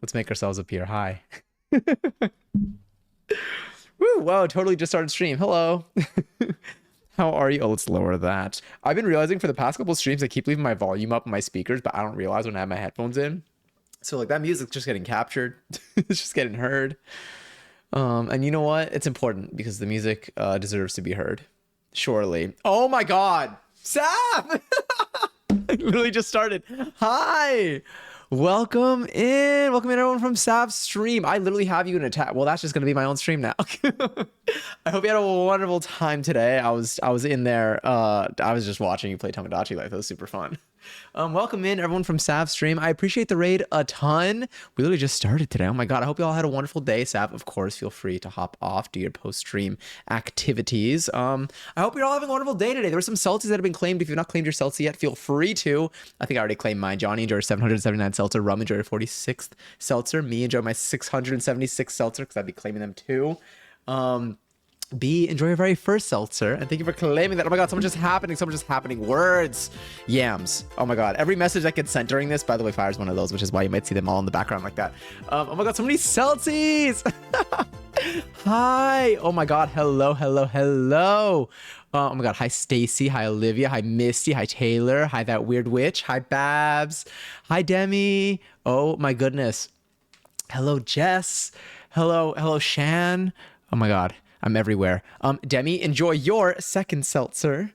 Let's make ourselves appear. Hi. Woo, wow, totally just started stream. Hello. How are you? Oh, let's lower that. I've been realizing for the past couple streams, I keep leaving my volume up on my speakers, but I don't realize when I have my headphones in. So like that music's just getting captured. It's just getting heard. And you know what? It's important because the music deserves to be heard. Surely. Oh my God. Sam! I literally just started. Hi. Welcome in. Welcome in everyone from Sav's stream. I literally have you in a chat. Well, that's just gonna be my own stream now. I hope you had a wonderful time today. I was in there. I was just watching you play Tomodachi Life. That was super fun. Welcome in everyone from Sav's stream. I appreciate the raid a ton. We literally just started today. Oh my God. I hope you all had a wonderful day. Sav, of course, feel free to hop off, do your post-stream activities. I hope you're all having a wonderful day today. There were some Celtics that have been claimed. If you've not claimed your Celtics yet, feel free to. I think I already claimed mine. Johnny, enjoy your 779 seltzer. Rum, enjoy your 46th seltzer. Me, enjoy my 676 seltzer because I'd be claiming them too. B, enjoy your very first seltzer. And thank you for claiming that. Oh my God, someone just happening. Words. Yams. Oh my God. Every message that gets sent during this, by the way, Fire's one of those, which is why you might see them all in the background like that. Oh my God, so many Celtics. Hi. Oh my God. Hello. Oh my God. Hi, Stacy. Hi, Olivia. Hi, Misty. Hi, Taylor. Hi, that weird witch. Hi, Babs. Hi, Demi. Oh my goodness. Hello, Jess. Hello, Shan. Oh my God. I'm everywhere. Demi, enjoy your second seltzer.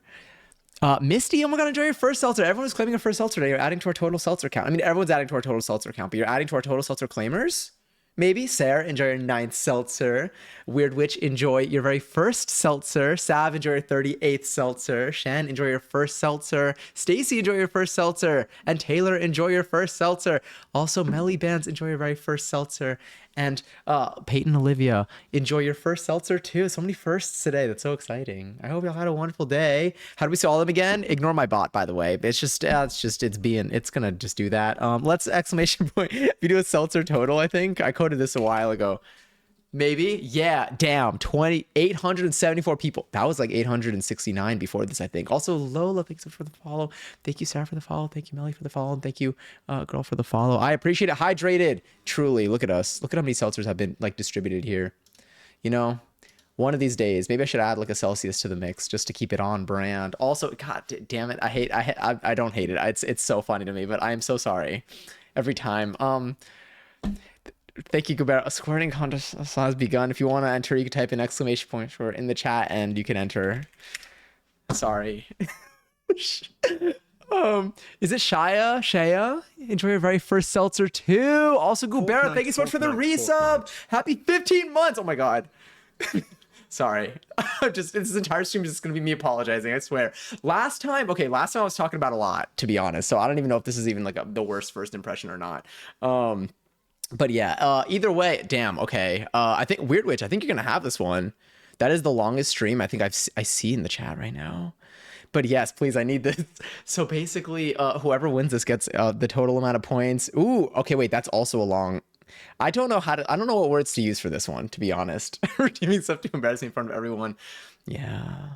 Misty, oh my God, enjoy your first seltzer. Everyone's claiming a first seltzer today. You're adding to our total seltzer count. I mean, everyone's adding to our total seltzer count, but you're adding to our total seltzer claimers? Maybe. Sarah, enjoy your 9th seltzer. Weird Witch, enjoy your very first seltzer. Sav, enjoy your 38th seltzer. Shan, enjoy your first seltzer. Stacy, enjoy your first seltzer. And Taylor, enjoy your first seltzer. Also, Melly Bands, enjoy your very first seltzer. And Peyton, Olivia, enjoy your first seltzer too. So many firsts today. That's so exciting. I hope y'all had a wonderful day. How do we see all of them again? Ignore my bot, by the way. It's gonna just do that. Let's exclamation point. If you do a seltzer total, I think I coded this a while ago. Maybe. Yeah. Damn. 874 people. That was like 869 before this, I think. Also, Lola, thanks for the follow. Thank you, Sarah, for the follow. Thank you, Melly, for the follow. And thank you, girl, for the follow. I appreciate it. Hydrated. Truly. Look at us. Look at how many seltzers have been like distributed here. You know, one of these days, maybe I should add like a Celsius to the mix just to keep it on brand. Also, God damn it. I don't hate it. It's so funny to me, but I am so sorry every time. Thank you, Gilbert. A squirting contest has begun. If you want to enter, you can type in exclamation point for in the chat and you can enter. Sorry. Is it Shaya? Enjoy your very first seltzer too. Also, Gubera, thank you so much for the resub. Happy 15 months. Oh my God. Sorry. This entire stream is just gonna be me apologizing, I swear. Last time I was talking about a lot, to be honest. So I don't even know if this is even like the worst first impression or not. But yeah, either way, damn, okay. I think Weird Witch, I think you're gonna have this one. That is the longest stream I think I see in the chat right now. But yes, please, I need this. So basically, whoever wins this gets the total amount of points. Ooh, okay, wait, that's also a long. I don't know what words to use for this one, to be honest. Redeeming stuff to embarrass me in front of everyone. Yeah.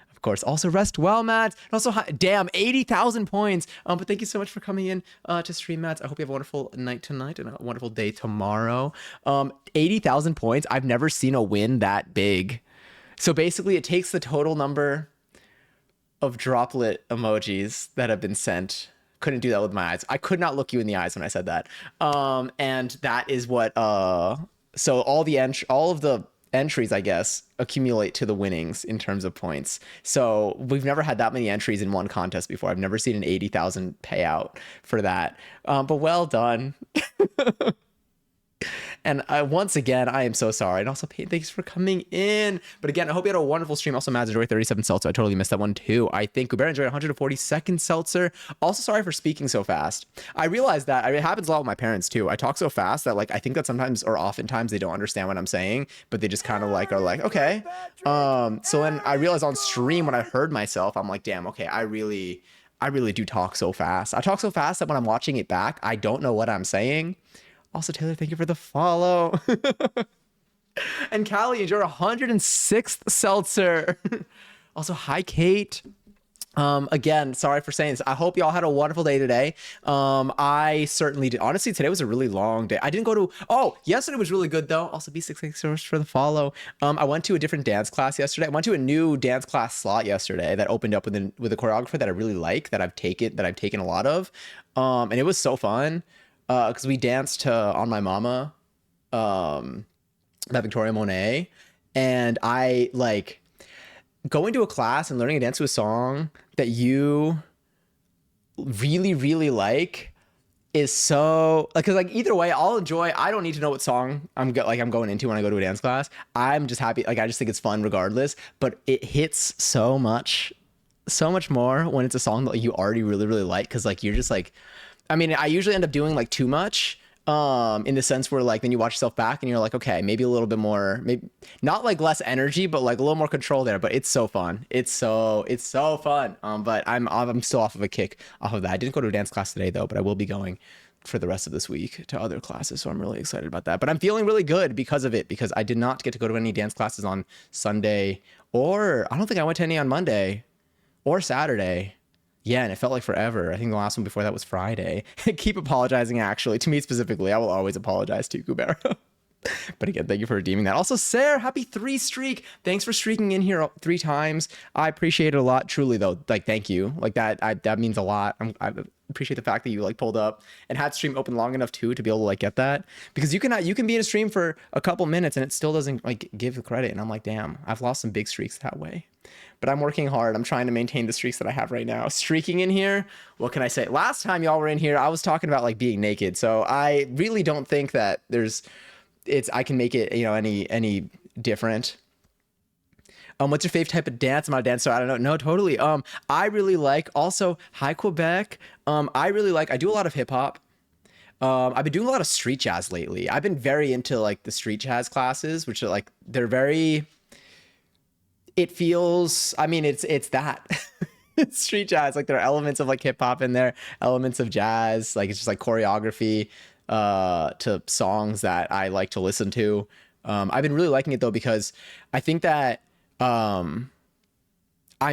Of course. Also, rest well, Matt. And also, damn, 80,000 points. But thank you so much for coming in to stream, Matt. I hope you have a wonderful night tonight and a wonderful day tomorrow. 80,000 points. I've never seen a win that big. So basically, it takes the total number of droplet emojis that have been sent. Couldn't do that with my eyes. I could not look you in the eyes when I said that. And that is what. So all of the entries, I guess, accumulate to the winnings in terms of points. So we've never had that many entries in one contest before. I've never seen an 80,000 payout for that. But well done. And once again, I am so sorry. And also, Peyton, thanks for coming in. But again, I hope you had a wonderful stream. Also, Mads enjoyed 37 seltzer. I totally missed that one too. I think Gubera enjoyed 142nd seltzer. Also, sorry for speaking so fast. I realized that it happens a lot with my parents too. I talk so fast that like I think that sometimes or oftentimes they don't understand what I'm saying, but they just kind of like are like, okay. So then I realized on stream when I heard myself, I'm like, damn, okay, I really do talk so fast. I talk so fast that when I'm watching it back, I don't know what I'm saying. Also, Taylor, thank you for the follow. And Callie, enjoy 106th seltzer. Also, hi, Kate. Again, sorry for saying this. I hope y'all had a wonderful day today. I certainly did. Honestly, today was a really long day. I didn't go to, oh, yesterday was really good though. Also, B6, thanks so much for the follow. I went to a different dance class yesterday. I went to a new dance class slot yesterday that opened up with a choreographer that I really like, that I've taken a lot of. And it was so fun. Cause we danced to On My Mama, by Victoria Monet. And I like, going to a class and learning to dance to a song that you really, really like is so like, because like either way I'll enjoy. I don't need to know what song I'm going into when I go to a dance class. I'm just happy, like I just think it's fun regardless, but it hits so much more when it's a song that you already really, really like, because like you're just like, I mean, I usually end up doing like too much, in the sense where like then you watch yourself back and you're like, okay, maybe a little bit more, maybe not like less energy, but like a little more control there. But it's so fun. It's so fun. But I'm still off of a kick off of that. I didn't go to a dance class today though, but I will be going for the rest of this week to other classes, so I'm really excited about that. But I'm feeling really good because of it, because I did not get to go to any dance classes on Sunday, or I don't think I went to any on Monday or Saturday. Yeah, and it felt like forever. I think the last one before that was Friday. Keep apologizing, actually. To me specifically, I will always apologize to you, Kubera. But again, thank you for redeeming that. Also, Sarah, happy 3 streak. Thanks for streaking in here 3 times. I appreciate it a lot, truly, though. Like, thank you. Like, that means a lot. I appreciate the fact that you, like, pulled up and had stream open long enough, too, to be able to, like, get that. Because you can be in a stream for a couple minutes and it still doesn't, like, give the credit. And I'm like, damn, I've lost some big streaks that way. But I'm working hard. I'm trying to maintain the streaks that I have right now. Streaking in here, what can I say? Last time y'all were in here, I was talking about like being naked. So I really don't think that I can make it, any different. What's your favorite type of dance? I'm not a dancer, so I don't know. No, totally. I really like, also, hi Quebec. I do a lot of hip hop. I've been doing a lot of street jazz lately. I've been very into like the street jazz classes, which are like, they're very, it feels, I mean, it's that. It's street jazz. Like there are elements of like hip hop in there, elements of jazz. Like it's just like choreography to songs that I like to listen to. I've been really liking it though, because I think that I'm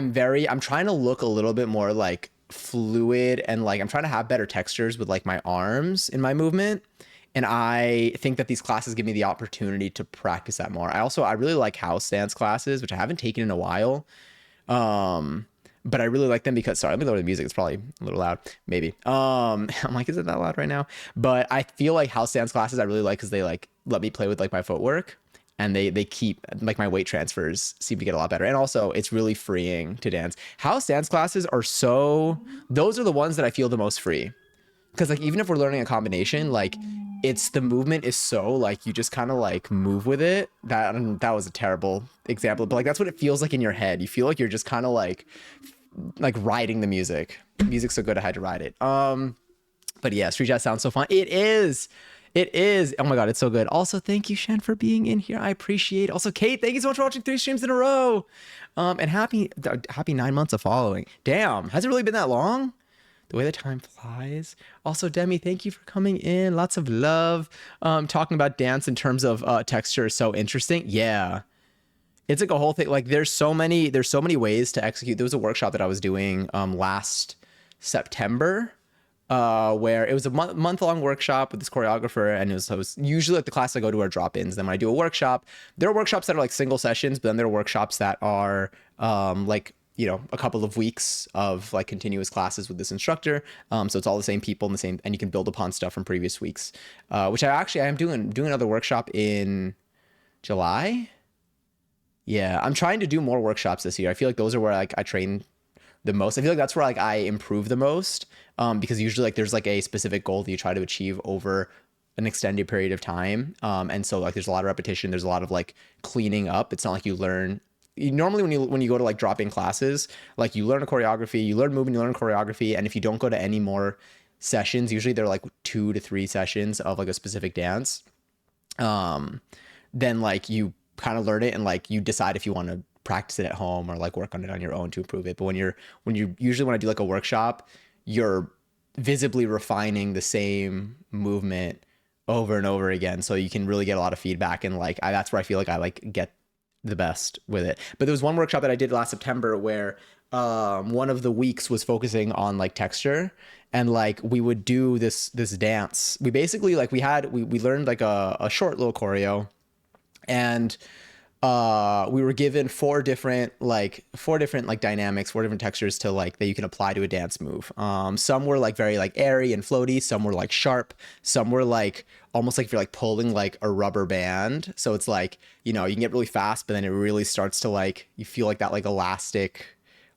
trying to look a little bit more like fluid, and like I'm trying to have better textures with like my arms in my movement. And I think that these classes give me the opportunity to practice that more. I really like house dance classes, which I haven't taken in a while. But I really like them because, sorry, let me lower the music. It's probably a little loud, maybe. I'm like, is it that loud right now? But I feel like house dance classes I really like because they like let me play with like my footwork, and they keep like my weight transfers seem to get a lot better. And also it's really freeing to dance. House dance classes those are the ones that I feel the most free. Because like even if we're learning a combination, like the movement is so like you just kind of like move with it. That was a terrible example, but like that's what it feels like in your head. You feel like you're just kind of like riding the music. Music's so good I had to ride it. But yeah, street jazz sounds so fun. It is. Oh my god, it's so good. Also, thank you, Shen, for being in here. I appreciate it. Also, Kate, thank you so much for watching 3 streams in a row. And happy 9 months of following. Damn, has it really been that long? The way the time flies. Also, Demi, thank you for coming in. Lots of love. Talking about dance in terms of texture is so interesting. Yeah. It's like a whole thing. Like there's so many ways to execute. There was a workshop that I was doing last September, where it was a month-long workshop with this choreographer, and it was usually like the class I go to are drop-ins. Then when I do a workshop, there are workshops that are like single sessions, but then there are workshops that are like, a couple of weeks of like continuous classes with this instructor. So it's all the same people and you can build upon stuff from previous weeks, which I am doing another workshop in July. Yeah, I'm trying to do more workshops this year. I feel like those are where like I train the most. I feel like that's where like I improve the most, because usually like there's like a specific goal that you try to achieve over an extended period of time. And so like there's a lot of repetition. There's a lot of like cleaning up. It's not like you learn. Normally when you go to like drop-in classes, like you learn a choreography, you learn movement, you learn choreography, and if you don't go to any more sessions, usually they're like 2 to 3 sessions of like a specific dance, then like you kind of learn it and like you decide if you want to practice it at home or like work on it on your own to improve it. But when I do like a workshop, you're visibly refining the same movement over and over again, so you can really get a lot of feedback, and like that's where I feel like I like get the best with it. But there was one workshop that I did last September where one of the weeks was focusing on like texture, and like we would do this dance. We basically like we learned like a short little choreo, and we were given four different like dynamics, four different textures to like that you can apply to a dance move. Some were like very like airy and floaty, some were like sharp, some were like almost like if you're like pulling like a rubber band. So it's like, you know, you can get really fast, but then it really starts to like you feel like that like elastic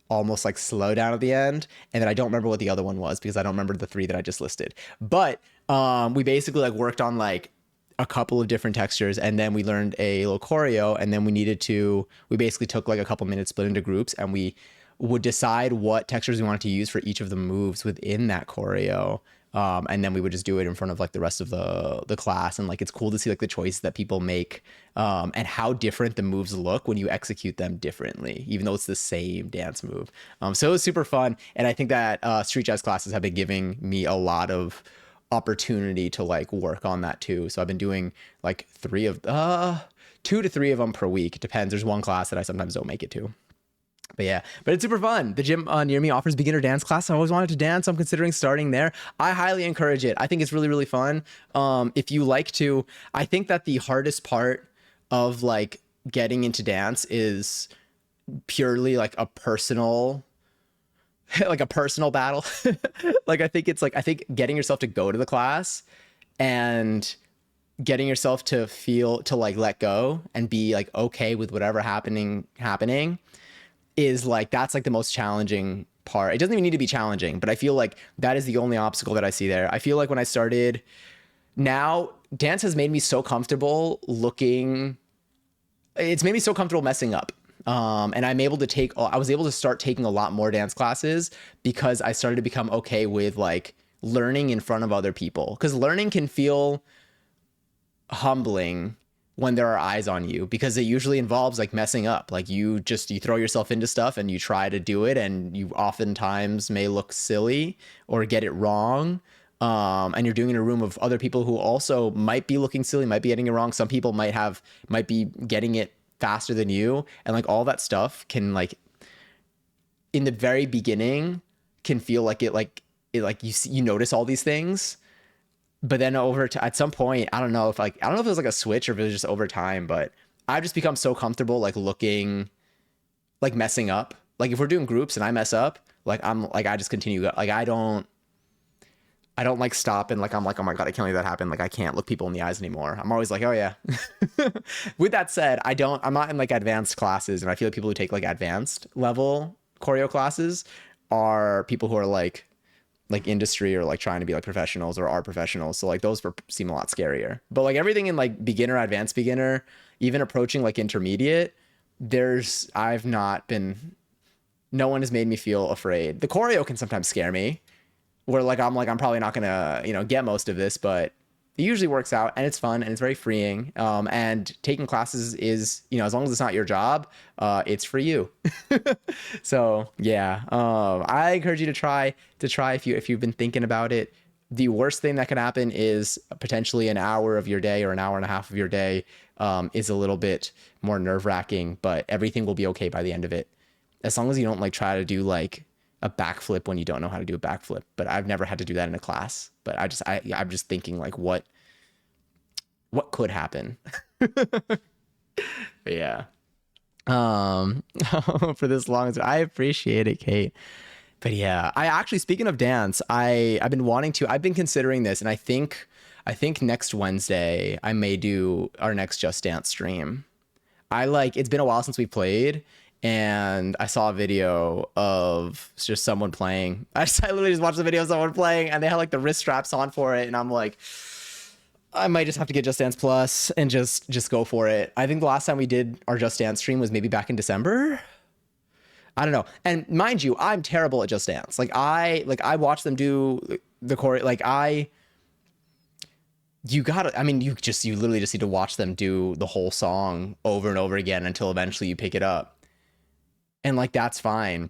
almost like slow down at the end. And then I don't remember what the other one was because I don't remember the three that I just listed. But we basically like worked on like a couple of different textures, and then we learned a little choreo, and then we basically took like a couple minutes, split into groups, and we would decide what textures we wanted to use for each of the moves within that choreo. And then we would just do it in front of like the rest of the class, and like it's cool to see like the choices that people make, and how different the moves look when you execute them differently, even though it's the same dance move. So it was super fun, and I think that street jazz classes have been giving me a lot of opportunity to like work on that too. So I've been doing like 2 to 3 of them per week. It depends. There's one class that I sometimes don't make it to. But yeah, but it's super fun. The gym near me offers beginner dance class. I always wanted to dance. I'm considering starting there. I highly encourage it. I think it's really, really fun. If you like to, I think that the hardest part of like getting into dance is purely like a personal like a personal battle. Like I think getting yourself to go to the class and getting yourself to feel to like let go and be like okay with whatever happening is like that's like the most challenging part. It doesn't even need to be challenging, but I feel like that is the only obstacle that I see there. I feel like when I started, now dance has made me so comfortable it's made me so comfortable messing up. And I was able to start taking a lot more dance classes because I started to become okay with like learning in front of other people. Because learning can feel humbling when there are eyes on you, because it usually involves like messing up. Like you throw yourself into stuff and you try to do it, and you oftentimes may look silly or get it wrong. And you're doing it in a room of other people who also might be looking silly, might be getting it wrong. Some people might be getting it faster than you, and like all that stuff can like in the very beginning can feel like you notice all these things, but then at some point I don't know if it was like a switch or if it was just over time, but I've just become so comfortable like looking like messing up. Like if we're doing groups and I mess up, like I just continue, like I don't like stop and like I'm like, oh my God, I can't believe that happened. Like I can't look people in the eyes anymore. I'm always like, oh yeah. With that said, I'm not in like advanced classes, and I feel like people who take like advanced level choreo classes are people who are like industry or like trying to be like professionals or are professionals. So like those seem a lot scarier. But like everything in like beginner, advanced beginner, even approaching like intermediate, no one has made me feel afraid. The choreo can sometimes scare me, where I'm probably not gonna, get most of this, but it usually works out and it's fun and it's very freeing. And taking classes is, as long as it's not your job, it's for you. So yeah, I encourage you to try if you've been thinking about it. The worst thing that can happen is potentially an hour of your day or an hour and a half of your day is a little bit more nerve wracking, but everything will be okay by the end of it. As long as you don't like try to do like a backflip when you don't know how to do a backflip. But I've never had to do that in a class. But I'm just thinking like what could happen. But yeah. For this long, I appreciate it, Kate. But yeah, I actually, speaking of dance, I've been considering this, and I think next Wednesday I may do our next Just Dance stream. It's been a while since we played, and I saw a video of just someone playing. I literally just watched the video of someone playing, and they had like the wrist straps on for it, and I'm like, I might just have to get Just Dance Plus and just go for it. I think the last time we did our Just Dance stream was maybe back in December. I don't know. And mind you, I'm terrible at Just Dance. I watch them do the choreo. You literally just need to watch them do the whole song over and over again until eventually you pick it up. And like, that's fine.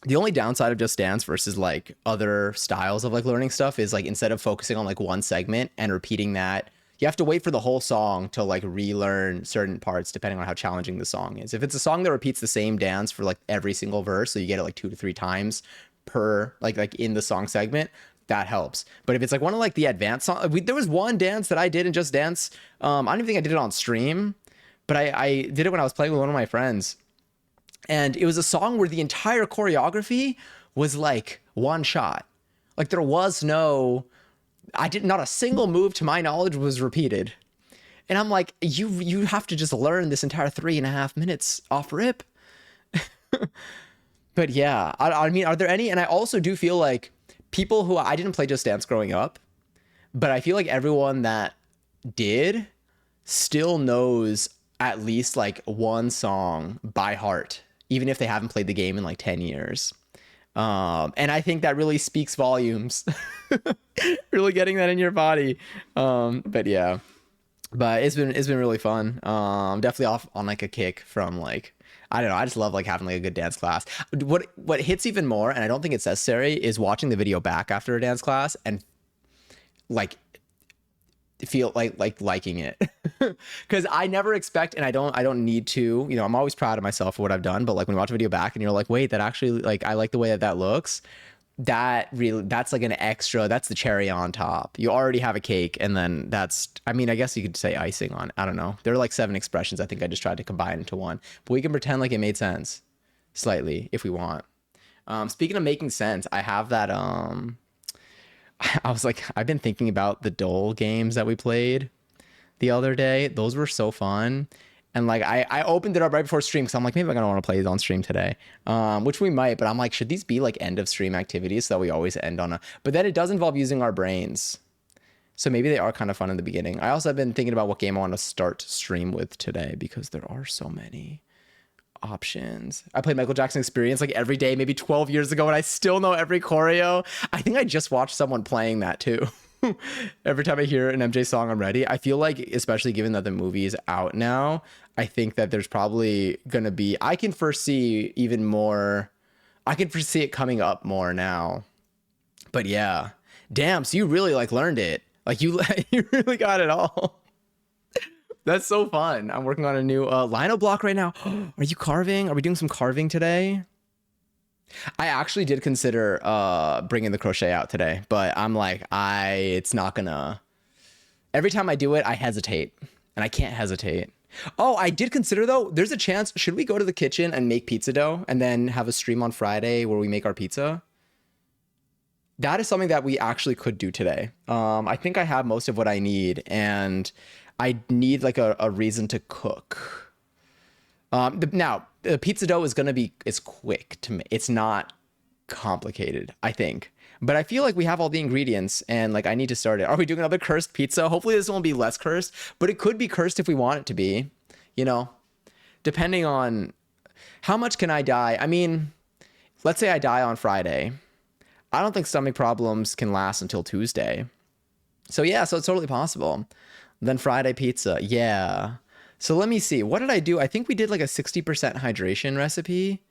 The only downside of Just Dance versus like other styles of like learning stuff is like, instead of focusing on like one segment and repeating that, You have to wait for the whole song to like relearn certain parts depending on how challenging the song is. If it's a song that repeats the same dance for like every single verse, so you get it like 2 to 3 times per like in the song segment, that helps. But if it's like one of like the advanced song, there was one dance that I did in Just Dance. I don't even think I did it on stream, but I did it when I was playing with one of my friends. And it was a song where the entire choreography was like one shot. Like there was no, not a single move to my knowledge was repeated. And I'm like, you have to just learn this entire 3.5 minutes off rip. But yeah, I mean, are there any? And I also do feel like people who I didn't play Just Dance growing up, but I feel like everyone that did still knows at least like one song by heart, even if they haven't played the game in like 10 years. And I think that really speaks volumes. Really getting that in your body. But yeah, but it's been really fun. Definitely off on like a kick from like, I don't know. I just love like having like a good dance class. What hits even more, and I don't think it's necessary, is watching the video back after a dance class and like feel like liking it. Because I never expect, and I don't need to, you know, I'm always proud of myself for what I've done, but like when you watch a video back and you're like, wait, that actually, like, I like the way that that looks, that's like an extra, that's the cherry on top. You already have a cake, and then that's, I mean, I guess you could say icing on, I don't know, there are like 7 expressions. I think I just tried to combine into one, but we can pretend like it made sense slightly if we want. Speaking of making sense, I have that I was like, I've been thinking about the Dole games that we played the other day. Those were so fun. And like, I opened it up right before stream because I'm like, maybe I'm going to want to play these on stream today, which we might. But I'm like, should these be like end of stream activities so that we always end on a, but then it does involve using our brains. So maybe they are kind of fun in the beginning. I also have been thinking about what game I want to start stream with today because there are so many options. I played Michael Jackson Experience like every day, maybe 12 years ago, and I still know every choreo. I think I just watched someone playing that too. Every time I hear an MJ song, I'm ready. I feel like, especially given that the movie is out now, I think that there's probably gonna be, I can foresee even more, I can foresee it coming up more now. But yeah, damn, so you really like learned it. Like you you really got it all. That's so fun. I'm working on a new lino block right now. Are you carving? Are we doing some carving today? I actually did consider bringing the crochet out today, but I'm like, it's not gonna. Every time I do it, I hesitate, and I can't hesitate. Oh, I did consider though. There's a chance. Should we go to the kitchen and make pizza dough and then have a stream on Friday where we make our pizza? That is something that we actually could do today. I think I have most of what I need, and I need like a reason to cook. Now, the pizza dough is gonna be, it's quick to make. It's not complicated, I think. But I feel like we have all the ingredients, and like I need to start it. Are we doing another cursed pizza? Hopefully this won't be less cursed, but it could be cursed if we want it to be. You know, depending on how much can I die. I mean, let's say I die on Friday. I don't think stomach problems can last until Tuesday. So yeah, so it's totally possible. Then Friday pizza, yeah. So let me see. What did I do? I think we did like a 60% hydration recipe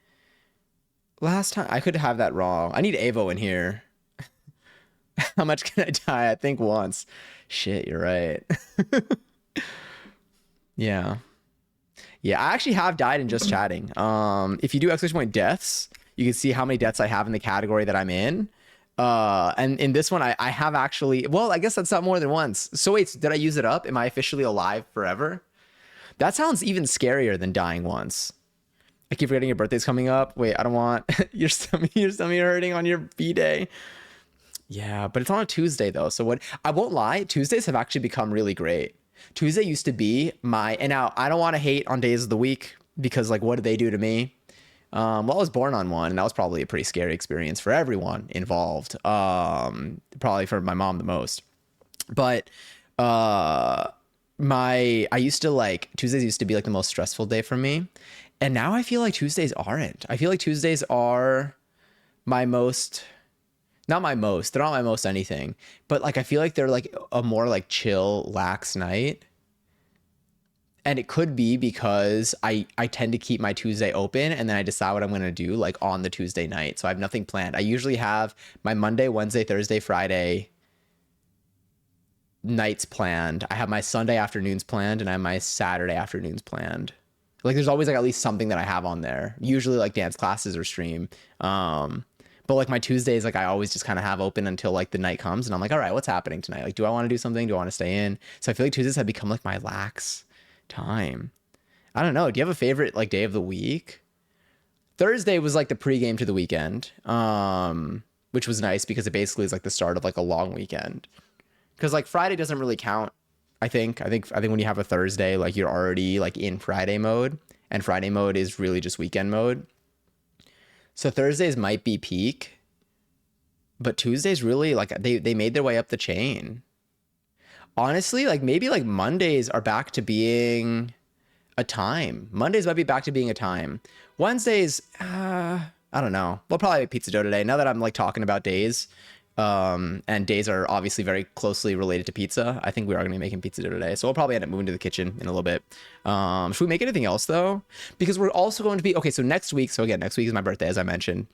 last time. I could have that wrong. I need Avo in here. How much can I die? I think once. Shit, you're right. Yeah. Yeah, I actually have died in just chatting. If you do exclamation point deaths, you can see how many deaths I have in the category that I'm in. And in this one, I have actually, well, I guess that's not more than once. So wait, did I use it up? Am I officially alive forever? That sounds even scarier than dying once. I keep forgetting your birthday's coming up. Wait, I don't want your stomach hurting on your B-day. Yeah, but it's on a Tuesday though. So what, I won't lie, Tuesdays have actually become really great. Tuesday used to be and now I don't want to hate on days of the week because like, what did they do to me? Well, I was born on one, and that was probably a pretty scary experience for everyone involved. Probably for my mom the most. But I used to like, Tuesdays used to be like the most stressful day for me. And now I feel like Tuesdays aren't. I feel like Tuesdays are my most, not my most, they're not my most anything, but like I feel like they're like a more like chill, lax night. And it could be because I tend to keep my Tuesday open and then I decide what I'm going to do like on the Tuesday night. So I have nothing planned. I usually have my Monday, Wednesday, Thursday, Friday nights planned. I have my Sunday afternoons planned and I have my Saturday afternoons planned. Like there's always like at least something that I have on there. Usually like dance classes or stream. But like my Tuesdays, like I always just kind of have open until like the night comes and I'm like, all right, what's happening tonight? Like, do I want to do something? Do I want to stay in? So I feel like Tuesdays have become like my lax time. I don't know. Do you have a favorite like day of the week? Thursday was like the pregame to the weekend, which was nice because it basically is like the start of like a long weekend. Because like Friday doesn't really count. I think when you have a Thursday, like you're already like in Friday mode, and Friday mode is really just weekend mode. So Thursdays might be peak, but Tuesdays really like they made their way up the chain. Honestly, like maybe like Mondays are back to being a time. Mondays might be back to being a time. Wednesdays, I don't know. We'll probably make pizza dough today. Now that I'm like talking about days, and days are obviously very closely related to pizza, I think we are going to be making pizza dough today. So we'll probably end up moving to the kitchen in a little bit. Should we make anything else though? Because we're also going to be, okay, so next week, so again, next week is my birthday, as I mentioned.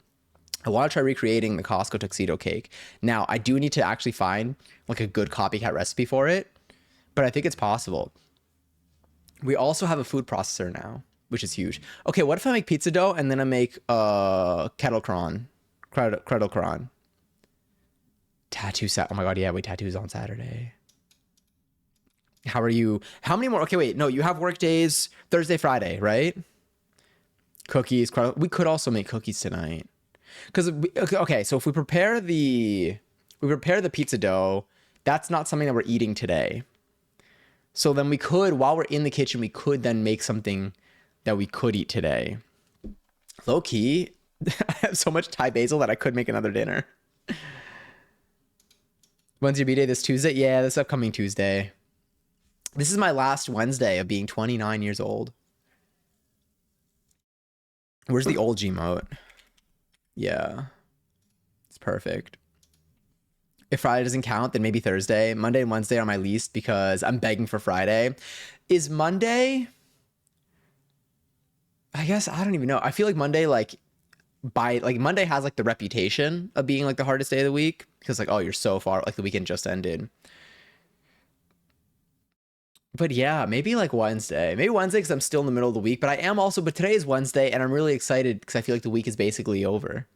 I want to try recreating the Costco tuxedo cake. Now, I do need to actually find like a good copycat recipe for it, but I think it's possible. We also have a food processor now, which is huge. Okay, what if I make pizza dough and then I make kettle cron, cradle cron, tattoo set? Oh my god, yeah, wait, tattoos on Saturday. How are you? How many more? Okay, wait, no, you have work days Thursday, Friday, right? Cookies. We could also make cookies tonight. Because okay, so if we prepare the pizza dough, that's not something that we're eating today. So then we could, while we're in the kitchen, we could then make something that we could eat today. Low key, I have so much Thai basil that I could make another dinner. When's your B-day? This Tuesday? Yeah, this upcoming Tuesday. This is my last Wednesday of being 29 years old. Where's the old Gmote? Yeah, it's perfect. If Friday doesn't count, then maybe Thursday. Monday and Wednesday are my least because I'm begging for Friday. Is Monday? I guess I don't even know. I feel like Monday, like Monday has like the reputation of being like the hardest day of the week because like, oh, you're so far, like the weekend just ended. But yeah, maybe like Wednesday. Maybe Wednesday because I'm still in the middle of the week. But I am also, but today is Wednesday and I'm really excited because I feel like the week is basically over.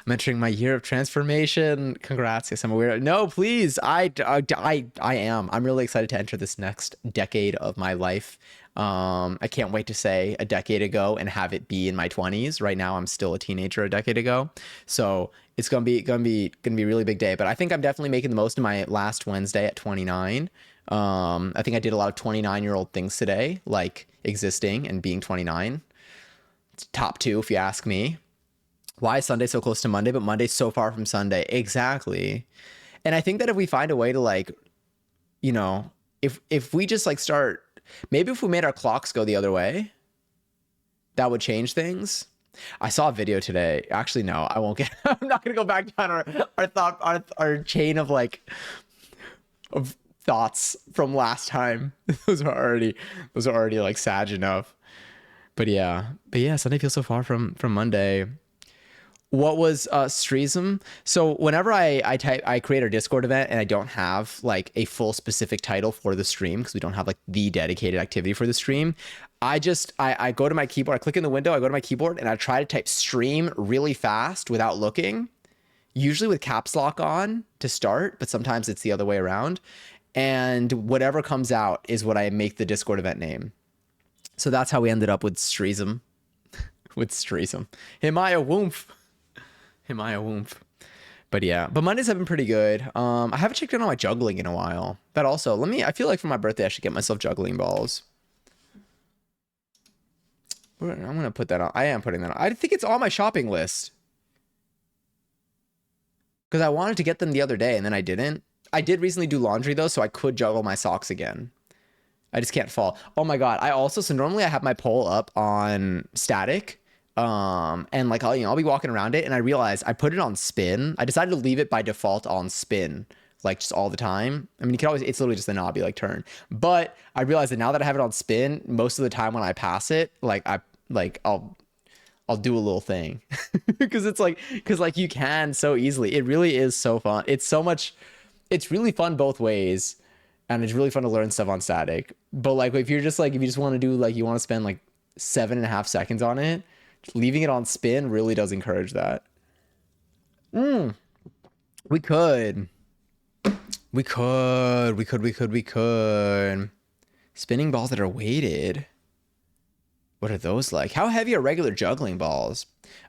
I'm entering my year of transformation. Congrats. Yes, I'm aware. No, please. I am. I'm really excited to enter this next decade of my life. I can't wait to say a decade ago and have it be in my 20s. Right now, I'm still a teenager a decade ago. So it's gonna be a really big day. But I think I'm definitely making the most of my last Wednesday at 29. I think I did a lot of 29-year-old things today, like existing and being 29. It's top two, if you ask me. Why is Sunday so close to Monday, but Monday's so far from Sunday? Exactly. And I think that if we find a way to like, you know, if we just like start, maybe if we made our clocks go the other way, that would change things. I saw a video today. Actually, no, I won't get, I'm not going to go back down our chain of like, of thoughts from last time. Those are already like sad enough. But yeah, Sunday feels so far from Monday. What was Streesm? So whenever I create our Discord event and I don't have like a full specific title for the stream because we don't have like the dedicated activity for the stream, I go to my keyboard, I click in the window, I go to my keyboard and I try to type stream really fast without looking, usually with caps lock on to start, but sometimes it's the other way around. And whatever comes out is what I make the Discord event name. So that's how we ended up with Streesm. With Streesm. Himaya Woomph. Himaya Woomph. But yeah, but Mondays have been pretty good. I haven't checked in on my juggling in a while. That also, I feel like for my birthday, I should get myself juggling balls. I'm going to put that on. I am putting that on. I think it's on my shopping list. Because I wanted to get them the other day and then I didn't. I did recently do laundry though, so I could juggle my socks again. I just can't fall. Oh my God. So normally I have my pole up on static. And like, I'll be walking around it and I realized I put it on spin. I decided to leave it by default on spin, like just all the time. I mean, you can always, it's literally just a knobby like turn, but I realized that now that I have it on spin, most of the time when I pass it, I'll do a little thing because it's like, because like you can so easily, it really is so fun. It's so much, It's really fun both ways, and it's really fun to learn stuff on static. But like if you're just like if you just want to do like you want to spend like 7.5 seconds on it, leaving it on spin really does encourage that. We could. We could. Spinning balls that are weighted. What are those like? How heavy are regular juggling balls?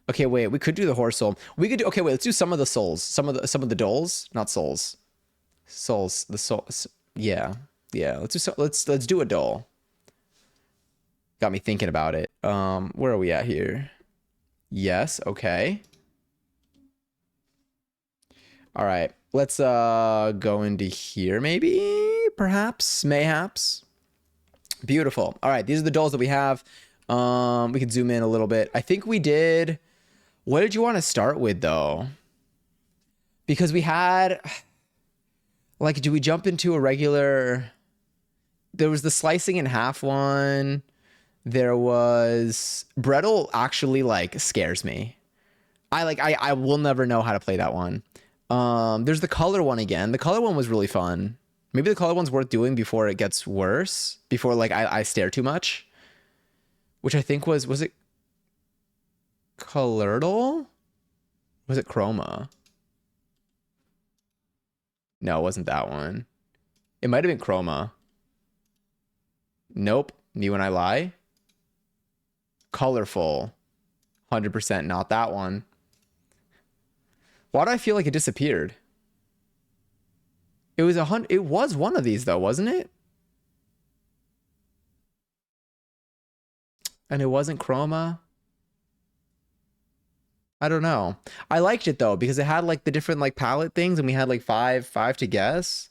Okay, wait. We could do the horse soul. We could do. Okay, wait. Let's do some of the souls. Some of the doles, not souls. Souls. The souls. Yeah, yeah. Let's do a dole. Got me thinking about it. Where are we at here? Yes. Okay. All right. Let's go into here. Maybe. Perhaps. Mayhaps. Beautiful. All right. These are the doles that we have. We can zoom in a little bit. I think we did. What did you want to start with though? Because we had, like, do we jump into a regular? There was the slicing in half one. There was Brettle actually like scares me. I will never know how to play that one. There's the color one again. The color one was really fun. Maybe the color one's worth doing before it gets worse. Before like I stare too much. Which I think was it Colordle? Was it Chroma? No, it wasn't that one. It might have been Chroma. Nope. Me when I lie. Colorful. 100% not that one. Why do I feel like it disappeared? It was one of these though, wasn't it? And it wasn't Chroma. I don't know. I liked it though because it had like the different like palette things, and we had like five to guess.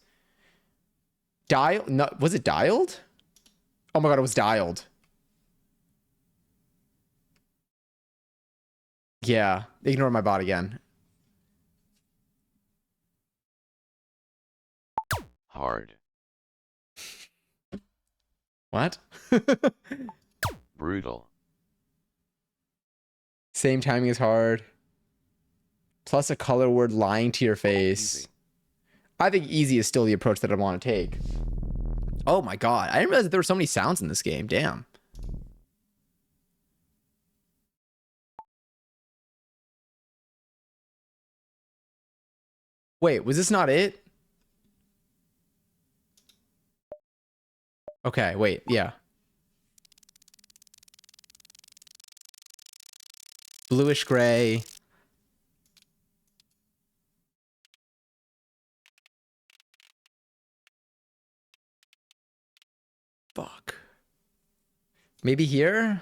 Dial? No, was it dialed? Oh my god, it was dialed. Yeah, ignore my bot again. Hard. What? Brutal. Same timing as hard. Plus a color word lying to your face. Easy. I think easy is still the approach that I want to take. Oh my god. I didn't realize that there were so many sounds in this game. Damn. Wait, was this not it? Okay, wait, yeah. Bluish gray. Fuck. Maybe here?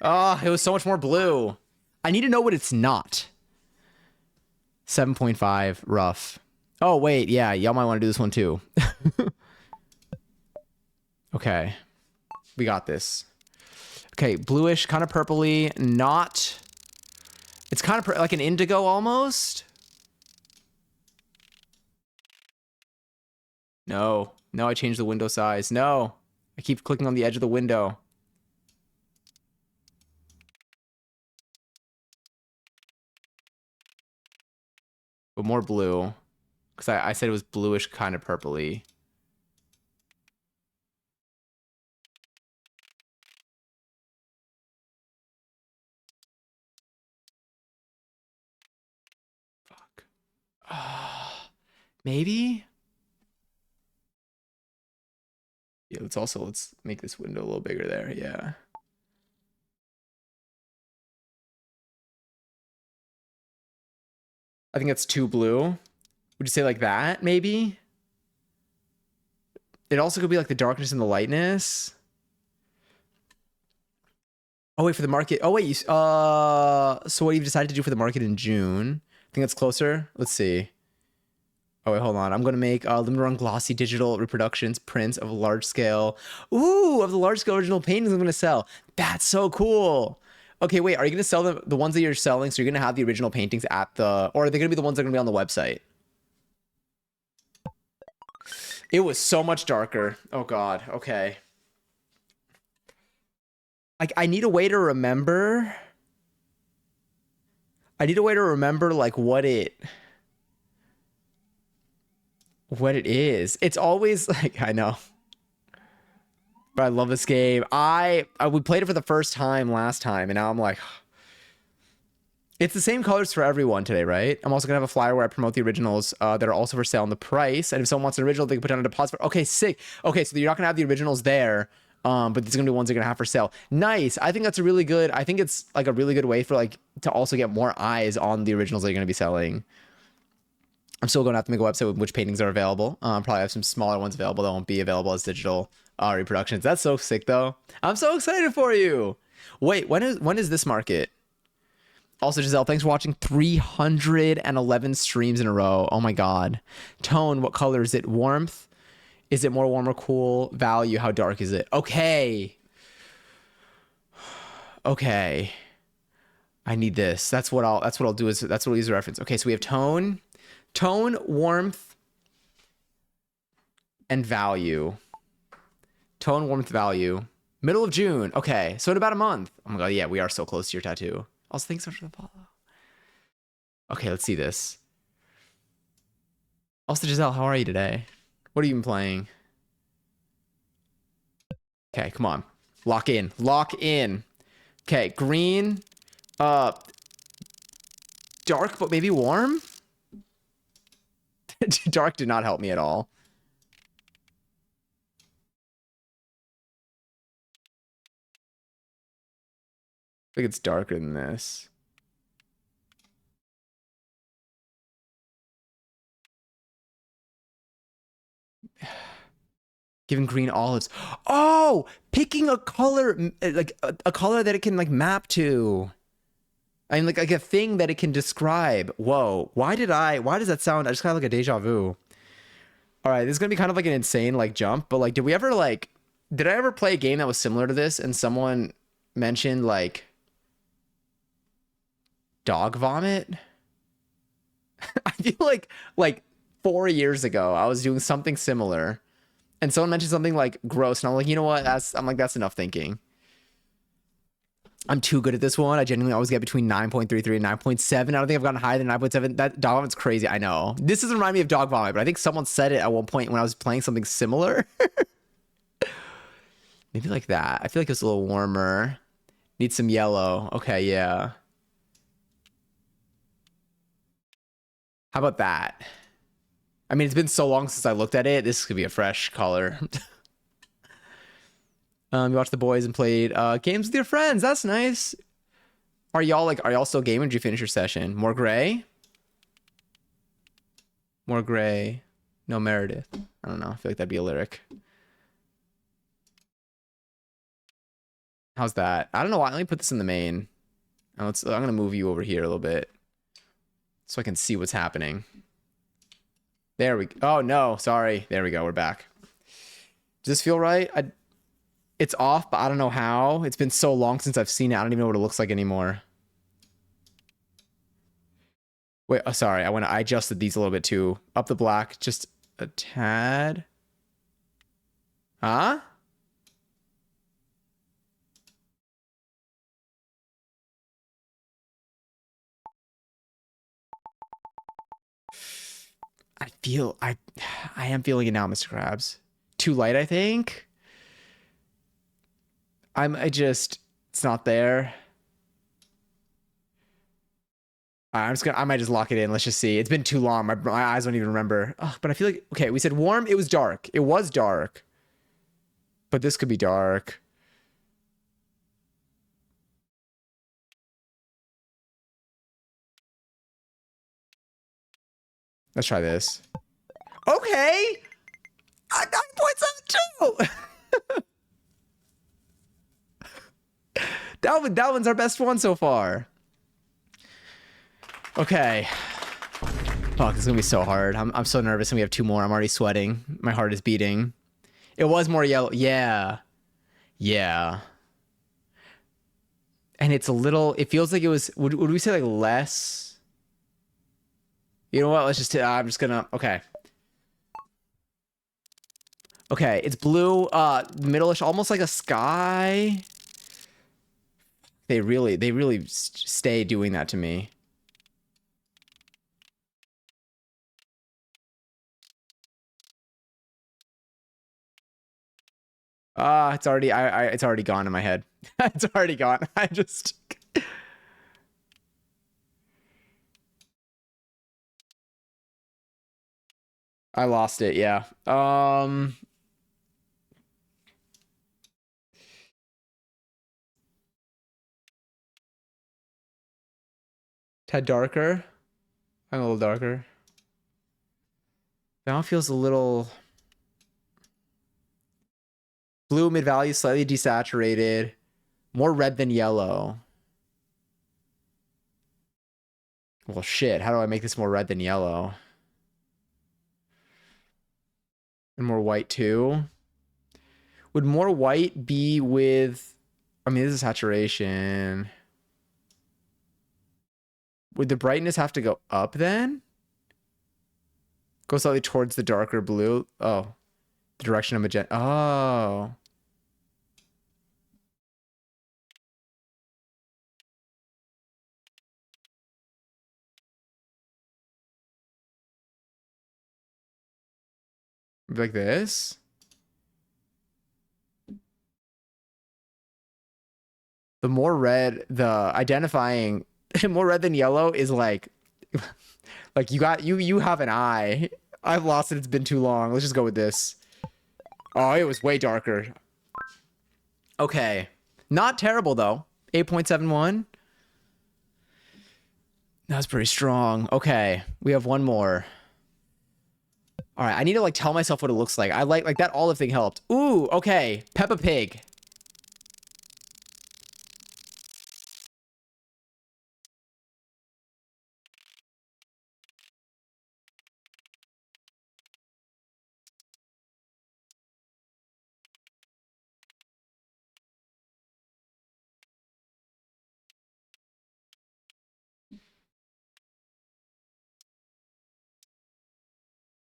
Oh, it was so much more blue. I need to know what it's not. 7.5, rough. Oh, wait, yeah, y'all might want to do this one too. Okay. We got this. Okay, bluish, kind of purpley, not... It's kind of like an indigo almost. No. No, I changed the window size. No. I keep clicking on the edge of the window. But more blue. Because I said it was bluish, kind of purpley. Fuck. Maybe? Yeah, let's make this window a little bigger there. Yeah. I think that's too blue. Would you say like that, maybe? It also could be like the darkness and the lightness. Oh, wait, for the market. Oh, wait, so what you've decided to do for the market in June? I think that's closer. Let's see. Oh, wait, hold on. I'm going to make limited run glossy digital reproductions, prints of large scale. Ooh, of the large scale original paintings I'm going to sell. That's so cool. Okay, wait, are you going to sell the ones that you're selling? So you're going to have the original paintings at the, or are they going to be the ones that are going to be on the website? It was so much darker. Oh God. Okay. Like I need a way to remember. I need a way to remember like what it. what it is. It's always like, I know, but I love this game. We played it for the first time last time, and now I'm like, it's the same colors for everyone today, right? I'm also gonna have a flyer where I promote the originals that are also for sale on the price. And if someone wants an original, they can put down a deposit. Okay, sick. Okay, so you're not gonna have the originals there, but these are gonna be ones they're gonna have for sale. Nice. I think that's a really good. I think it's like a really good way for like to also get more eyes on the originals that you're gonna be selling. I'm still going to have to make a website with which paintings are available. Probably have some smaller ones available that won't be available as digital reproductions. That's so sick, though. I'm so excited for you. Wait, when is this market? Also, Giselle, thanks for watching 311 streams in a row. Oh my god. Tone, what color is it? Warmth? Is it more warm or cool? Value, how dark is it? Okay. Okay. I need this. That's what I'll do is that's what I'll use as a reference. Okay, so we have tone, warmth, and value. Tone, warmth, value. Middle of June. Okay, so in about a month. Oh my god, yeah, we are so close to your tattoo. Also, thanks so much for the follow. Okay, let's see this. Also, Giselle, how are you today? What are you even playing? Okay, come on. Lock in. Lock in. Okay, green. Dark, but maybe warm? Dark did not help me at all. I think it's darker than this. Giving green olives. Oh, picking a color, like a color that it can like map to. I mean, like a thing that it can describe. Whoa, why does that sound? I just kind of like a deja vu. All right, this is gonna be kind of like an insane like jump, but like, did I ever play a game that was similar to this and someone mentioned like dog vomit? I feel like 4 years ago I was doing something similar and someone mentioned something like gross, and I'm like, you know what? That's enough thinking. I'm too good at this one. I genuinely always get between 9.33 and 9.7. I don't think I've gotten higher than 9.7. That dog vomit's crazy. I know. This doesn't remind me of dog vomit, but I think someone said it at one point when I was playing something similar. Maybe like that. I feel like it's a little warmer. Need some yellow. Okay, yeah. How about that? I mean, it's been so long since I looked at it. This could be a fresh color. You watched The Boys and played games with your friends. That's nice. Are y'all still gaming? Did you finish your session? More gray? More gray. No Meredith. I don't know. I feel like that'd be a lyric. How's that? I don't know why. Let me put this in the main. I'm gonna move you over here a little bit so I can see what's happening. There we go. Oh no, sorry. There we go. We're back. Does this feel right? It's off, but I don't know how. It's been so long since I've seen it. I don't even know what it looks like anymore. Wait, oh, sorry. I adjusted these a little bit too. Up the black just a tad. Huh? I am feeling it now, Mr. Krabs. Too light, I think. It's not there. I might just lock it in. Let's just see. It's been too long. My eyes don't even remember. Ugh, but I feel like, okay, we said warm. It was dark. It was dark. But this could be dark. Let's try this. Okay. 9.72. That one's our best one so far. Okay. Fuck, it's gonna be so hard. I'm so nervous, and we have two more. I'm already sweating. My heart is beating. It was more yellow. Yeah. Yeah. And it's a little, it feels like it was, would we say like less? You know what? I'm just gonna, okay. Okay, it's blue, middle-ish, almost like a sky. They really stay doing that to me. It's already it's already gone in my head. It's already gone. I just I lost it, yeah. Tad darker. I'm a little darker. That one feels a little blue mid value, slightly desaturated, more red than yellow. Well, shit. How do I make this more red than yellow? And more white too? Would more white be with... I mean, this is saturation. Would the brightness have to go up then? Go slightly towards the darker blue. Oh, the direction of magenta. Oh. Like this? The more red, the identifying more red than yellow is like like you have an eye. I've lost it. It's been too long. Let's just go with this. Oh, it was way darker. Okay. Not terrible though. 8.71. That's pretty strong. Okay. We have one more. All right. I need to like tell myself what it looks like. I like that olive thing helped. Ooh, okay. Peppa Pig.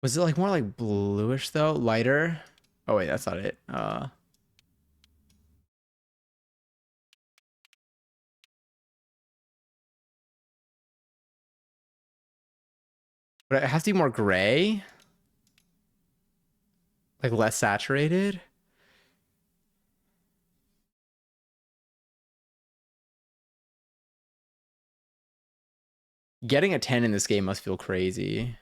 Was it like more like bluish though? Lighter? Oh wait, that's not it. But it has to be more gray? Like less saturated? Getting a 10 in this game must feel crazy.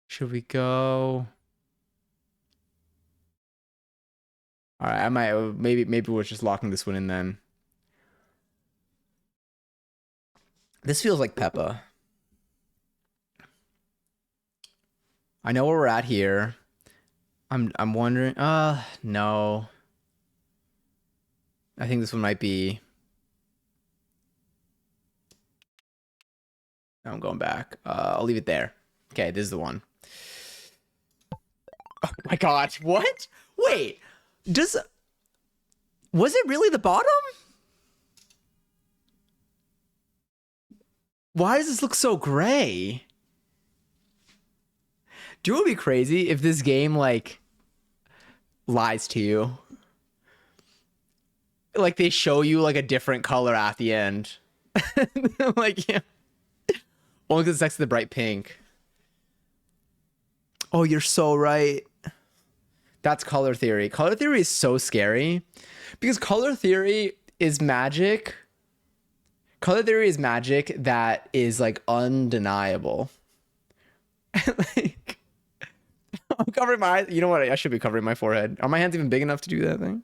Should we go? All right, I might maybe we're just locking this one in then. This feels like Peppa. I know where we're at here. I'm wondering. No. I think this one might be. I'm going back. I'll leave it there. Okay, this is the one. Oh my God! What? Wait. Does was it really the bottom? Why does this look so gray? Do you know what would be crazy if this game like lies to you? Like they show you like a different color at the end. Like yeah. Only because it's next to the bright pink. Oh, you're so right. That's color theory. Color theory is so scary because color theory is magic. Color theory is magic that is like undeniable. Like I'm covering my eyes. You know what? I should be covering my forehead. Are my hands even big enough to do that thing?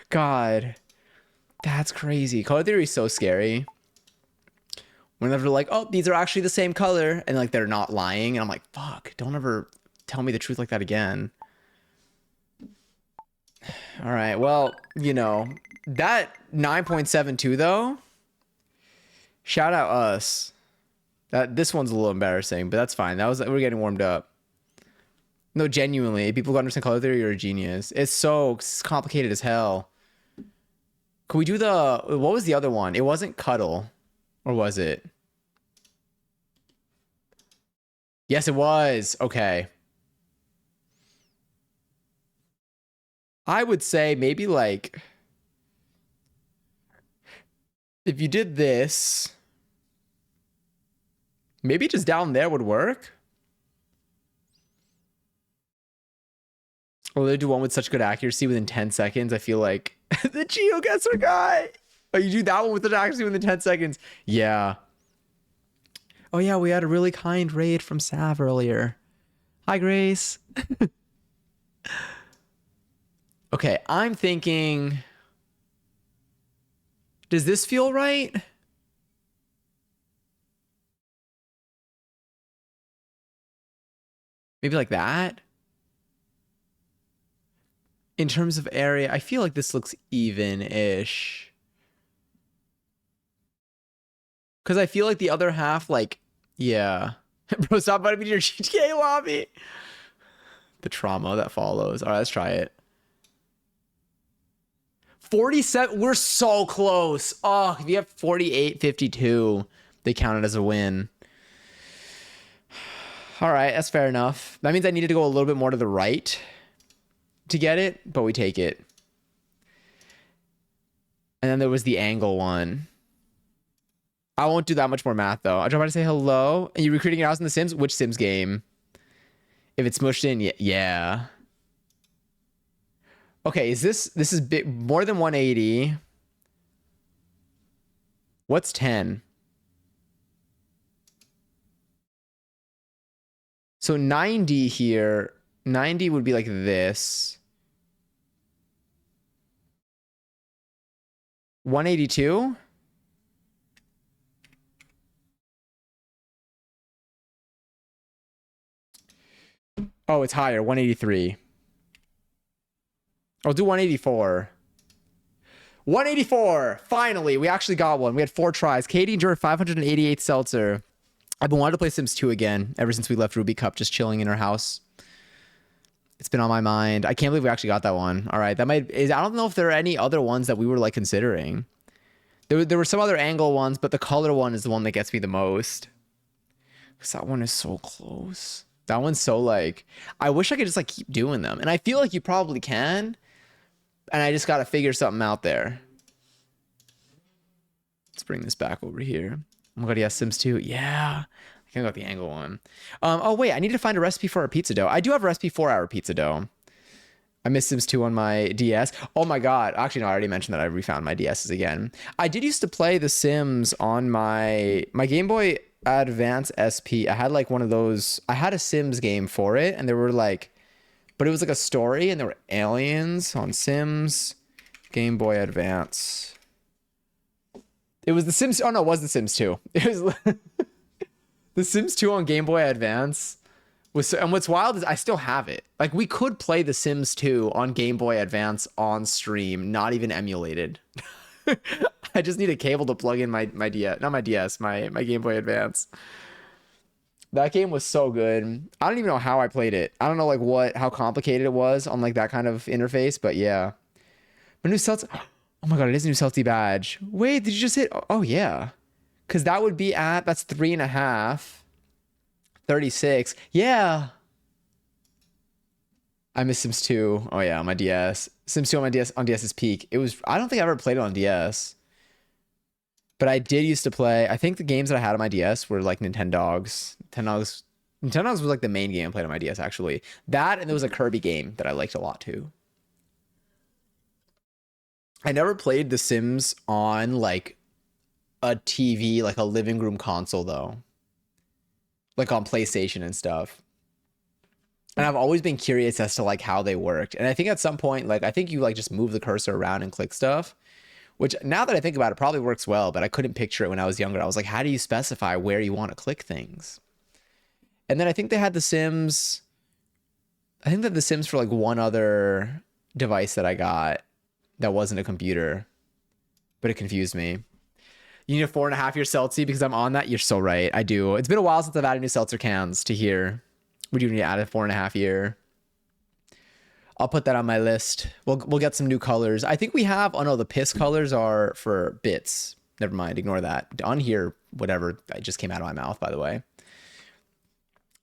God, that's crazy. Color theory is so scary. Whenever they're like, oh, these are actually the same color, and like they're not lying, and I'm like, fuck, don't ever tell me the truth like that again. All right, well, you know, that 9.72 though, shout out us. That this one's a little embarrassing, but that's fine. We're getting warmed up. No, genuinely, people who understand color theory are a genius. It's complicated as hell. Could we do what was the other one? It wasn't cuddle, or was it? Yes, it was. Okay. I would say maybe like if you did this, maybe just down there would work. Well, they do one with such good accuracy within 10 seconds. I feel like the geoguesser guy. Oh, you do that one with the accuracy within 10 seconds. Yeah. Oh, yeah. We had a really kind raid from Sav earlier. Hi, Grace. Okay. I'm thinking. Does this feel right? Maybe like that. In terms of area, I feel like this looks even-ish. Because I feel like the other half, like, yeah. Bro, stop inviting me to your GTA lobby. The trauma that follows. All right, let's try it. 47. We're so close. Oh, if you have 48-52, they count it as a win. All right, that's fair enough. That means I needed to go a little bit more to the right to get it, but we take it. And then there was the angle one. I won't do that much more math, though. I'm trying to say hello. Are you recreating your house in The Sims? Which Sims game? If it's smushed in, yeah. Okay, is this is big, more than 180. What's 10? So 90 here. 90 would be like this. 182? Oh, it's higher. 183. I'll do 184. 184! Finally, we actually got one. We had 4 tries. Katie enjoyed 588 seltzer. I've been wanting to play Sims 2 again ever since we left Ruby Cup, just chilling in her house. It's been on my mind. I can't believe we actually got that one. All right, that might is. I don't know if there are any other ones that we were like considering. There were some other angle ones, but the color one is the one that gets me the most. Because that one is so close. That one's so like, I wish I could just like keep doing them. And I feel like you probably can. And I just got to figure something out there. Let's bring this back over here. Oh my god, yeah, Sims 2. Yeah. I can't go with the angle one. Oh, wait, I need to find a recipe for our pizza dough. I do have a recipe for our pizza dough. I missed Sims 2 on my DS. Oh my god. Actually, no, I already mentioned that I refound my DSs again. I did used to play The Sims on my Game Boy Advance SP. I had like one of those. I had a Sims game for it, and there were like, but it was like a story, and there were aliens on Sims Game Boy Advance. It was The Sims. Oh no, it was The Sims 2. It was The Sims 2 on Game Boy Advance. And what's wild is I still have it. Like, we could play The Sims 2 on Game Boy Advance on stream, not even emulated. I just need a cable to plug in my DS, not my DS, my Game Boy Advance. That game was so good. I don't even know how I played it. I don't know like how complicated it was on like that kind of interface, but yeah. But new Celtic. Oh my god, it is a new Celtic badge. Wait, did you just hit? Oh yeah, because that would be at that's 3.5. 36. Yeah. I miss Sims 2. Oh yeah, on my DS. Sims 2 on my DS on DS's peak. It was I don't think I ever played it on DS. But I did used to play. I think the games that I had on my DS were like Nintendogs. Nintendogs was like the main game I played on my DS actually. That and there was a Kirby game that I liked a lot too. I never played The Sims on like a TV, like a living room console though. Like on PlayStation and stuff. And I've always been curious as to like how they worked. And I think at some point, like I think you like just move the cursor around and click stuff, which now that I think about it probably works well, but I couldn't picture it when I was younger. I was like, how do you specify where you want to click things? And then I think they had The Sims. I think that The Sims for like one other device that I got that wasn't a computer, but it confused me. You need a 4.5-year seltzer because I'm on that. You're so right. I do. It's been a while since I've added new seltzer cans to here. We do need to add a 4.5-year. I'll put that on my list. We'll get some new colors. I think we have. Oh no, the piss colors are for bits. Never mind. Ignore that. On here, whatever. I just came out of my mouth, by the way.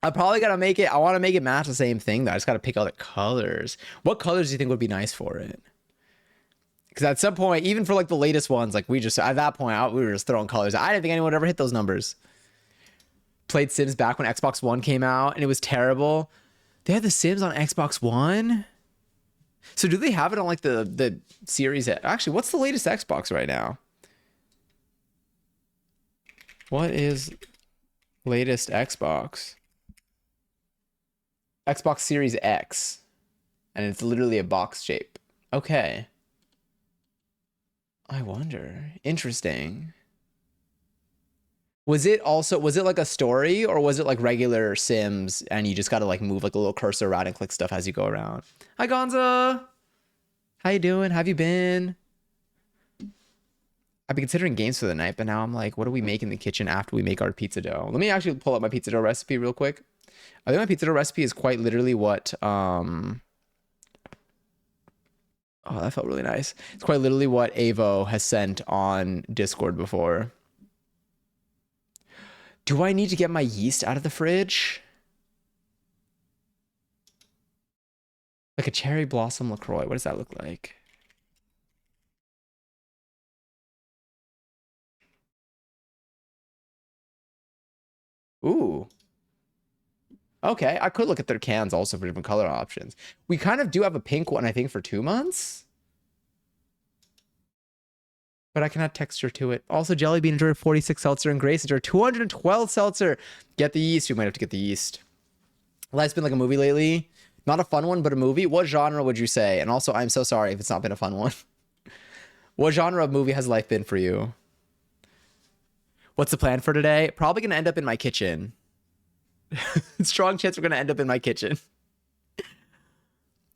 I probably gotta make it. I want to make it match the same thing though. I just gotta pick other colors. What colors do you think would be nice for it? Because at some point, even for like the latest ones, like we just, at that point, we were just throwing colors. I didn't think anyone would ever hit those numbers. Played Sims back when Xbox One came out and it was terrible. They had The Sims on Xbox One? So do they have it on like the Series X? Actually, what's the latest Xbox right now? What is latest Xbox? Xbox Series X. And it's literally a box shape. Okay. I wonder. Interesting. Was it like a story or was it like regular Sims and you just gotta like move like a little cursor around and click stuff as you go around? Hi Gonza! How you doing? How have you been? I've been considering games for the night, but now I'm like, what do we make in the kitchen after we make our pizza dough? Let me actually pull up my pizza dough recipe real quick. I think my pizza dough recipe is quite literally what oh, that felt really nice. It's quite literally what Avo has sent on Discord before. Do I need to get my yeast out of the fridge? Like a cherry blossom LaCroix. What does that look like? Ooh. Okay, I could look at their cans also for different color options. We kind of do have a pink one, I think, for 2 months. But I can add texture to it. Also, Jelly Bean enjoyed 46 seltzer and Grace enjoyed 212 seltzer. Get the yeast. We might have to get the yeast. Life's been like a movie lately. Not a fun one, but a movie. What genre would you say? And also, I'm so sorry if it's not been a fun one. What genre of movie has life been for you? What's the plan for today? Probably going to end up in my kitchen. Strong chance we're going to end up in my kitchen.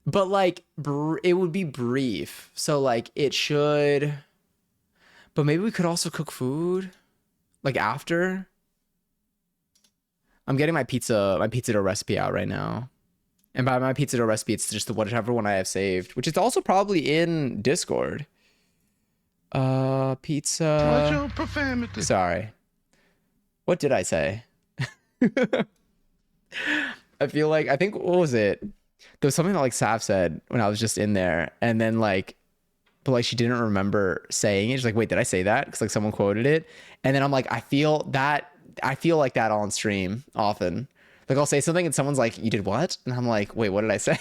But like, it would be brief. So like, it should... But maybe we could also cook food, like after. I'm getting my pizza dough recipe out right now. And by my pizza dough recipe, it's just the whatever one I have saved, which is also probably in Discord. Pizza. Watch your profanity. Sorry. What did I say? I feel like, I think, what was it? There was something that like Sav said when I was just in there. And then like, but like she didn't remember saying it. She's like, wait, did I say that? Because like someone quoted it. And then I'm like, I feel like that on stream often. Like I'll say something and someone's like, you did what? And I'm like, wait, what did I say?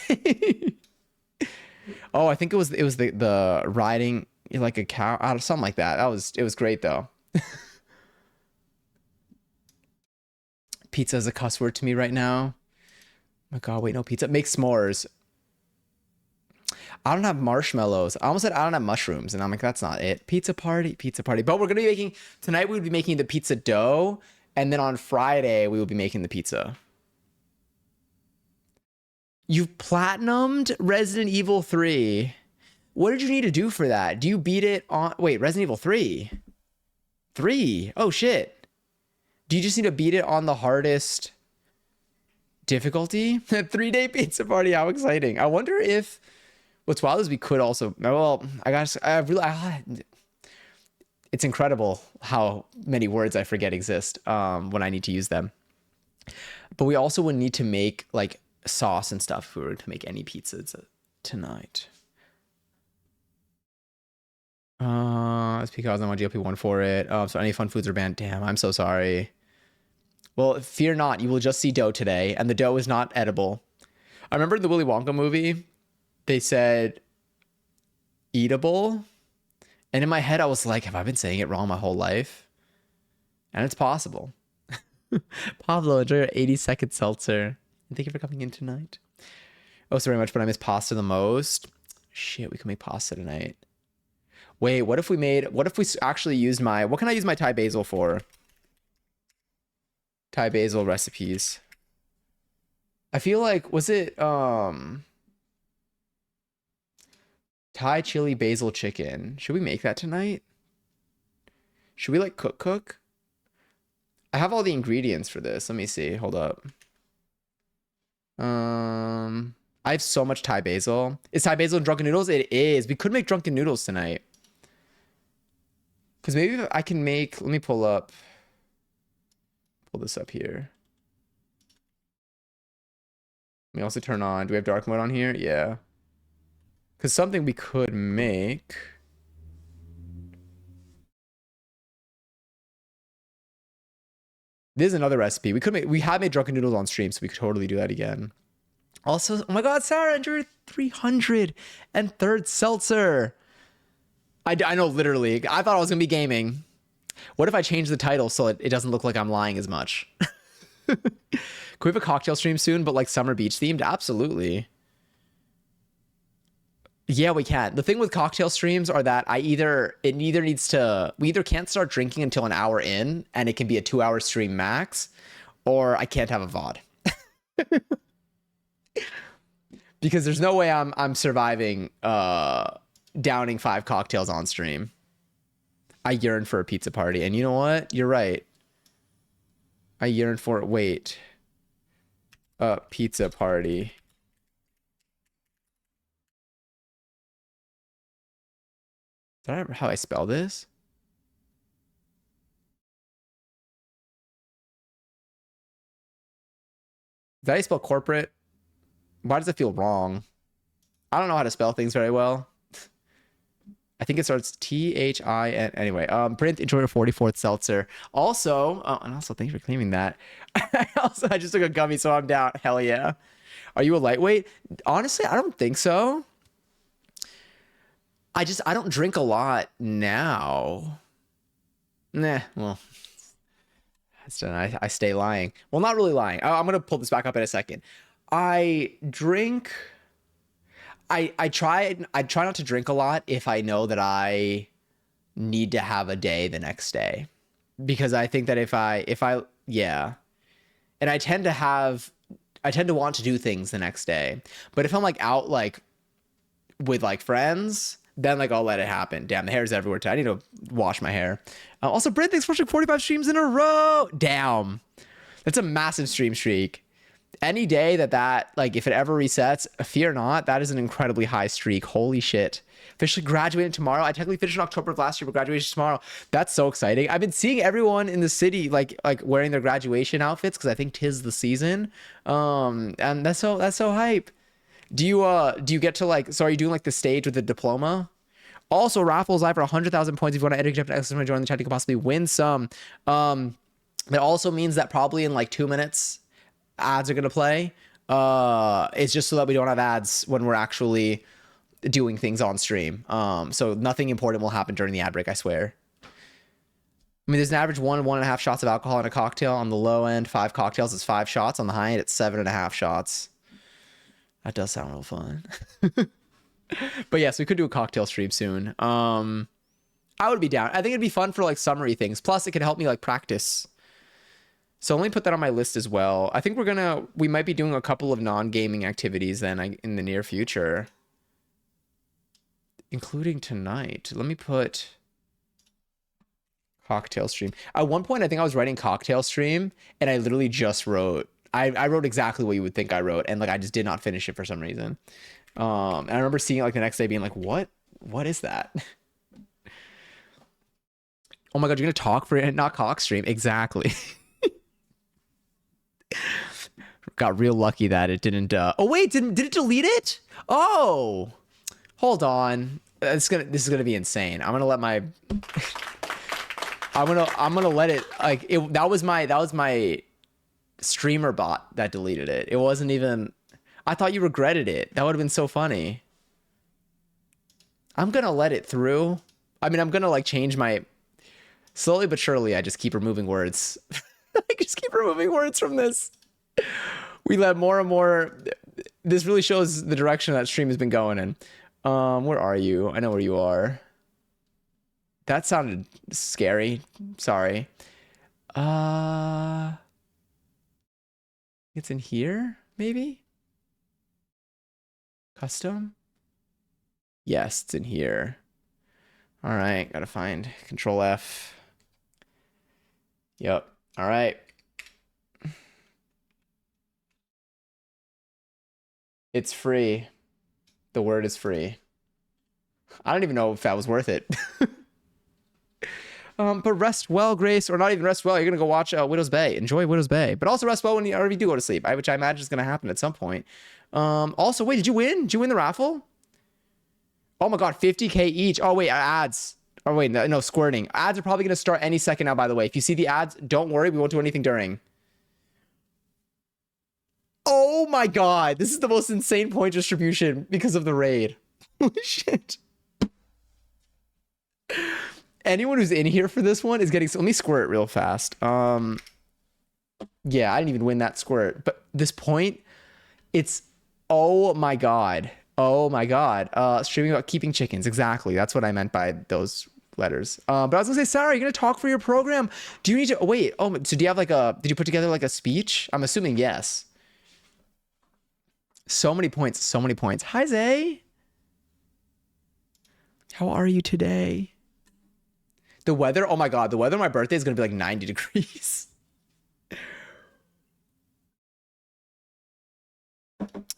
Oh, I think it was the riding like a cow out of something like that. It was great though. Pizza is a cuss word to me right now. Oh my God, wait, no pizza. Make s'mores. I don't have marshmallows. I almost said I don't have mushrooms. And I'm like, that's not it. Pizza party, pizza party. But we're going to be making, tonight we would be making the pizza dough. And then on Friday, we will be making the pizza. You've platinumed Resident Evil 3. What did you need to do for that? Do you beat it on, wait, Resident Evil 3? 3? Oh shit. Do you just need to beat it on the hardest difficulty? 3-day pizza party, how exciting. I wonder if, what's wild is we could also, well, it's incredible how many words I forget exist when I need to use them. But we also would need to make like sauce and stuff if we were to make any pizzas tonight. It's because I'm on GLP-1 for it. So any fun foods are banned. Damn, I'm so sorry. Well, fear not, you will just see dough today, and the dough is not edible. I remember in the Willy Wonka movie, they said eatable. And in my head, I was like, have I been saying it wrong my whole life? And it's possible. Pablo, enjoy your 80-second seltzer. And thank you for coming in tonight. Oh, so very much, but I miss pasta the most. Shit, we can make pasta tonight. Wait, what if we actually used what can I use my Thai basil for? Thai basil recipes. I feel like, was it, Thai chili basil chicken. Should we make that tonight? Should we like cook? I have all the ingredients for this. Let me see. Hold up. I have so much Thai basil. Is Thai basil in drunken noodles? It is. We could make drunken noodles tonight. Because maybe I can make, let me pull this up here. Let me also turn on, do we have dark mode on here? Yeah. Because something we could make. This is another recipe. We have made drunken noodles on stream, so we could totally do that again. Also, oh my God, Sarah, enjoy 303rd seltzer. I know, literally. I thought I was going to be gaming. What if I change the title so it doesn't look like I'm lying as much? Can we have a cocktail stream soon, but like summer beach themed? Absolutely. Yeah, we can. The thing with cocktail streams are that we either can't start drinking until an hour in, and it can be a 2 hour stream max, or I can't have a VOD. Because there's no way I'm surviving downing 5 cocktails on stream. I yearn for a pizza party, and you know what? You're right. I yearn for it. Wait. A pizza party. Did I remember how I spell this? Did I spell corporate? Why does it feel wrong? I don't know how to spell things very well. I think it starts T-H-I-N. Anyway, Brent, enjoy your 44th seltzer. Also, and also thanks for claiming that. I just took a gummy, so I'm down. Hell yeah. Are you a lightweight? Honestly, I don't think so. I don't drink a lot now. Nah, well, I stay lying. Well, not really lying. I'm gonna pull this back up in a second. I drink. I try not to drink a lot if I know that I need to have a day the next day, because I think that if I yeah, and I tend to want to do things the next day. But if I'm like out like with like friends, then like I'll let it happen. Damn, the hair's everywhere too. I need to wash my hair. Also, Brent, thanks for watching 45 streams in a row. Damn, that's a massive stream streak. Any day that like if it ever resets, fear not, that is an incredibly high streak. Holy shit. Officially graduating tomorrow. I technically finished in October of last year, but graduation tomorrow. That's so exciting. I've been seeing everyone in the city like wearing their graduation outfits because I think 'tis the season. And that's so hype. Do you get to like, so are you doing like the stage with the diploma? Also, raffles live for 100,000 points. If you want to interject and join the chat, you can possibly win some. It also means that probably in like 2 minutes ads are going to play. It's just so that we don't have ads when we're actually doing things on stream. So nothing important will happen during the ad break, I swear. I mean, there's an average 1.5 shots of alcohol in a cocktail. On the low end, 5 cocktails is 5 shots. On the high end, it's 7.5 shots. That does sound real fun. But yes, we could do a cocktail stream soon. I would be down. I think it'd be fun for like summery things. Plus, it could help me like practice. So let me put that on my list as well. I think we might be doing a couple of non-gaming activities then in the near future, including tonight. Let me put cocktail stream. At one point, I think I was writing cocktail stream, and I literally just wrote. I wrote exactly what you would think I wrote, and like I just did not finish it for some reason. And I remember seeing it like the next day, being like, "What is that?" Oh my God, you're gonna talk for it, not cock stream. Exactly. Got real lucky that it didn't. Oh wait, did it delete it? Oh, hold on. This is gonna be insane. I'm gonna let my. I'm gonna let it like it. That was my streamer bot that deleted it. It wasn't even. I thought you regretted it. That would have been so funny. I'm gonna let it through. I mean, I'm gonna like change my. Slowly but surely, I just keep removing words. I just keep removing words from this. We let more and more. This really shows the direction that stream has been going in. Where are you? I know where you are. That sounded scary. Sorry. It's in here, maybe? Custom? Yes, it's in here. All right, gotta find Control F. Yep. All right. It's free. The word is free. I don't even know if that was worth it. But rest well, Grace, or not even rest well. You're gonna go watch Widow's Bay. Enjoy Widow's Bay, but also rest well when you already do go to sleep, which I imagine is gonna happen at some point. Also, wait, did you win? Did you win the raffle? Oh my God, 50K each. Oh wait, ads. Oh wait, no, squirting. Ads are probably gonna start any second now. By the way, if you see the ads, don't worry, we won't do anything during. Oh my God. This is the most insane point distribution because of the raid. Holy shit. Anyone who's in here for this one is getting... Let me squirt real fast. Yeah, I didn't even win that squirt. But this point, it's... Oh my God. Oh my God. Streaming about keeping chickens. Exactly. That's what I meant by those letters. But I was gonna say, Sarah, you're gonna talk for your program. Do you need to... Oh, wait. Oh, so do you have like a... Did you put together like a speech? I'm assuming yes. So many points. So many points. Hi, Zay. How are you today? The weather, oh my God, the weather on my birthday is gonna be like 90 degrees.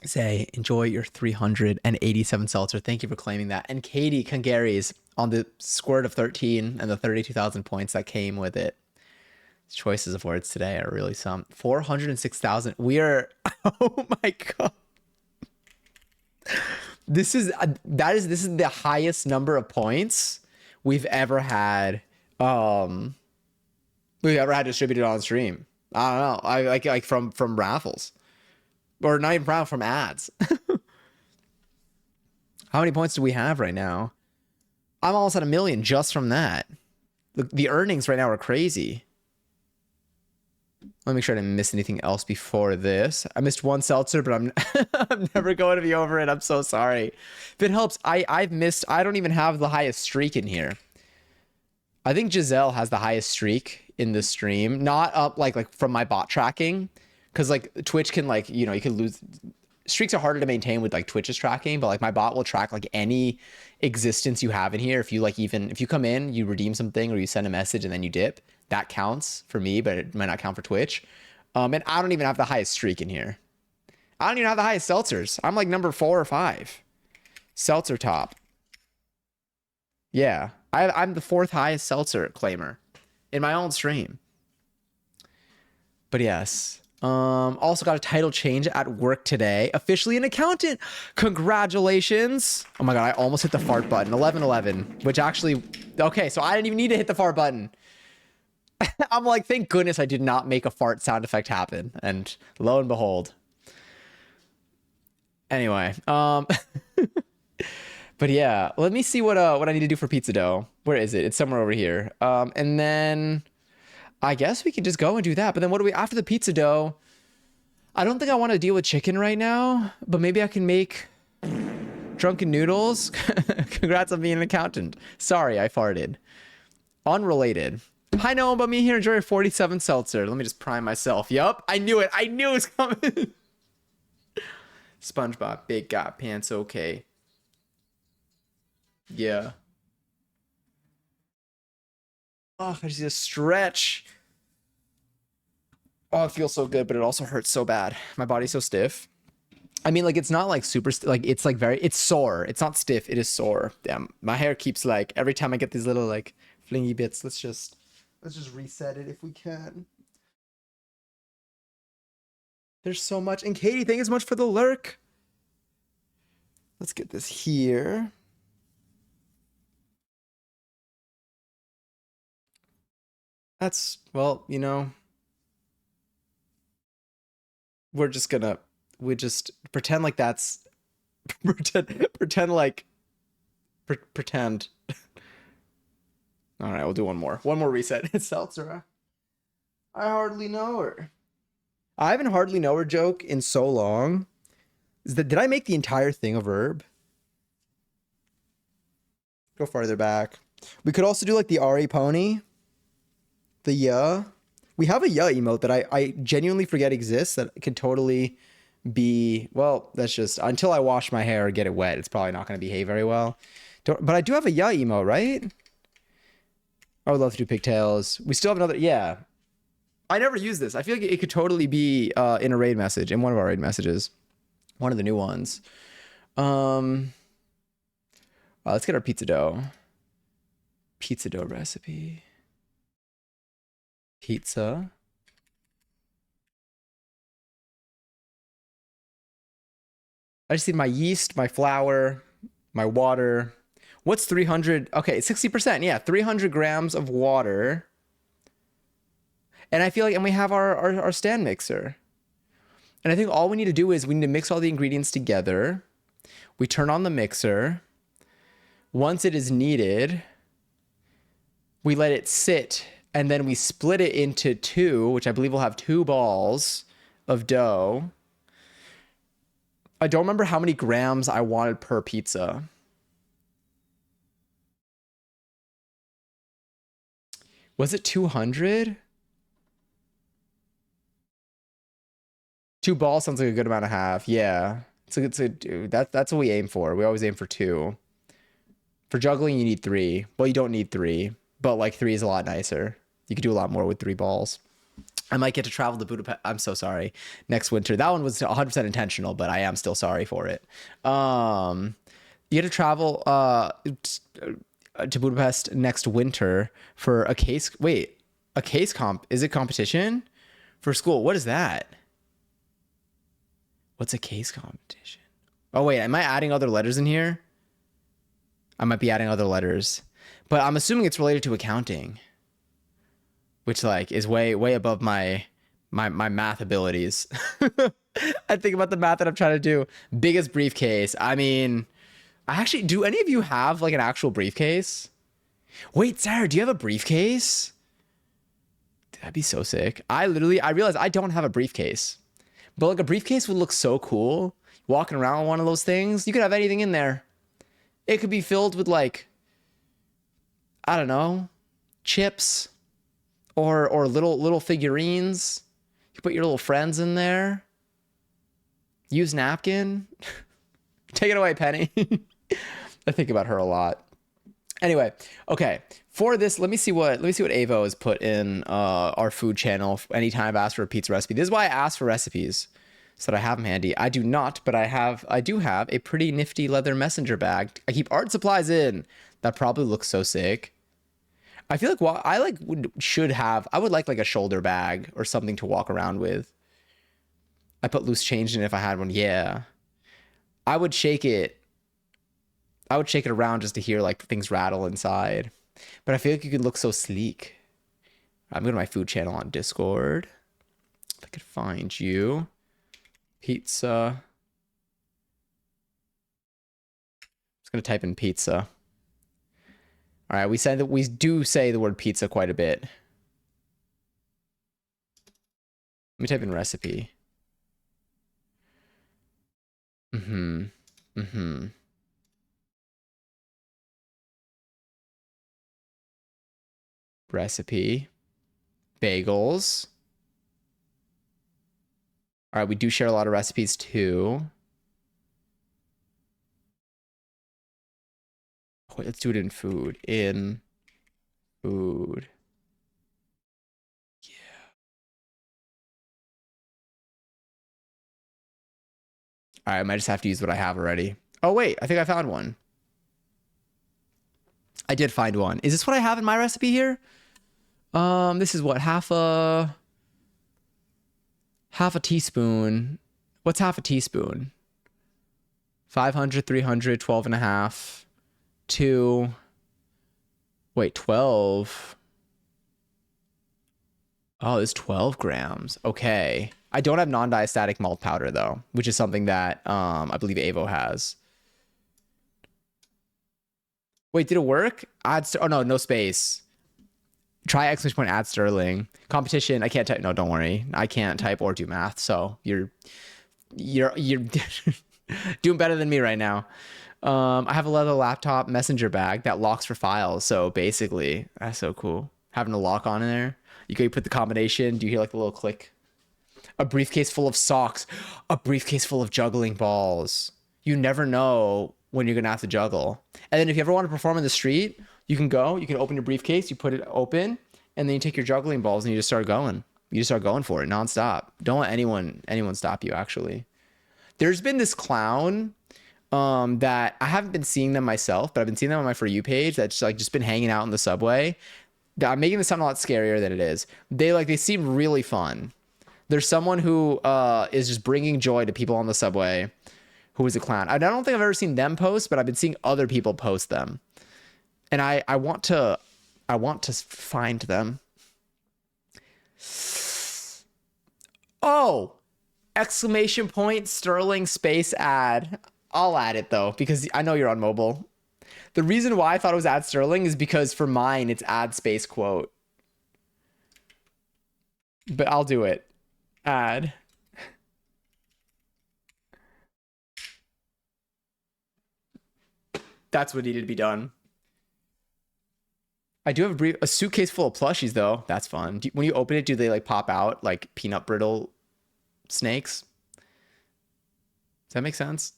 Say, enjoy your 387 seltzer. Thank you for claiming that. And Katie Congaries on the squirt of 13 and the 32,000 points that came with it. Choices of words today are really some. 406,000. We are, oh my God. This is the highest number of points we've ever had distributed on stream. I don't know. I like from raffles. Or not even raffles, from ads. How many points do we have right now? I'm almost at 1 million just from that. The earnings right now are crazy. Let me make sure I didn't miss anything else before this. I missed one seltzer, but I'm I'm never going to be over it. I'm so sorry. If it helps, I don't even have the highest streak in here. I think Giselle has the highest streak in the stream. Not up like from my bot tracking. Because like Twitch can like, you know, you can lose. Streaks are harder to maintain with like Twitch's tracking, but like my bot will track like any existence you have in here. If you like, even if you come in, you redeem something or you send a message and then you dip, that counts for me, but it might not count for Twitch. And I don't even have the highest streak in here. I don't even have the highest seltzers. I'm like number 4 or 5. Seltzer top. Yeah, I'm the 4th highest seltzer claimer in my own stream. But yes. Also got a title change at work today. Officially an accountant. Congratulations. Oh my God, I almost hit the fart button. 1111, which actually, okay, so I didn't even need to hit the fart button. I'm like, thank goodness I did not make a fart sound effect happen. And lo and behold. Anyway, but yeah, let me see what I need to do for pizza dough. Where is it? It's somewhere over here. And then I guess we can just go and do that. But then what do we, after the pizza dough, I don't think I want to deal with chicken right now, but maybe I can make drunken noodles. Congrats on being an accountant. Sorry, I farted. Unrelated. Hi, no one but me here. Enjoy your 47 seltzer. Let me just prime myself. Yup, I knew it. I knew it was coming. SpongeBob, big got pants, okay. Yeah. Oh, I just need to stretch. Oh, it feels so good, but it also hurts so bad. My body's so stiff. I mean, like, it's not like super, like, it's like it's sore. It's not stiff, it is sore. Damn, my hair keeps like, every time I get these little like flingy bits, let's just reset it if we can. There's so much. And Katie, thank you so much for the lurk. Let's get this here. That's, well, you know, we just pretend like that's pretend like pretend. All right, we'll do one more reset. It's seltzer. I hardly know her. I haven't hardly know her joke in so long. Did I make the entire thing a verb? Go farther back. We could also do like the Ari pony. The yeah. We have a yeah emote that I genuinely forget exists that could totally be, well, that's just, until I wash my hair or get it wet, it's probably not going to behave very well. But I do have a yeah emote, right? I would love to do pigtails. We still have another, yeah. I never use this. I feel like it could totally be in a raid message, in one of our raid messages. One of the new ones. Let's get our pizza dough. Pizza dough recipe. Pizza. I just need my yeast, my flour, my water. What's 300? Okay, 60%. Yeah, 300 grams of water. And I feel like, and we have our stand mixer. And I think all we need to do is we need to mix all the ingredients together. We turn on the mixer. Once it is kneaded, we let it sit, and then we split it into two, which I believe will have 2 balls of dough. I don't remember how many grams I wanted per pizza. Was it 200? 2 balls sounds like a good amount to have. Yeah. That's what we aim for. We always aim for 2. For juggling, you need 3. Well, you don't need 3, but like 3 is a lot nicer. You could do a lot more with 3 balls. I might get to travel to Budapest. I'm so sorry. Next winter. That one was 100% intentional, but I am still sorry for it. You get to travel to Budapest next winter for a case. Wait, a case comp? Is it competition for school? What is that? What's a case competition? Oh wait, am I adding other letters in here? I might be adding other letters, but I'm assuming it's related to accounting, which like is way above my math abilities. I think about the math that I'm trying to do. Biggest briefcase. I mean, I actually, do any of you have like an actual briefcase? Wait, Sarah, do you have a briefcase? That'd be so sick. I realized I don't have a briefcase, but like a briefcase would look so cool. Walking around with one of those things, you could have anything in there. It could be filled with like, I don't know, chips or little figurines. You put your little friends in there. Use napkin. Take it away, Penny. I think about her a lot. Anyway, okay. For this, let me see what Avo has put in our food channel anytime I've asked for a pizza recipe. This is why I ask for recipes, so that I have them handy. I do not, but I do have a pretty nifty leather messenger bag. I keep art supplies in. That probably looks so sick. I feel like I would like a shoulder bag or something to walk around with. I put loose change in if I had one. Yeah. I would shake it around just to hear like things rattle inside. But I feel like you could look so sleek. I'm going to my food channel on Discord. If I could find you. Pizza. Just going to type in pizza. All right, we do say the word pizza quite a bit. Let me type in recipe. Recipe. Bagels. All right, we do share a lot of recipes too. Wait, let's do it in food. In food. Yeah. All right, I might just have to use what I have already. Oh, wait, I think I found one. I did find one. Is this what I have in my recipe here? This is what, half a teaspoon. What's half a teaspoon? 500, 300, 12 and a half. 2. Wait, 12. Oh, it's 12 grams. Okay. I don't have non-diastatic malt powder though, which is something that I believe Avo has. Wait, did it work? Oh no, no space. Try exclamation point add sterling. Competition, I can't type. No, don't worry. I can't type or do math, so you're doing better than me right now. I have a leather laptop messenger bag that locks for files. So basically, that's so cool. Having a lock on in there. You can put the combination. Do you hear like the little click? A briefcase full of socks. A briefcase full of juggling balls. You never know when you're going to have to juggle. And then if you ever want to perform in the street, you can open your briefcase, you put it open, and then you take your juggling balls and you just start going. You just start going for it nonstop. Don't let anyone stop you, actually. There's been this clown that I haven't been seeing them myself, but I've been seeing them on my For You page that's like just been hanging out in the subway. I'm making this sound a lot scarier than it is. They seem really fun. There's someone who is just bringing joy to people on the subway who is a clown. I don't think I've ever seen them post, but I've been seeing other people post them. And I want to find them. Oh, Exclamation point Sterling space ad. I'll add it though, because I know you're on mobile. The reason why I thought it was ad Sterling is because for mine, it's ad space quote. But I'll do it. Ad. That's what needed to be done. I do have a suitcase full of plushies though. That's fun. When you open it, do they like pop out like peanut brittle snakes? Does that make sense?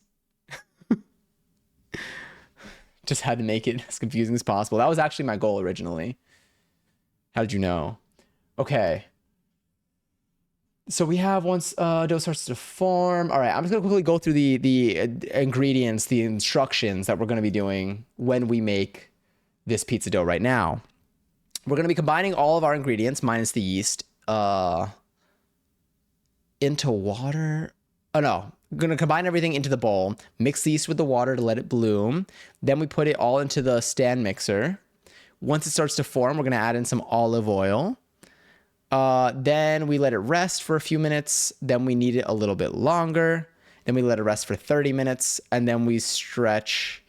Just had to make it as confusing as possible. That was actually my goal originally. How did you know? Okay. So we have once dough starts to form. All right, I'm just gonna quickly go through the ingredients, the instructions that we're gonna be doing when we make this pizza dough right now. We're gonna be combining all of our ingredients minus the yeast into water. Oh no, we're gonna combine everything into the bowl, mix the yeast with the water to let it bloom. Then we put it all into the stand mixer. Once it starts to form, we're gonna add in some olive oil. Then we let it rest for a few minutes. Then we knead it a little bit longer. Then we let it rest for 30 minutes. And then we stretch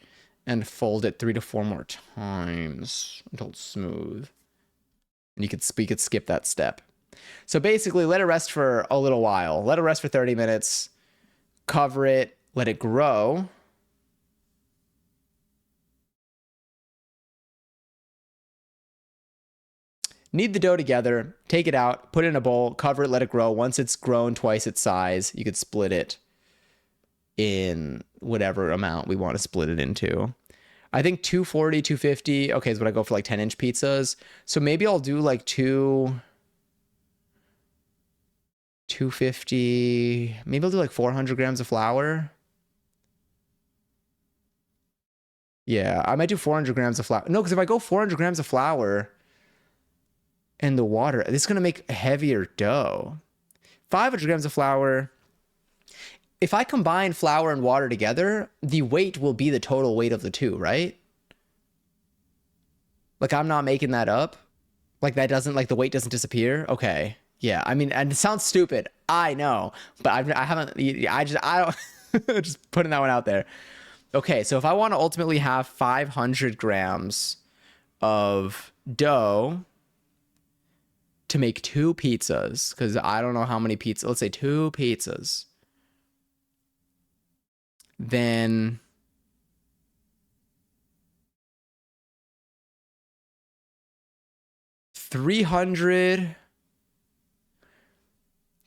and fold it 3 to 4 more times until it's smooth. And we could skip that step. So basically, let it rest for a little while. Let it rest for 30 minutes. Cover it. Let it grow. Knead the dough together, take it out, put it in a bowl, cover it, let it grow. Once it's grown twice its size, you could split it in whatever amount we want to split it into. I think 240, 250, okay, is what I go for like 10-inch pizzas. So maybe I'll do like 250, maybe I'll do like 400 grams of flour. Yeah, I might do 400 grams of flour. No, because if I go 400 grams of flour and the water, this is going to make a heavier dough. 500 grams of flour. If I combine flour and water together, the weight will be the total weight of the two, right? Like, I'm not making that up. Like, that doesn't, like, the weight doesn't disappear. Okay. Yeah. I mean, and it sounds stupid. I know, but I haven't, I don't, just putting that one out there. Okay. So if I want to ultimately have 500 grams of dough to make 2 pizzas, because I don't know how many pizzas, let's say 2 pizzas, then three hundred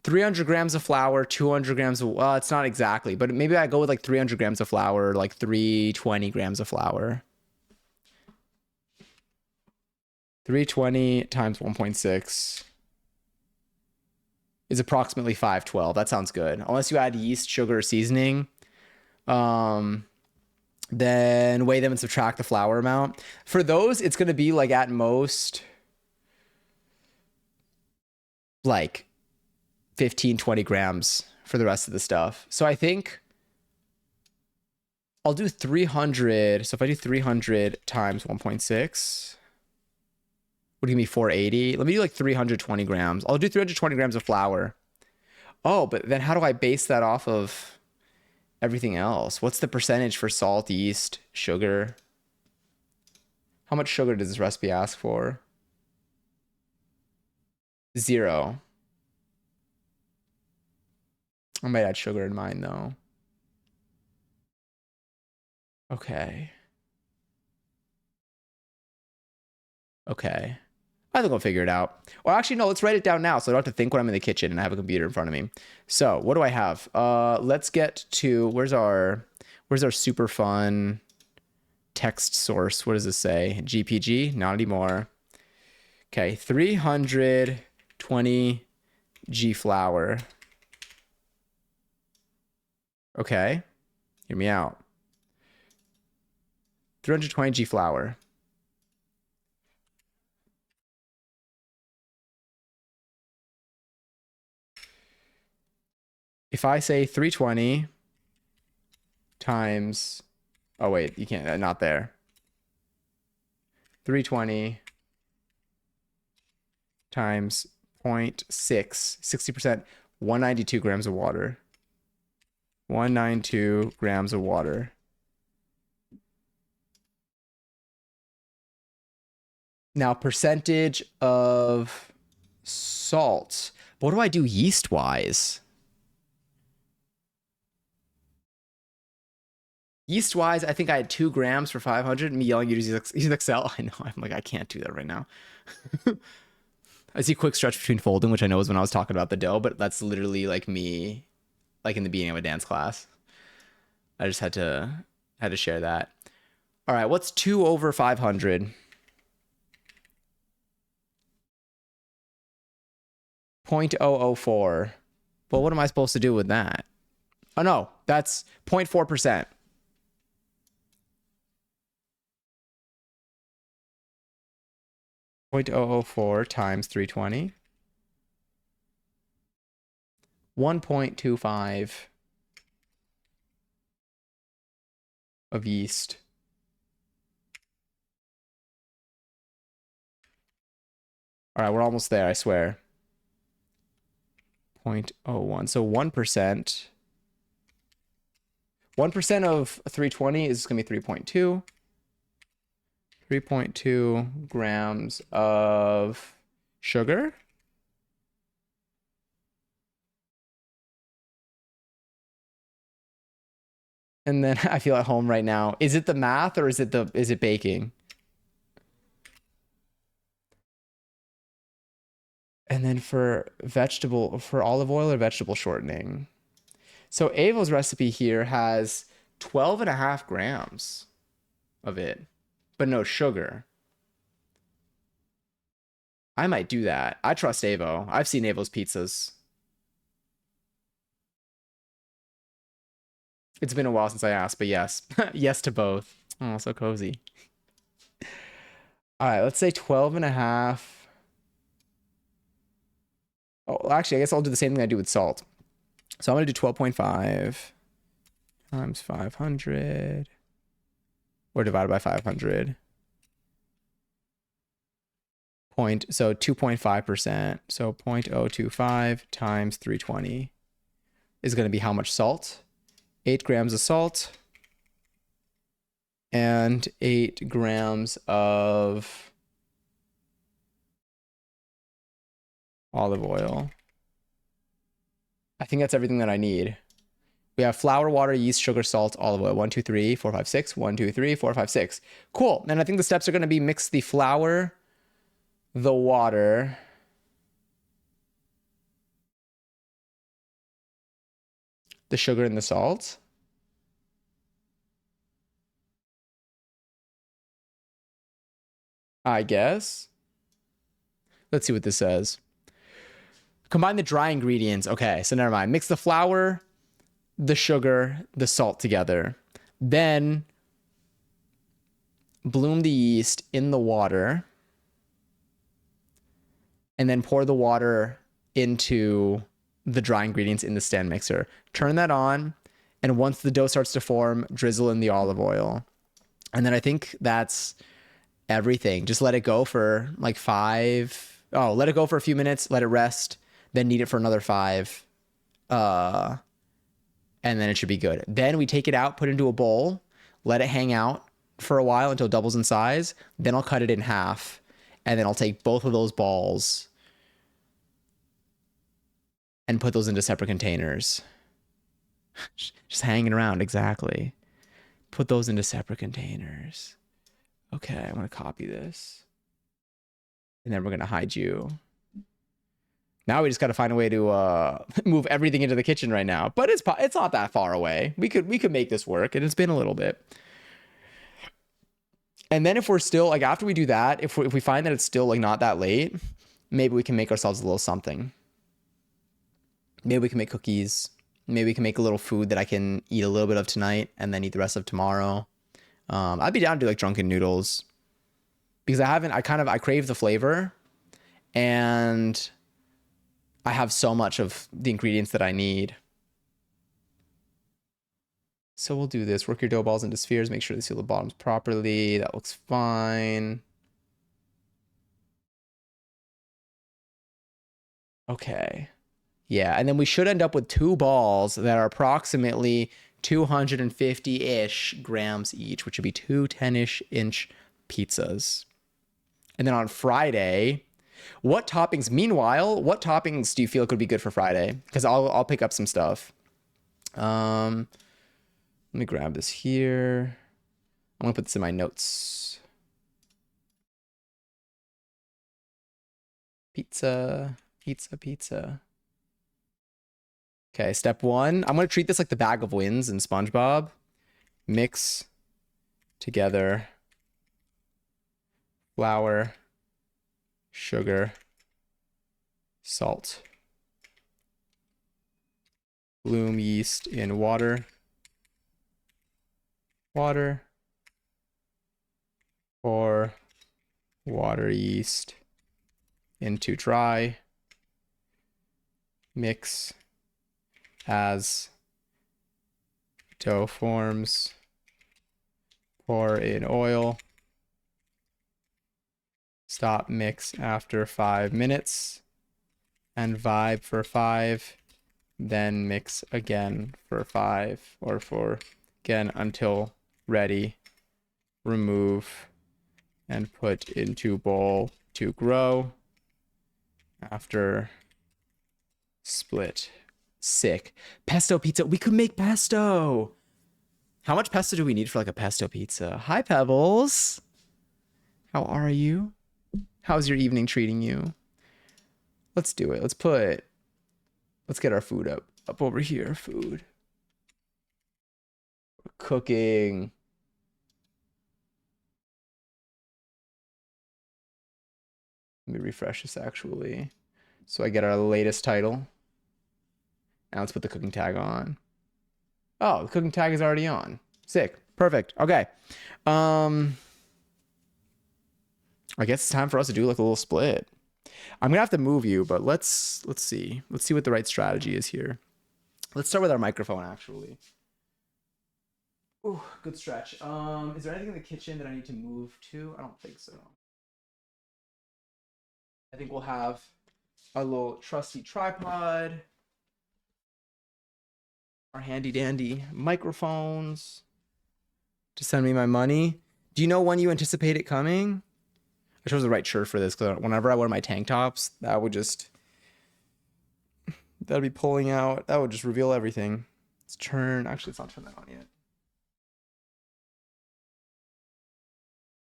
grams of flour, 200 grams of, well, it's not exactly, but maybe I go with like 300 grams of flour, like 320 grams of flour. 320 times 1.6 is approximately 512. That sounds good. Unless you add yeast, sugar, or seasoning. Then weigh them and subtract the flour amount. For those, it's going to be like at most like 15, 20 grams for the rest of the stuff. So I think I'll do 300. So if I do 300 times 1.6, would give me 480. Let me do like 320 grams. I'll do 320 grams of flour. Oh, but then how do I base that off of everything else? What's the percentage for salt, yeast, sugar? How much sugar does this recipe ask for? 0. I might add sugar in mine though. Okay. Okay. I think I'll figure it out. Or actually, no, let's write it down now so I don't have to think when I'm in the kitchen and I have a computer in front of me. So what do I have? Let's get to, where's our super fun text source? What does this say? GPG? Not anymore. Okay, 320 G flour. Okay, hear me out. 320 G flour. If I say 320 times, oh wait, you can't, not there. 320 times 0.6, 60%. 192 grams of water. 192 grams of water. Now, percentage of salt. What do I do yeast-wise? Yeast-wise, I think I had 2 grams for 500. Me yelling, you use Excel. I know. I'm like, I can't do that right now. I see quick stretch between folding, which I know is when I was talking about the dough, but that's literally like me, like in the beginning of a dance class. I just had to share that. All right, what's 2 over 500? 0.004. Well, what am I supposed to do with that? Oh no, that's 0.4%. 0.004 times 320. 1.25 of yeast. All right, we're almost there, I swear. 0.01. So 1%. 1% of 320 is going to be 3.2. 3.2 grams of sugar. And then I feel at home right now. Is it the math or is it baking? And then for olive oil or vegetable shortening. So Ava's recipe here has 12.5 grams of it, but no sugar. I might do that. I trust Avo. I've seen Avo's pizzas. It's been a while since I asked, but yes. Yes to both. Oh, so cozy. All right, let's say 12.5. Oh, actually, I guess I'll do the same thing I do with salt. So I'm going to do 12.5 times 500 or divided by 500. So 2.5%. So 0.025 times 320 is going to be how much salt? 8 grams of salt and 8 grams of olive oil. I think that's everything that I need. We have flour, water, yeast, sugar, salt, olive oil. 1, 2, 3, 4, 5, 6. 1, 2, 3, 4, 5, 6. Cool. And I think the steps are going to be mix the flour, the water, the sugar, and the salt. I guess. Let's see what this says. Combine the dry ingredients. Okay, so never mind. Mix the flour, the sugar, the salt together. Then bloom the yeast in the water. And then pour the water into the dry ingredients in the stand mixer. Turn that on. And once the dough starts to form, drizzle in the olive oil. And then I think that's everything. Just let it go for like let it go for a few minutes, let it rest, then knead it for another 5. And then it should be good. Then we take it out, put it into a bowl, let it hang out for a while until it doubles in size. Then I'll cut it in half. And then I'll take both of those balls and put those into separate containers. Just hanging around, exactly. Put those into separate containers. Okay, I'm going to copy this. And then we're going to hide you. Now we just got to find a way to move everything into the kitchen right now. But it's not that far away. We could make this work, and it's been a little bit. And then if we're still, like, after we do that, if we find that it's still, like, not that late, maybe we can make ourselves a little something. Maybe we can make cookies. Maybe we can make a little food that I can eat a little bit of tonight and then eat the rest of tomorrow. I'd be down to do, like, drunken noodles. Because I crave the flavor. And I have so much of the ingredients that I need. So we'll do this. Work your dough balls into spheres. Make sure they seal the bottoms properly. That looks fine. Okay. Yeah, and then we should end up with two balls that are approximately 250-ish grams each, which would be two 10-ish inch pizzas. And then on Friday, what toppings? Meanwhile, what toppings do you feel could be good for Friday? Because I'll pick up some stuff. Let me grab this here. I'm gonna put this in my notes. Pizza, pizza, pizza. Okay, step one. I'm gonna treat this like the bag of wins in SpongeBob. Mix together flour, sugar, salt, bloom yeast in water, water, pour water yeast into dry, mix as dough forms, pour in oil, stop mix after 5 minutes, and vibe for 5, then mix again for 5, or for again until ready, remove, and put into bowl to grow. After split. Sick. Pesto pizza. We could make pesto. How much pesto do we need for like a pesto pizza? Hi, Pebbles. How are you? How's your evening treating you? Let's do it. Let's get our food up over here. Food. We're cooking. Let me refresh this actually. So I get our latest title. Now let's put the cooking tag on. Oh, the cooking tag is already on. Sick. Perfect. Okay. I guess it's time for us to do like a little split. I'm gonna have to move you, but let's see. Let's see what the right strategy is here. Let's start with our microphone actually. Ooh, good stretch. Is there anything in the kitchen that I need to move to? I don't think so. I think we'll have a little trusty tripod, our handy dandy microphones to send me my money. Do you know when you anticipate it coming? I chose the right shirt for this because whenever I wear my tank tops, that'd be pulling out. That would just reveal everything. Let's turn. Actually, it's not turned that on yet.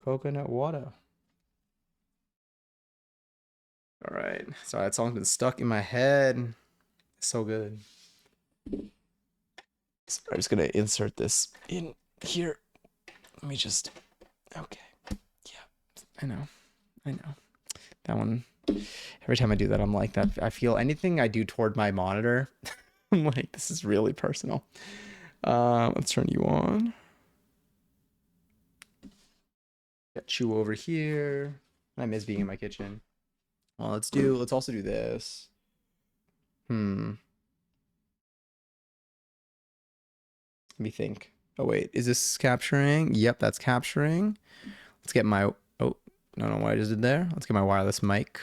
Coconut water. All right. Sorry, that song's been stuck in my head. It's so good. So I'm just gonna insert this in here. Let me just. Okay. Yeah. I know. That one. Every time I do that, I'm like that. I feel anything I do toward my monitor, I'm like, this is really personal. Let's turn you on. Got Chew over here. I miss being in my kitchen. Well, let's also do this. Let me think. Oh wait, is this capturing? Yep, that's capturing. Let's get my, oh, no, what I just did there. Let's get my wireless mic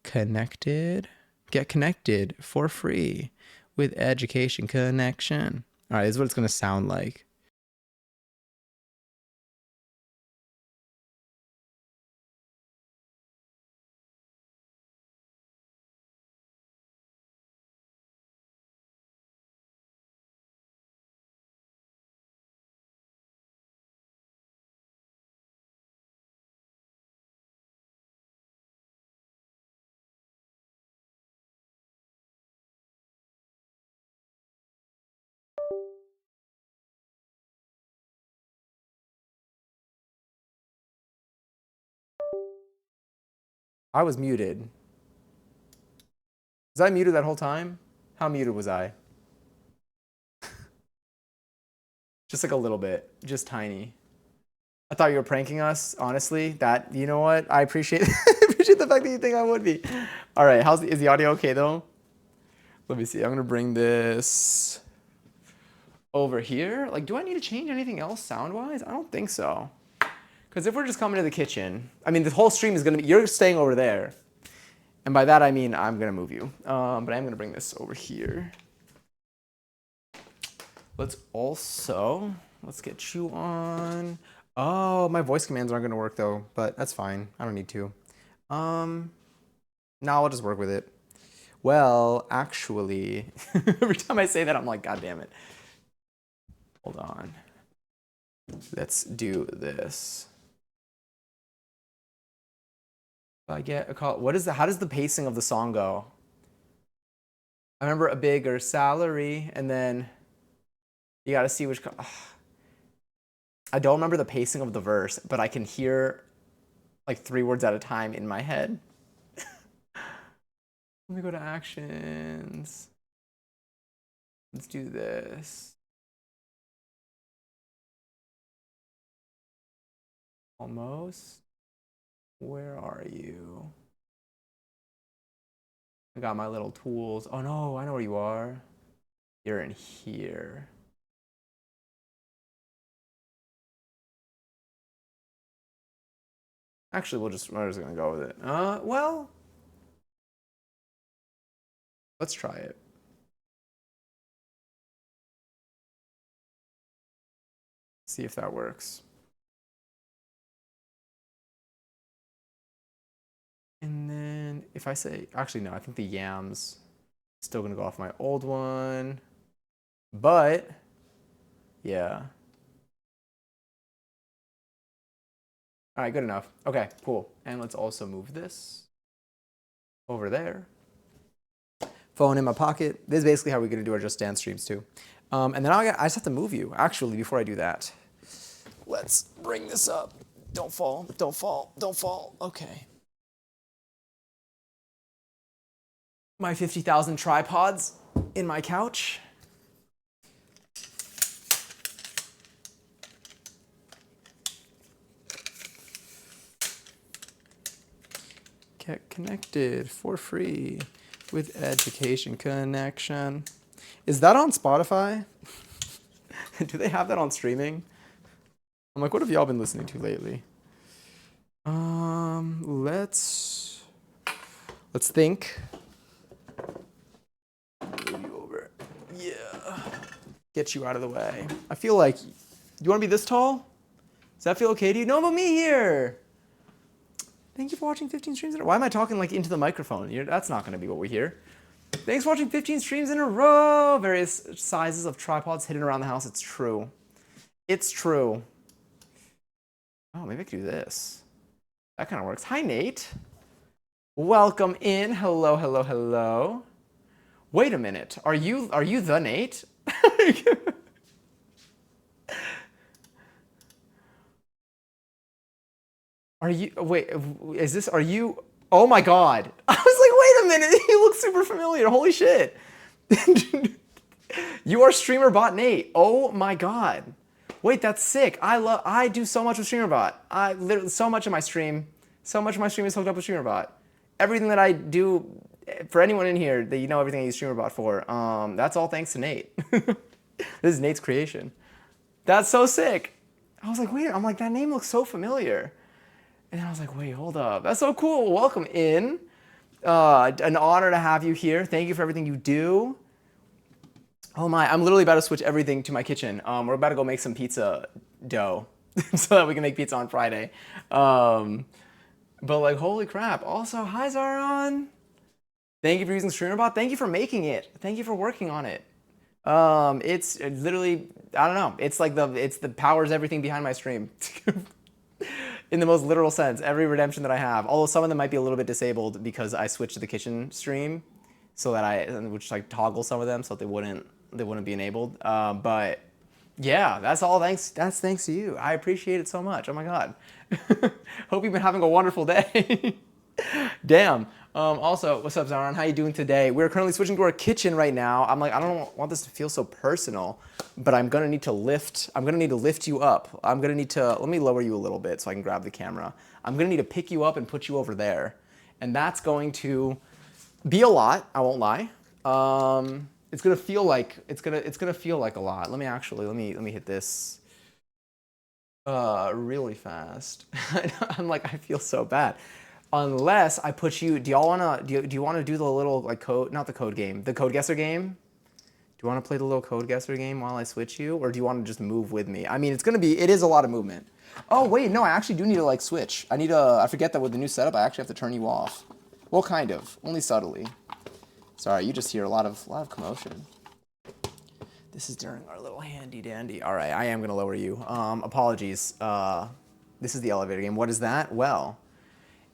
connected. Get connected for free with Education Connection. All right, this is what it's gonna sound like. I was muted. Was I muted that whole time? How muted was I? Just like a little bit, just tiny. I thought you were pranking us, honestly. That, you know what? I appreciate appreciate the fact that you think I would be. All right, is the audio okay though? Let me see. I'm gonna bring this over here. Like, do I need to change anything else sound-wise? I don't think so. Because if we're just coming to the kitchen, I mean, the whole stream is gonna be, you're staying over there. And by that I mean I'm gonna move you. But I'm gonna bring this over here. Let's get you on. Oh, my voice commands aren't gonna work though, but that's fine. I don't need to. Now I'll just work with it. Well, actually, every time I say that, I'm like, God damn it. Hold on. Let's do this. If I get a call, how does the pacing of the song go? I remember a bigger salary, and then you gotta see which. I don't remember the pacing of the verse, but I can hear like 3 words at a time in my head. Let me go to actions. Let's do this. Almost. Where are you? I got my little tools. Oh no, I know where you are. You're in here. Actually, we're just gonna go with it. Well, let's try it. See if that works. And then if I say, actually no, I think the yam's still gonna go off my old one, but yeah. All right, good enough. Okay, cool. And let's also move this over there. Phone in my pocket. This is basically how we're gonna do our Just Dance streams too. And then I just have to move you. Actually, before I do that, let's bring this up. Don't fall, don't fall, don't fall. Okay. My 50,000 tripods in my couch. Get connected for free with Education Connection. Is that on Spotify? Do they have that on streaming? I'm like, what have y'all been listening to lately? Let's think. Move you over. Yeah. Get you out of the way. I feel like, you want to be this tall? Does that feel okay to you? No, but me here. Thank you for watching 15 streams in a row. Why am I talking like into the microphone? That's not going to be what we hear. Thanks for watching 15 streams in a row. Various sizes of tripods hidden around the house. It's true. It's true. Oh, maybe I could do this. That kind of works. Hi, Nate. Welcome in. Hello, hello, hello. Wait a minute. Are you the Nate? Are you, oh my God. I was like, wait a minute, he looks super familiar, holy shit. You are streamer bot Nate, oh my God. Wait, that's sick. I do so much with streamer bot. So much of my stream is hooked up with streamer bot. Everything that I do, for anyone in here, that you know everything I use streamer bot for, that's all thanks to Nate. This is Nate's creation. That's so sick. I was like, wait, I'm like, that name looks so familiar. And then I was like, wait, hold up. That's so cool. Welcome in. An honor to have you here. Thank you for everything you do. Oh my, I'm literally about to switch everything to my kitchen. We're about to go make some pizza dough so that we can make pizza on Friday. But like, holy crap. Also, hi Zaron. Thank you for using StreamerBot. Thank you for making it. Thank you for working on it. It's literally, I don't know. It's like it's the powers everything behind my stream. In the most literal sense, every redemption that I have. Although some of them might be a little bit disabled because I switched to the kitchen stream, so that which like toggle some of them so that they wouldn't be enabled. But yeah, that's all thanks. That's thanks to you. I appreciate it so much. Oh my God. Hope you've been having a wonderful day. Damn. Also, what's up, Zaron? How you doing today? We're currently switching to our kitchen right now. I'm like, I don't want this to feel so personal, but I'm gonna need to lift you up. Let me lower you a little bit so I can grab the camera. I'm gonna need to pick you up and put you over there. And that's going to be a lot, I won't lie. It's gonna feel like a lot. Let me hit this really fast. I'm like, I feel so bad. Unless I put you, do y'all wanna do you wanna do the little like code, not the code game, the code guesser game? Do you want to play the little code guesser game while I switch you, or do you want to just move with me? I mean, it is a lot of movement. Oh wait, no, I actually do need to like switch. I forget that with the new setup, I actually have to turn you off. Well, kind of, only subtly. Sorry, you just hear a lot of commotion. This is during our little handy dandy. All right, I am gonna lower you. Apologies. This is the elevator game. What is that? Well,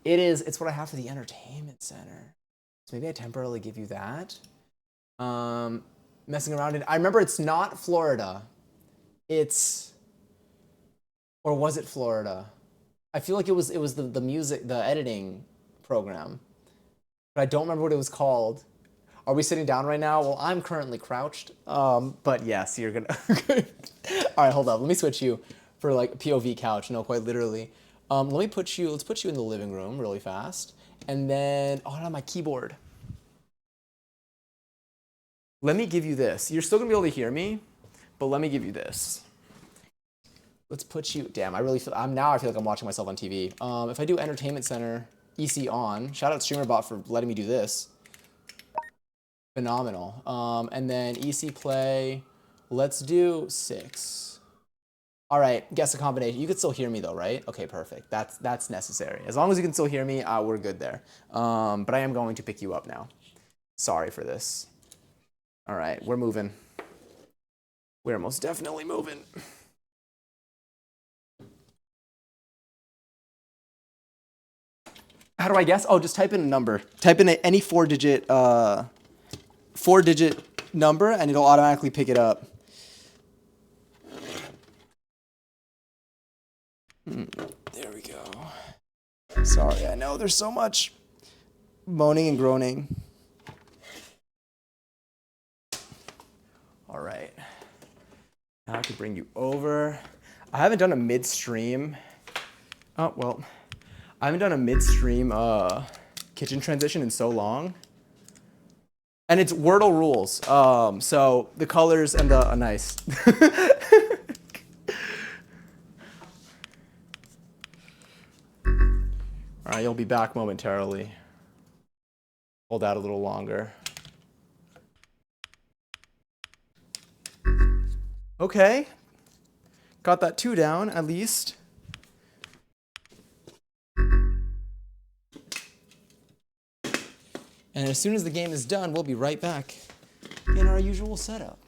it's what I have for the entertainment center. So maybe I temporarily give you that. Messing around in, I remember it's not Florida. Or was it Florida? I feel like it was the music, the editing program. But I don't remember what it was called. Are we sitting down right now? Well, I'm currently crouched. But yes, you're gonna. All right, hold up. Let me switch you for like POV couch. No, quite literally. Let's put you in the living room really fast. And then, oh, no, my keyboard. Let me give you this. You're still gonna be able to hear me, but let me give you this. Let's put you, damn, I feel like I'm watching myself on TV. If I do Entertainment Center, EC on, shout out StreamerBot for letting me do this. Phenomenal. And then EC play, let's do 6. All right, guess a combination. You can still hear me though, right? Okay, perfect. That's necessary. As long as you can still hear me, we're good there. But I am going to pick you up now. Sorry for this. All right, we're moving. We're most definitely moving. How do I guess? Oh, just type in a number. Type in any 4-digit number, and it'll automatically pick it up. There we go. Sorry, I know there's so much moaning and groaning. All right. Now I can bring you over. I haven't done a midstream. Oh, well. I haven't done a midstream kitchen transition in so long. And it's Wordle rules. So the colors and the, nice. All right, you'll be back momentarily. Hold out a little longer. Okay. Got that 2 down, at least. And as soon as the game is done, we'll be right back in our usual setup.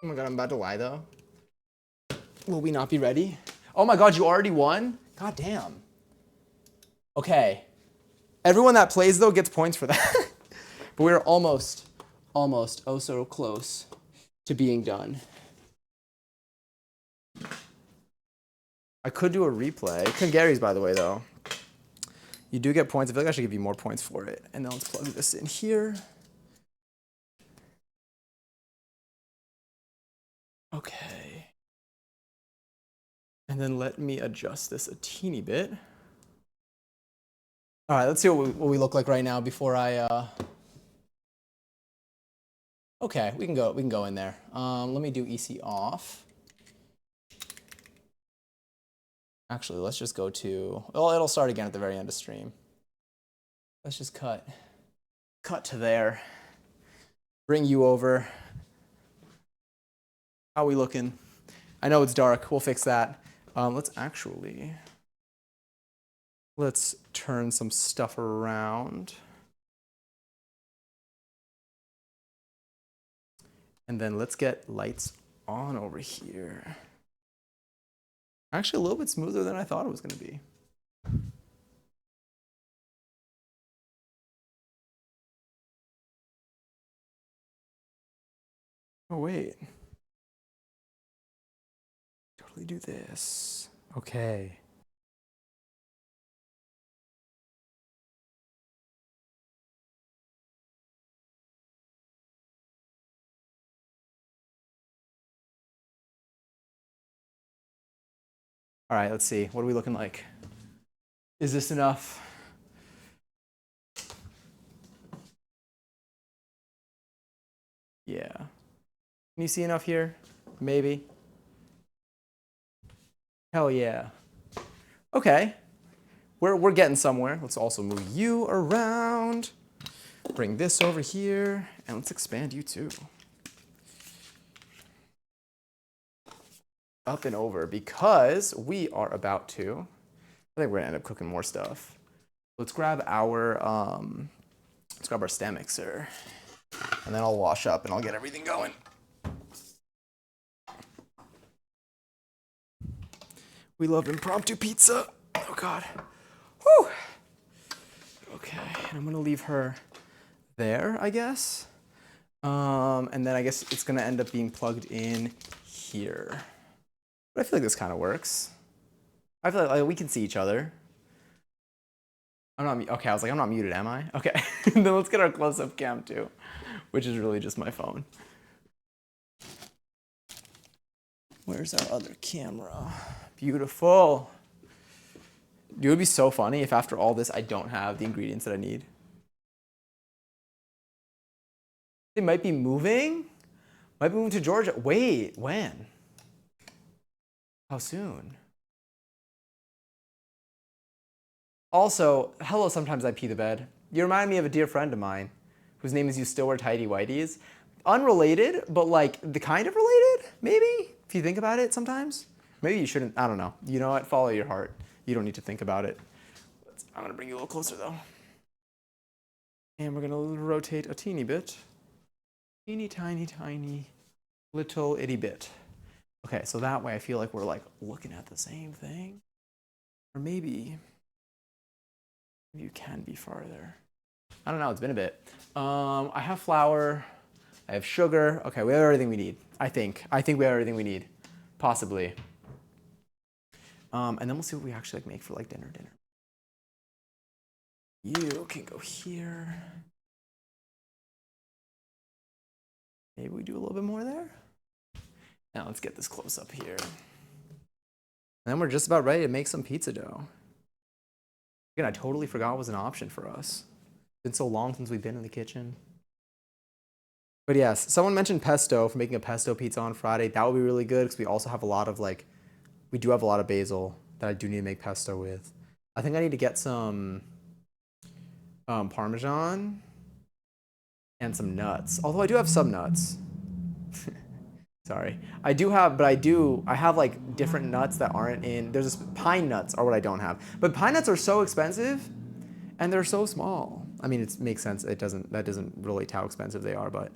Oh my god, I'm about to lie though. Will we not be ready? Oh my god, you already won? God damn. Okay. Everyone that plays though gets points for that. But we're almost oh so close to being done. I could do a replay. Kungary's, by the way, though. You do get points. I feel like I should give you more points for it. And then let's plug this in here. Okay. And then let me adjust this a teeny bit. All right, let's see what we look like right now before I... Okay, we can go in there. Let me do EC off. Actually, let's just go to, well, it'll start again at the very end of stream. Let's just cut to there. Bring you over. How are we looking? I know it's dark, we'll fix that. Let's turn some stuff around. And then let's get lights on over here. Actually, a little bit smoother than I thought it was going to be. Oh, wait. Totally do this. Okay. All right, let's see. What are we looking like? Is this enough? Yeah. Can you see enough here? Maybe. Hell yeah. Okay. We're getting somewhere. Let's also move you around. Bring this over here, and let's expand you too. Up and over, because we are about to, I think we're gonna end up cooking more stuff. Let's grab our stand mixer, and then I'll wash up and I'll get everything going. We love impromptu pizza. Oh God. Whew. Okay, and I'm gonna leave her there, I guess. And then I guess it's gonna end up being plugged in here. But I feel like this kind of works. I feel like we can see each other. I'm not, okay, I was like, I'm not muted, am I? Okay, then let's get our close-up cam too, which is really just my phone. Where's our other camera? Beautiful. It would be so funny if after all this, I don't have the ingredients that I need. They might be moving. Might be moving to Georgia. Wait, when? How soon? Also, hello, sometimes I pee the bed. You remind me of a dear friend of mine whose name is You Still Wear Tidy Whities. Unrelated, but like the kind of related, maybe, if you think about it sometimes. Maybe you shouldn't, I don't know. You know what, follow your heart. You don't need to think about it. I'm gonna bring you a little closer though. And we're gonna rotate a teeny bit. Teeny, tiny, tiny, little itty bit. Okay, so that way I feel like we're like looking at the same thing. Or maybe you can be farther. I don't know, it's been a bit. I have flour, I have sugar. Okay, we have everything we need, I think. I think we have everything we need, possibly. And then we'll see what we actually like make for like dinner. You can go here. Maybe we do a little bit more there. Now let's get this close up here. And then we're just about ready to make some pizza dough. Again, I totally forgot it was an option for us. It's been so long since we've been in the kitchen. But yes, someone mentioned pesto for making a pesto pizza on Friday. That would be really good because we also have a lot of like, we do have a lot of basil that I do need to make pesto with. I think I need to get some Parmesan and some nuts. Although I do have some nuts. Sorry. I have like different nuts that aren't in, there's pine nuts are what I don't have. But pine nuts are so expensive and they're so small. I mean, it makes sense. That doesn't relate to how expensive they are, but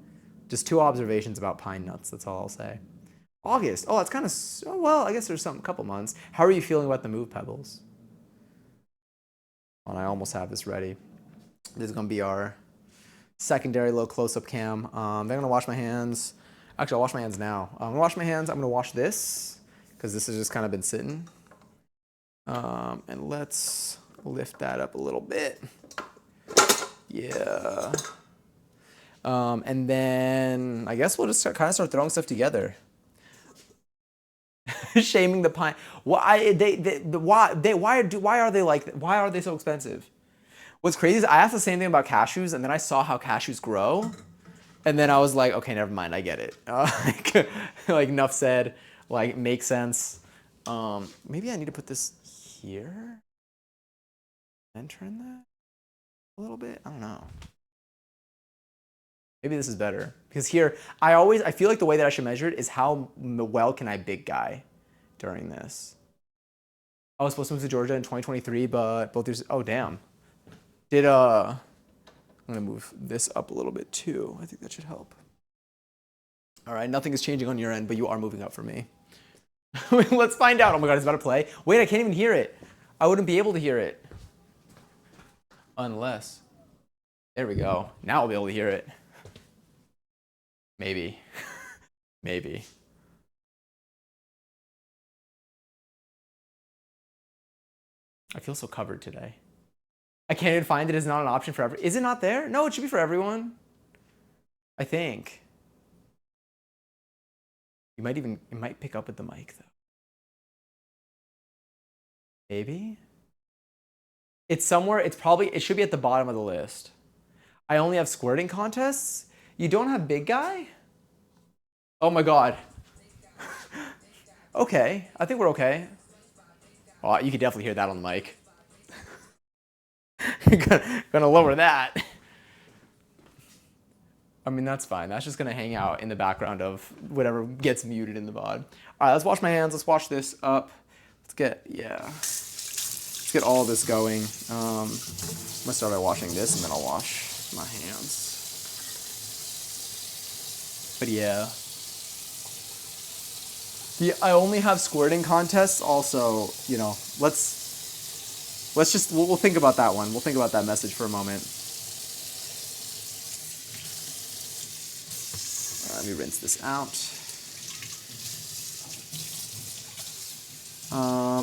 just 2 observations about pine nuts. That's all I'll say. August. Oh, that's kind of, well, I guess there's a couple months. How are you feeling about the move, Pebbles? And I almost have this ready. This is gonna be our secondary little close-up cam. They're gonna wash my hands. Actually, I'll wash my hands now. I'm gonna wash my hands. I'm gonna wash this because this has just kind of been sitting. And let's lift that up a little bit. Yeah. And then I guess we'll just kind of start throwing stuff together. Shaming the pine. Why are they so expensive? What's crazy is I asked the same thing about cashews, and then I saw how cashews grow. And then I was like, okay, never mind, I get it. Like enough said, like makes sense. Maybe I need to put this here and turn that a little bit. I don't know. Maybe this is better because here I feel like the way that I should measure it is how well can I big guy during this. I was supposed to move to Georgia in 2023, but both these, oh damn. I'm gonna move this up a little bit too. I think that should help. All right, nothing is changing on your end, but you are moving up for me. Let's find out. Oh my God, it's about to play. Wait, I can't even hear it. I wouldn't be able to hear it. Unless, there we go. Now I'll be able to hear it. Maybe, maybe. I feel so covered today. I can't even find it. It's not an option for everyone. Is it not there? No, it should be for everyone. I think. It might pick up with the mic though. Maybe. It's somewhere, it should be at the bottom of the list. I only have squirting contests. You don't have big guy? Oh my God. Okay, I think we're okay. Oh, you can definitely hear that on the mic. Gonna lower that. I mean, that's fine. That's just gonna hang out in the background of whatever gets muted in the VOD. All right, let's wash my hands. Let's wash this up. Let's get all this going. I'm gonna start by washing this, and then I'll wash my hands. But yeah. I only have squirting contests. Also, let's just we'll think about that one. We'll think about that message for a moment. Let me rinse this out.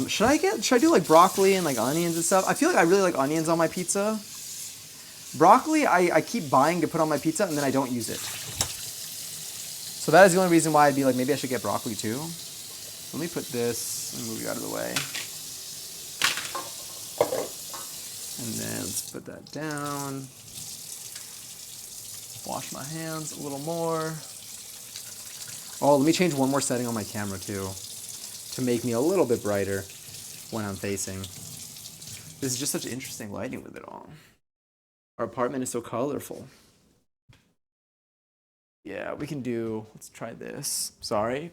Should I do like broccoli and like onions and stuff? I feel like I really like onions on my pizza. Broccoli, I keep buying to put on my pizza and then I don't use it. So that is the only reason why I'd be like, maybe I should get broccoli too. Let me put this and move you out of the way. And then let's put that down. Wash my hands a little more. Oh, let me change one more setting on my camera too, to make me a little bit brighter when I'm facing. This is just such interesting lighting with it all. Our apartment is so colorful. Yeah, we can do, let's try this. Sorry.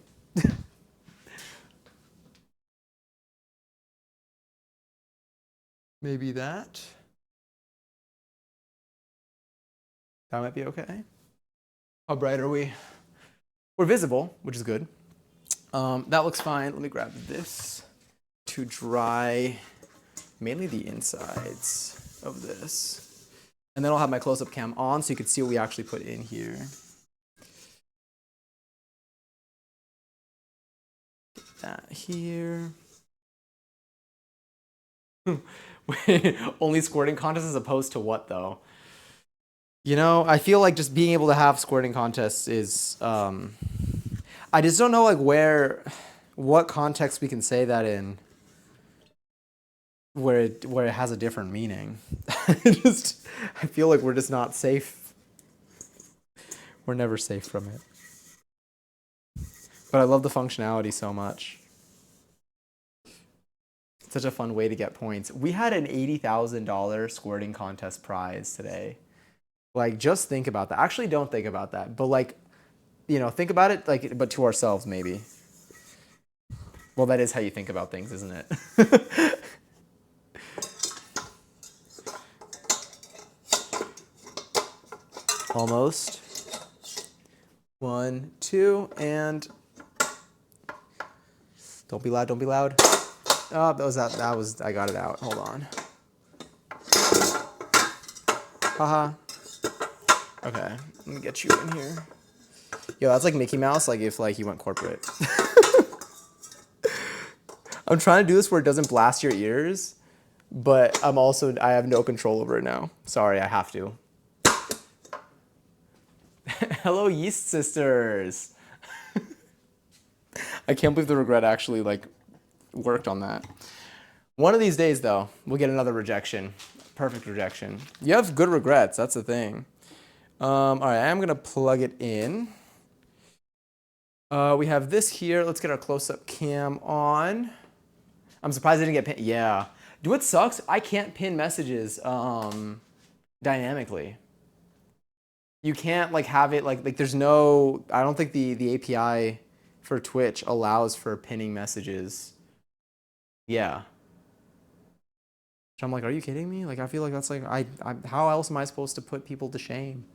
Maybe that. That might be okay. How bright are we? We're visible, which is good. That looks fine. Let me grab this to dry mainly the insides of this. And then I'll have my close-up cam on so you can see what we actually put in here. Get that here. Only squirting contests as opposed to what though? I feel like just being able to have squirting contests is I just don't know like what context we can say that in where it has a different meaning. I feel like we're just not safe. We're never safe from it. But I love the functionality so much. It's such a fun way to get points. We had an $80,000 squirting contest prize today. Like, just think about that. Actually, don't think about that. But like, think about it like, but to ourselves maybe. Well, that is how you think about things, isn't it? Almost. 1, 2, and don't be loud. Don't be loud. Oh, I got it out. Hold on. Haha. Okay, let me get you in here. Yo, that's like Mickey Mouse, like if like you went corporate. I'm trying to do this where it doesn't blast your ears, but I have no control over it now. Sorry, I have to. Hello, Yeast Sisters. I can't believe the regret actually like worked on that. One of these days though, we'll get another rejection. Perfect rejection. You have good regrets, that's the thing. All right, I'm gonna plug it in. We have this here. Let's get our close-up cam on. I'm surprised I didn't get pinned. Yeah. Do what sucks? I can't pin messages dynamically. You can't like have it like there's no. I don't think the API for Twitch allows for pinning messages. Yeah. So I'm like, are you kidding me? Like I feel like that's like how else am I supposed to put people to shame?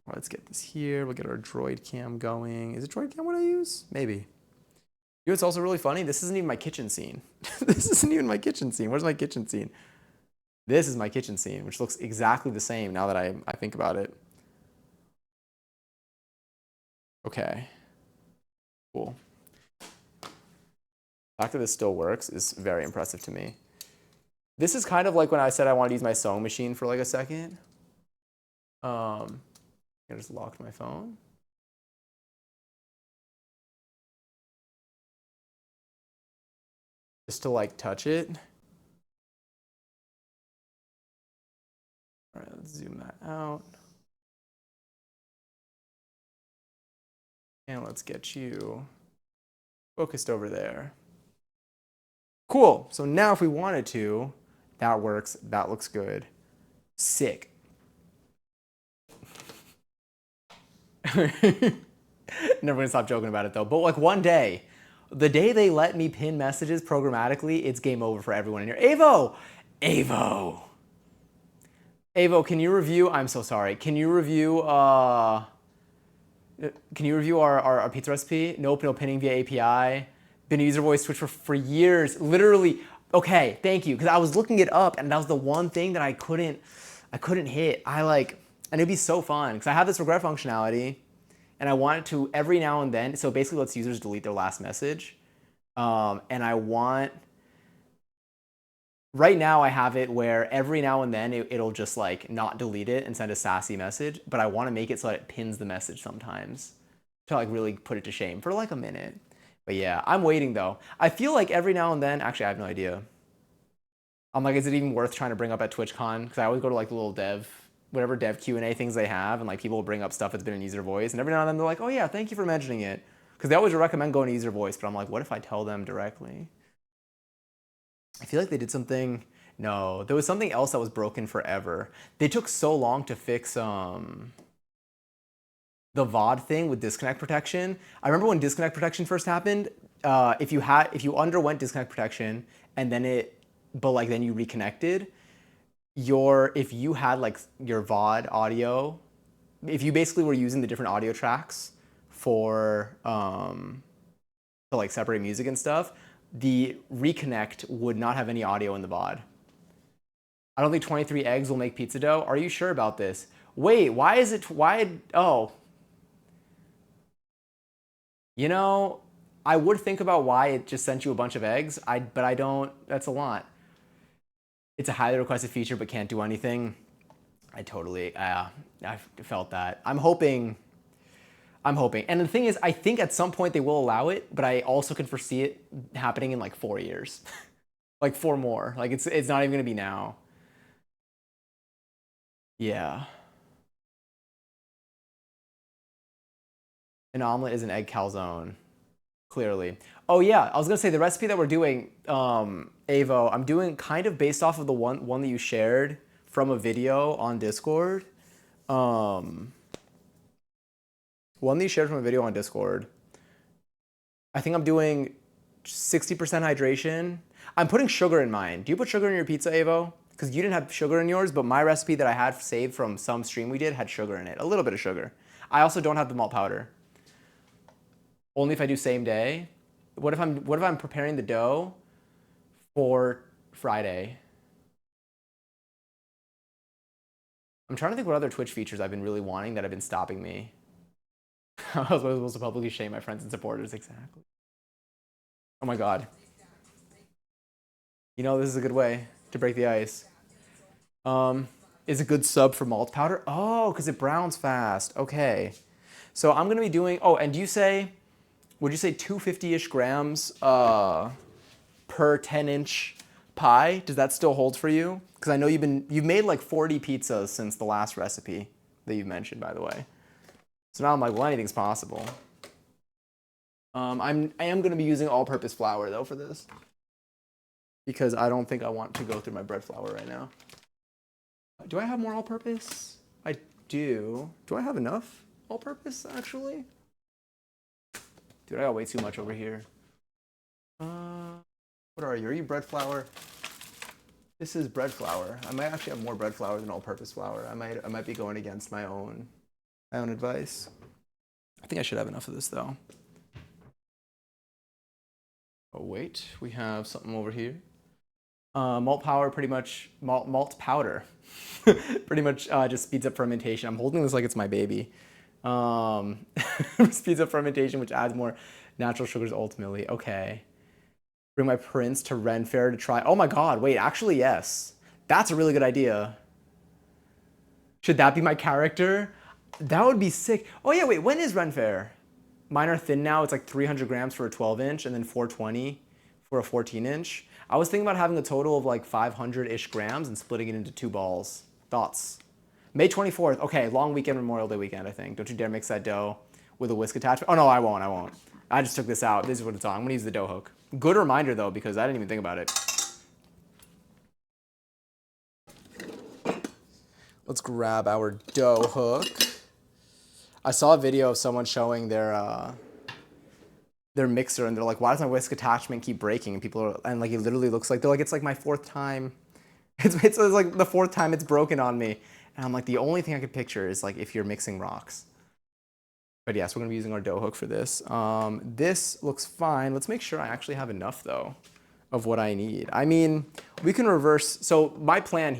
Let's get this here. We'll get our droid cam going. Is it droid cam what I use? Maybe. You know what's also really funny? This isn't even my kitchen scene. This isn't even my kitchen scene. Where's my kitchen scene? This is my kitchen scene, which looks exactly the same now that I think about it. Okay. Cool. The fact that this still works is very impressive to me. This is kind of like when I said I wanted to use my sewing machine for like a second. I just locked my phone. Just to like touch it. All right, let's zoom that out. And let's get you focused over there. Cool. So now if we wanted to, that works. That looks good. Sick. Never gonna stop joking about it though. But like one day, the day they let me pin messages programmatically, it's game over for everyone in here. Avo, can you review? I'm so sorry. Can you review? Our pizza recipe? Nope, no pinning via API. Been a user voice Twitch for years. Literally. Okay, thank you. Because I was looking it up, and that was the one thing that I couldn't hit. And it'd be so fun because I have this regret functionality, and I want it to every now and then. So basically, lets users delete their last message, and I want. Right now, I have it where every now and then it'll just like not delete it and send a sassy message, but I want to make it so that it pins the message sometimes to like really put it to shame for like a minute. But yeah, I'm waiting though. I feel like every now and then, actually, I have no idea. I'm like, is it even worth trying to bring up at TwitchCon? Because I always go to like the little whatever dev Q&A things they have, and like people will bring up stuff that's been in user voice, and every now and then they're like, oh yeah, thank you for mentioning it. Because they always recommend going to user voice, but I'm like, what if I tell them directly? I feel like they did something. No, there was something else that was broken forever. They took so long to fix the VOD thing with disconnect protection. I remember when disconnect protection first happened. If you underwent disconnect protection and then then you reconnected, if you had like your VOD audio, if you basically were using the different audio tracks for to like separate music and stuff, the reconnect would not have any audio in the VOD. I don't think 23 eggs will make pizza dough. Are you sure about this? Wait, oh. You know, I would think about why it just sent you a bunch of eggs, but I don't, that's a lot. It's a highly requested feature but can't do anything. I felt that. I'm hoping. And the thing is, I think at some point they will allow it, but I also can foresee it happening in like 4 years. Like 4 more. Like it's not even gonna be now. Yeah. An omelet is an egg calzone. Clearly. Oh yeah, I was gonna say the recipe that we're doing, Avo, I'm doing kind of based off of the one that you shared from a video on Discord. One that you shared from a video on Discord. I think I'm doing 60% hydration. I'm putting sugar in mine. Do you put sugar in your pizza, Avo? Because you didn't have sugar in yours, but my recipe that I had saved from some stream we did had sugar in it. A little bit of sugar. I also don't have the malt powder. Only if I do same day. What if I'm preparing the dough for Friday? I'm trying to think what other Twitch features I've been really wanting that have been stopping me. I was supposed to publicly shame my friends and supporters, exactly. Oh my god. You know, this is a good way to break the ice. Is a good sub for malt powder? Oh, because it browns fast. Okay. So I'm going to be doing, oh, and would you say 250-ish grams per 10-inch pie? Does that still hold for you? Because I know you've made like 40 pizzas since the last recipe that you mentioned, by the way. So now I'm like, well, anything's possible. I am going to be using all-purpose flour though for this, because I don't think I want to go through my bread flour right now. Do I have more all-purpose? I do. Do I have enough all-purpose actually? Dude, I got way too much over here. What are you? Are you bread flour? This is bread flour. I might actually have more bread flour than all-purpose flour. I might be going against my own advice. I think I should have enough of this though. Oh wait, we have something over here. Malt powder pretty much just speeds up fermentation. I'm holding this like it's my baby. Speeds up fermentation, which adds more natural sugars ultimately. Okay. Bring my prince to Ren Fair to try. Oh my god, wait, actually yes. That's a really good idea. Should that be my character? That would be sick. Oh yeah, wait, when is Ren Fair? Mine are thin now. It's like 300 grams for a 12-inch and then 420 for a 14-inch. I was thinking about having a total of like 500-ish grams and splitting it into 2 balls. Thoughts? May 24th. Okay, long weekend, Memorial Day weekend, I think. Don't you dare mix that dough with a whisk attachment. Oh no, I won't. I just took this out. This is what it's on. I'm gonna use the dough hook. Good reminder though, because I didn't even think about it. Let's grab our dough hook. I saw a video of someone showing their mixer, and they're like, "Why does my whisk attachment keep breaking?" And people are, and like it literally looks like they're like, "It's like my fourth time. It's like the fourth time it's broken on me." And I'm like, the only thing I could picture is like if you're mixing rocks. But yes, we're gonna be using our dough hook for this. This looks fine. Let's make sure I actually have enough though of what I need. I mean, we can reverse. So my plan,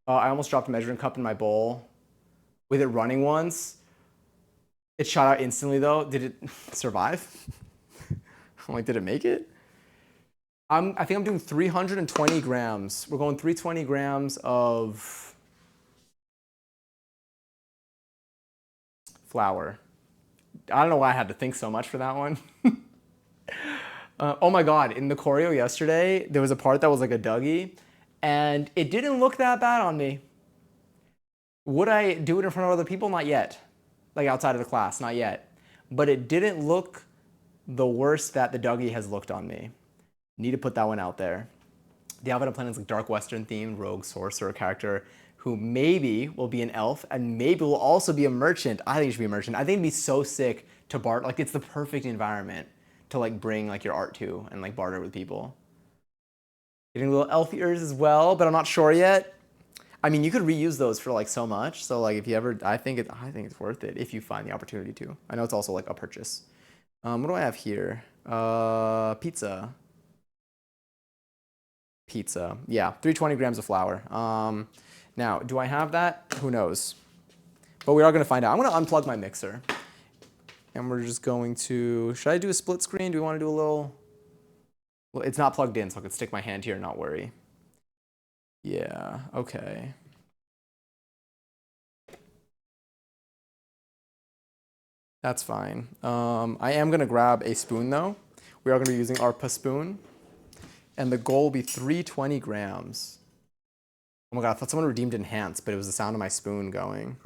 I almost dropped a measuring cup in my bowl with it running once. It shot out instantly though. Did it survive? I'm like, did it make it? I think I'm doing 320 grams. We're going 320 grams of flour. I don't know why I had to think so much for that one. Oh my God, in the choreo yesterday, there was a part that was like a Dougie, and it didn't look that bad on me. Would I do it in front of other people? Not yet. Like outside of the class, not yet. But it didn't look the worst that the Dougie has looked on me. Need to put that one out there. The outfit I'm planning is like dark Western themed rogue sorcerer character who maybe will be an elf and maybe will also be a merchant. I think it should be a merchant. I think it'd be so sick to barter. Like it's the perfect environment to like bring like your art to and like barter with people. Getting little elf ears as well, but I'm not sure yet. I mean, you could reuse those for like so much. So like if you ever, I think it's worth it if you find the opportunity to. I know it's also like a purchase. What do I have here? Pizza. Yeah, 320 grams of flour. Now, do I have that? Who knows? But we are going to find out. I'm going to unplug my mixer. And we're just going to, should I do a split screen? Do we want to do a little, well, it's not plugged in, so I could stick my hand here and not worry. Yeah, okay. That's fine. I am going to grab a spoon, though. We are going to be using our spoon. And the goal will be 320 grams. Oh my God, I thought someone redeemed Enhance, but it was the sound of my spoon going.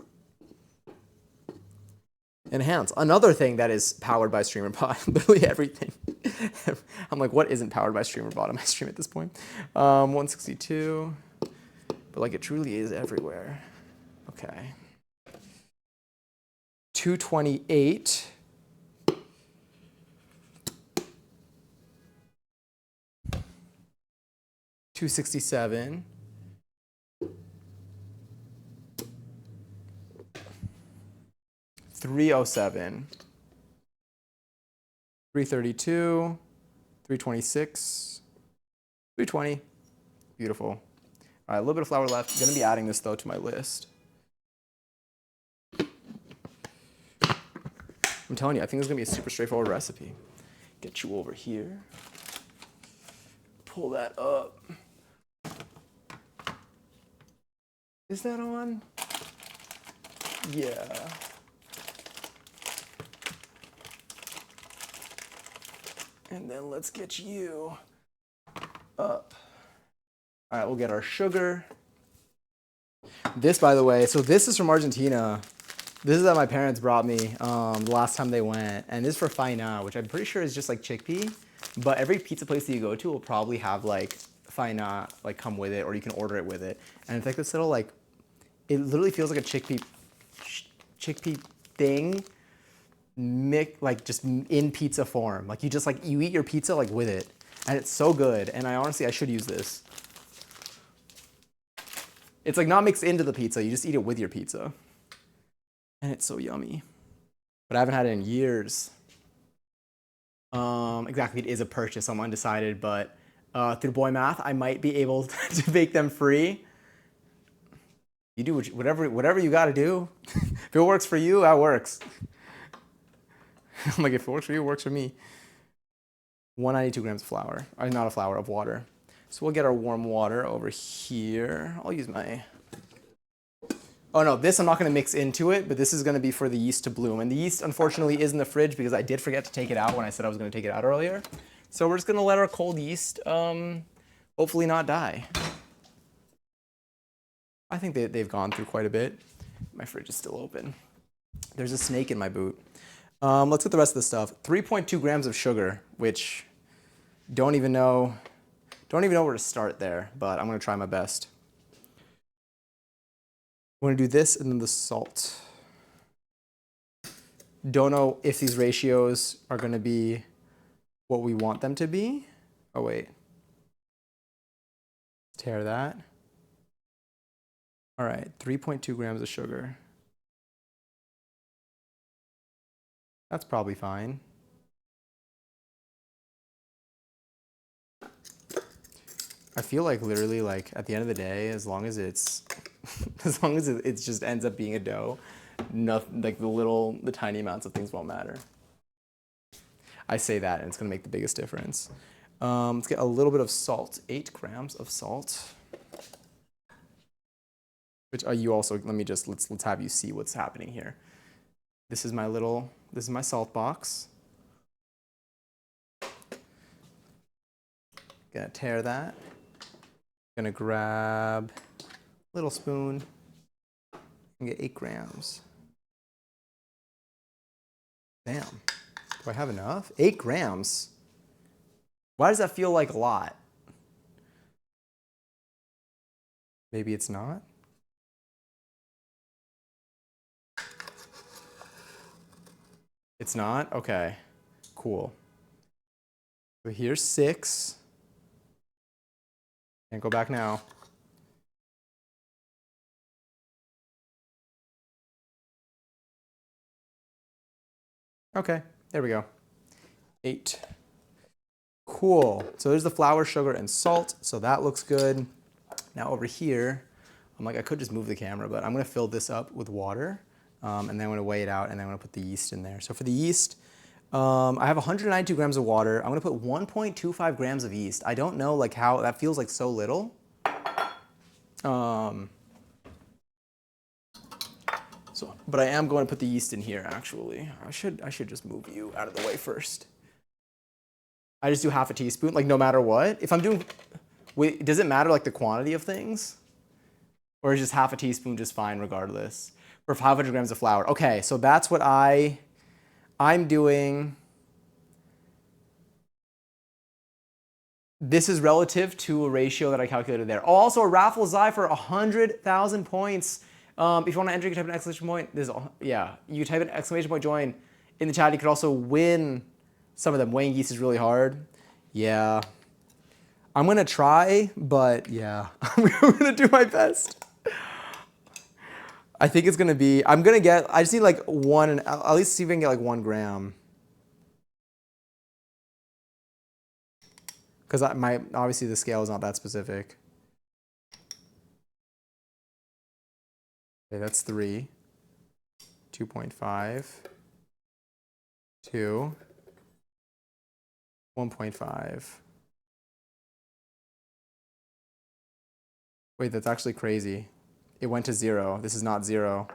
Enhance, another thing that is powered by StreamerBot. Literally everything. I'm like, what isn't powered by StreamerBot on my stream at this point? 162, but like it truly is everywhere. Okay. 228. 267, 307, 332, 326, 320. Beautiful. All right, a little bit of flour left. I'm gonna be adding this though to my list. I'm telling you, I think this is gonna be a super straightforward recipe. Get you over here. Pull that up. Is that on? Yeah. And then let's get you up. All right, we'll get our sugar. This, by the way, so this is from Argentina. This is that my parents brought me the last time they went. And this is for faina, which I'm pretty sure is just like chickpea. But every pizza place that you go to will probably have like faina like come with it, or you can order it with it. And it's like this little like, it literally feels like a chickpea thing, like just in pizza form. Like you just like, you eat your pizza like with it. And it's so good. And I should use this. It's like not mixed into the pizza, you just eat it with your pizza. And it's so yummy. But I haven't had it in years. Exactly, it is a purchase. I'm undecided, but through boy math, I might be able to make them free. You do whatever you got to do. If it works for you, that works. I'm like, if it works for you, it works for me. 192 grams of flour, or not of flour, of water. So we'll get our warm water over here. I'll use my. Oh no, this I'm not going to mix into it, but this is going to be for the yeast to bloom. And the yeast, unfortunately, is in the fridge because I did forget to take it out when I said I was going to take it out earlier. So we're just going to let our cold yeast hopefully not die. I think they've gone through quite a bit. My fridge is still open. There's a snake in my boot. Let's get the rest of the stuff. 3.2 grams of sugar, which don't even know where to start there, but I'm gonna try my best. I'm gonna do this and then the salt. Don't know if these ratios are gonna be what we want them to be. Oh wait, tear that. All right, 3.2 grams of sugar. That's probably fine. I feel like literally like at the end of the day, as long as it's as long as it just ends up being a dough, nothing like the tiny amounts of things won't matter. I say that and it's gonna make the biggest difference. Let's get a little bit of salt, 8 grams of salt. Which you also, let's have you see what's happening here. This is my salt box. Gonna tear that. Gonna grab a little spoon and get 8 grams. Damn, do I have enough? 8 grams? Why does that feel like a lot? Maybe it's not? It's not? Okay, cool. So here's 6. Can't go back now. Okay, there we go. 8. Cool. So there's the flour, sugar, and salt. So that looks good. Now over here, I'm like, I could just move the camera, but I'm gonna fill this up with water. And then I'm gonna weigh it out, and then I'm gonna put the yeast in there. So for the yeast, I have 192 grams of water. I'm gonna put 1.25 grams of yeast. I don't know like how, that feels like so little. But I am going to put the yeast in here actually. I should just move you out of the way first. I just do half a teaspoon, like no matter what. If I'm doing, wait, does it matter like the quantity of things? Or is just half a teaspoon just fine regardless? For 500 grams of flour. Okay, so that's what I'm doing. This is relative to a ratio that I calculated there. Also, a raffle Zai for 100,000 points. If you want to enter, you can type an exclamation point. You type an exclamation point join in the chat. You could also win some of them. Weighing yeast is really hard. Yeah. I'm going to try, but yeah, I'm going to do my best. I think it's going to be, I just need like at least see if I can get like 1 gram. Because obviously the scale is not that specific. Okay, that's 3. 2.5. 2. 1.5. Wait, that's actually crazy. It went to 0. This is not 0.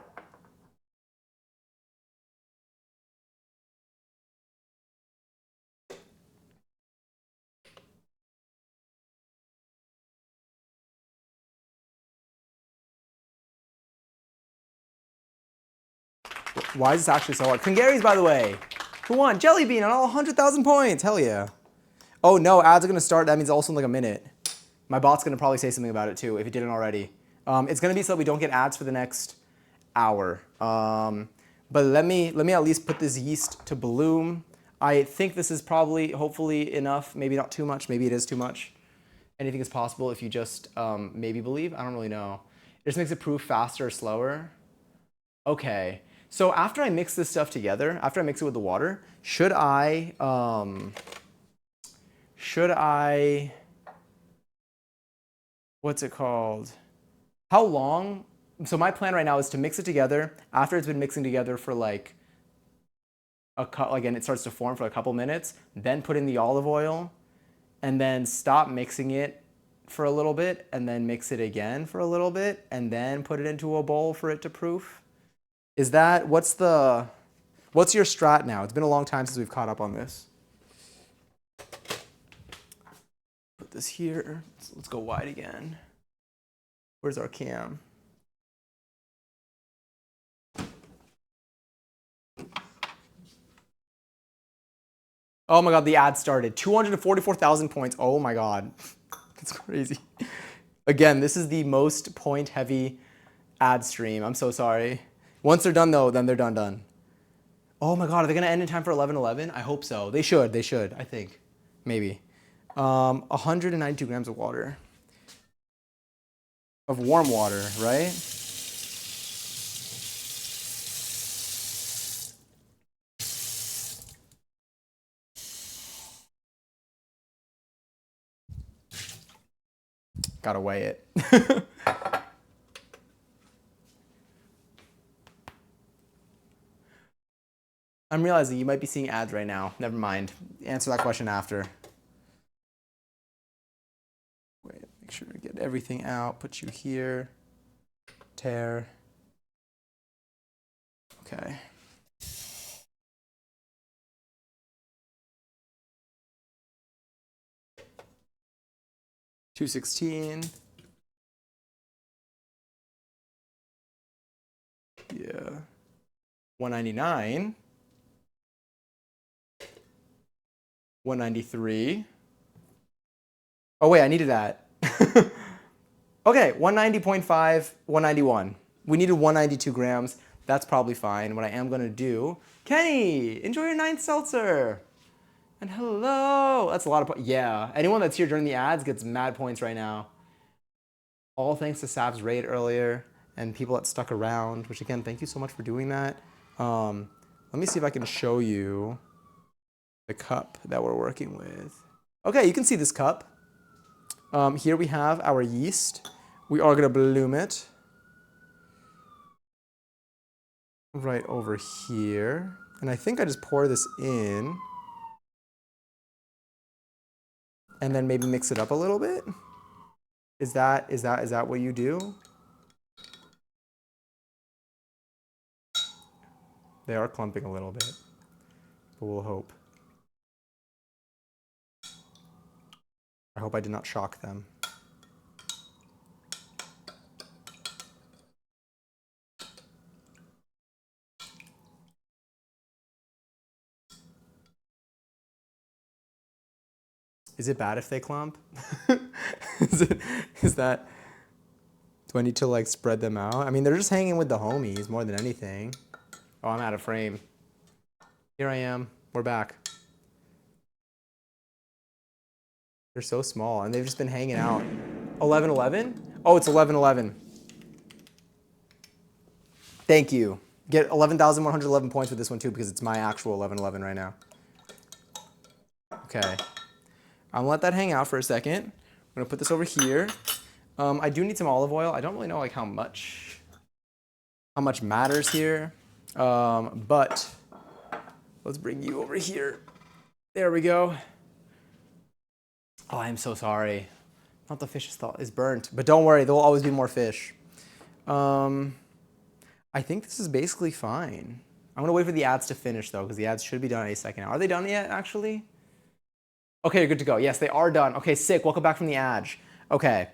Why is this actually so hard? Congaries, by the way. Who won? Jelly Bean on all 100,000 points. Hell yeah. Oh no, ads are going to start. That means also in like a minute. My bot's going to probably say something about it too, if it didn't already. It's going to be so that we don't get ads for the next hour. But let me at least put this yeast to bloom. I think this is probably, hopefully enough. Maybe not too much. Maybe it is too much. Anything is possible if you just maybe believe. I don't really know. It just makes it proof faster or slower. Okay. So after I mix this stuff together, after I mix it with the water, should I, what's it called? How long? So my plan right now is to mix it together after it's been mixing together for like again, it starts to form for a couple minutes, then put in the olive oil and then stop mixing it for a little bit and then mix it again for a little bit and then put it into a bowl for it to proof. Is that, what's your strat now? It's been a long time since we've caught up on this. Put this here. Let's go wide again. Where's our cam? Oh my God, the ad started. 244,000 points. Oh my God. That's crazy. Again, this is the most point heavy ad stream. I'm so sorry. Once they're done though, then they're done. Oh my God, are they gonna end in time for 11:11? I hope so. They should, I think. Maybe. 192 grams of water. Of warm water, right? Gotta weigh it. I'm realizing you might be seeing ads right now. Never mind. Answer that question after. Wait, make sure to get everything out. Put you here. Tear. Okay. $216. Yeah. $199. $193. Oh wait, I needed that. Okay, 190.5, 191. We needed 192 grams. That's probably fine. What I am gonna do, Kenny, enjoy your 9th seltzer. And hello, that's a lot of points. Yeah, anyone that's here during the ads gets mad points right now. All thanks to Sav's raid earlier and people that stuck around, which again, thank you so much for doing that. Let me see if I can show you the cup that we're working with. Okay, you can see this cup. Here we have our yeast. We are gonna bloom it right over here. And I think I just pour this in and then maybe mix it up a little bit. Is that what you do? They are clumping a little bit, but we'll hope. I hope I did not shock them. Is it bad if they clump? is that, do I need to like spread them out? I mean, they're just hanging with the homies more than anything. Oh, I'm out of frame. Here I am, we're back. They're so small and they've just been hanging out. 11:11? Oh, it's 11:11. Thank you. Get 11,111 points with this one too because it's my actual 11:11 right now. Okay. I'm gonna let that hang out for a second. I'm gonna put this over here. I do need some olive oil. I don't really know like how much matters here. But let's bring you over here. There we go. Oh, I'm so sorry. Not the fish is burnt, but don't worry, there will always be more fish. I think this is basically fine. I'm gonna wait for the ads to finish though, because the ads should be done any second now. Are they done yet, actually? Okay, you're good to go. Yes, they are done. Okay, sick. Welcome back from the ad. Okay,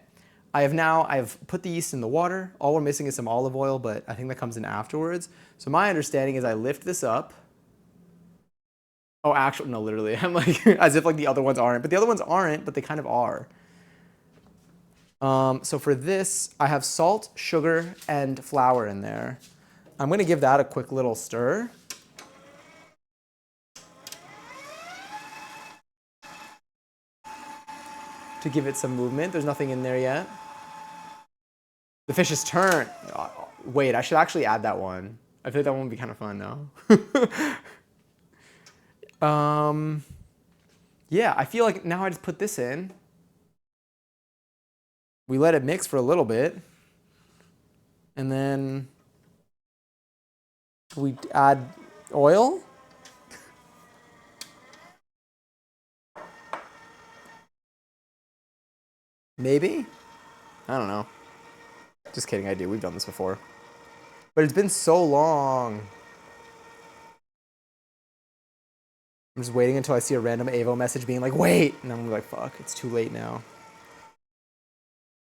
I've put the yeast in the water. All we're missing is some olive oil, but I think that comes in afterwards. So my understanding is I lift this up. Oh, actually, no, literally. I'm like, as if like the other ones aren't, but the other ones aren't, but they kind of are. So for this, I have salt, sugar, and flour in there. I'm gonna give that a quick little stir. To give it some movement. There's nothing in there yet. The fish is turned. Wait, I should actually add that one. I feel like that one would be kind of fun now. Yeah, I feel like now I just put this in. We let it mix for a little bit. And then we add oil. Maybe? I don't know. Just kidding, I do. We've done this before. But it's been so long. I'm just waiting until I see a random Avo message being like, wait! And I'm like, fuck, it's too late now.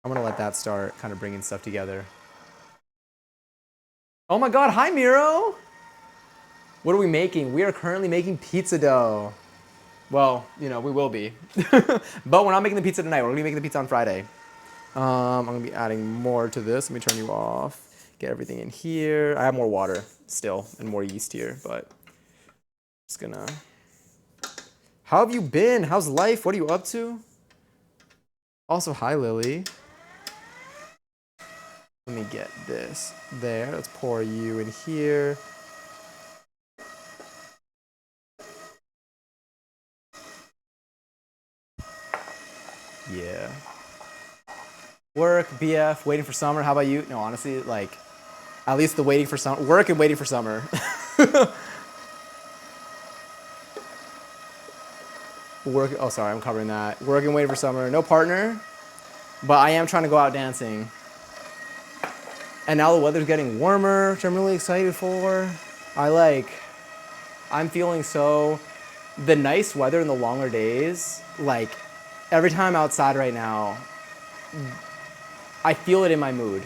I'm gonna let that start kind of bringing stuff together. Oh my God, hi Miro! What are we making? We are currently making pizza dough. Well, you know, we will be. But we're not making the pizza tonight. We're going to be making the pizza on Friday. I'm going to be adding more to this. Let me turn you off. Get everything in here. I have more water still and more yeast here, but just going to... How have you been? How's life? What are you up to? Also, hi, Lily. Let me get this there. Let's pour you in here. Yeah. Work, BF, waiting for summer. How about you? No, honestly, like, at least the waiting for summer. Work and waiting for summer. Work. Oh, sorry, I'm covering that. Work and waiting for summer. No partner, but I am trying to go out dancing. And now the weather's getting warmer, which I'm really excited for. I'm feeling so... The nice weather and the longer days, like, every time I'm outside right now, I feel it in my mood.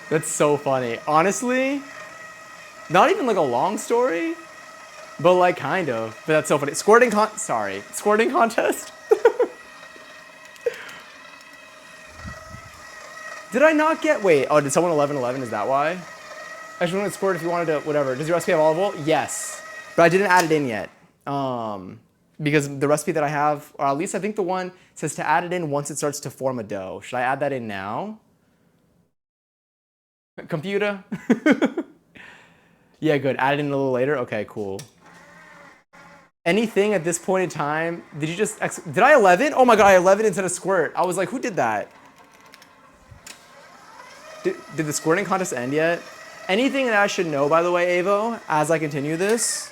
That's so funny. Honestly, not even like a long story, but like kind of. But that's so funny. Squirting contest? Did I not get... Wait, oh, did someone 1111? Is that why? I just wanted to squirt if you wanted to, whatever. Does your recipe have olive oil? Yes. But I didn't add it in yet. Because the recipe that I have, or at least I think the one says to add it in once it starts to form a dough. Should I add that in now? Computer? Yeah, good. Add it in a little later? Okay, cool. Anything at this point in time, did you just, did I 11? Oh my god, I 11 instead of squirt. I was like, who did that? Did the squirting contest end yet? Anything that I should know, by the way, Avo, as I continue this?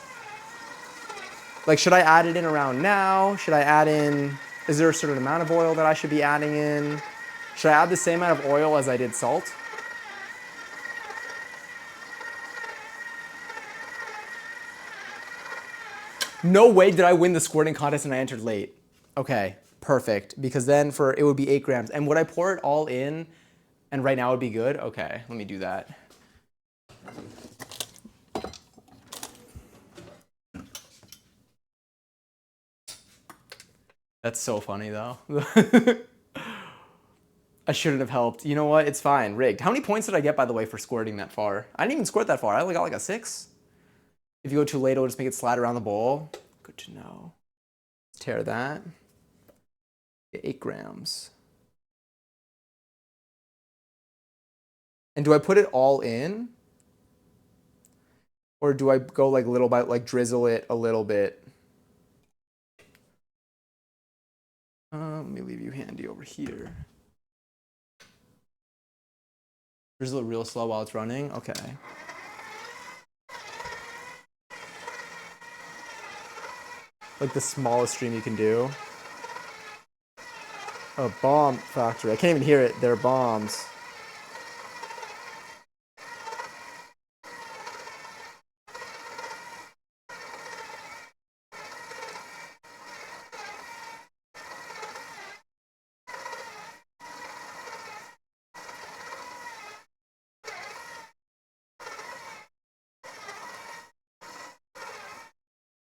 Like, should I add it in around now? Should I add in, is there a certain amount of oil that I should be adding in? Should I add the same amount of oil as I did salt? No way did I win the squirting contest and I entered late. Okay, perfect. Because then it would be 8 grams. And would I pour it all in and right now it would be good? Okay, let me do that. That's so funny though. I shouldn't have helped. You know what? It's fine. Rigged. How many points did I get, by the way, for squirting that far? I didn't even squirt that far. I only got like a 6. If you go too late, it'll just make it slide around the bowl. Good to know. Let's tear that. 8 grams. And do I put it all in? Or do I go like little by, like drizzle it a little bit? Let me leave you handy over here. Drizzle it real slow while it's running. Okay. Like the smallest stream you can do. A bomb factory. I can't even hear it. They're bombs.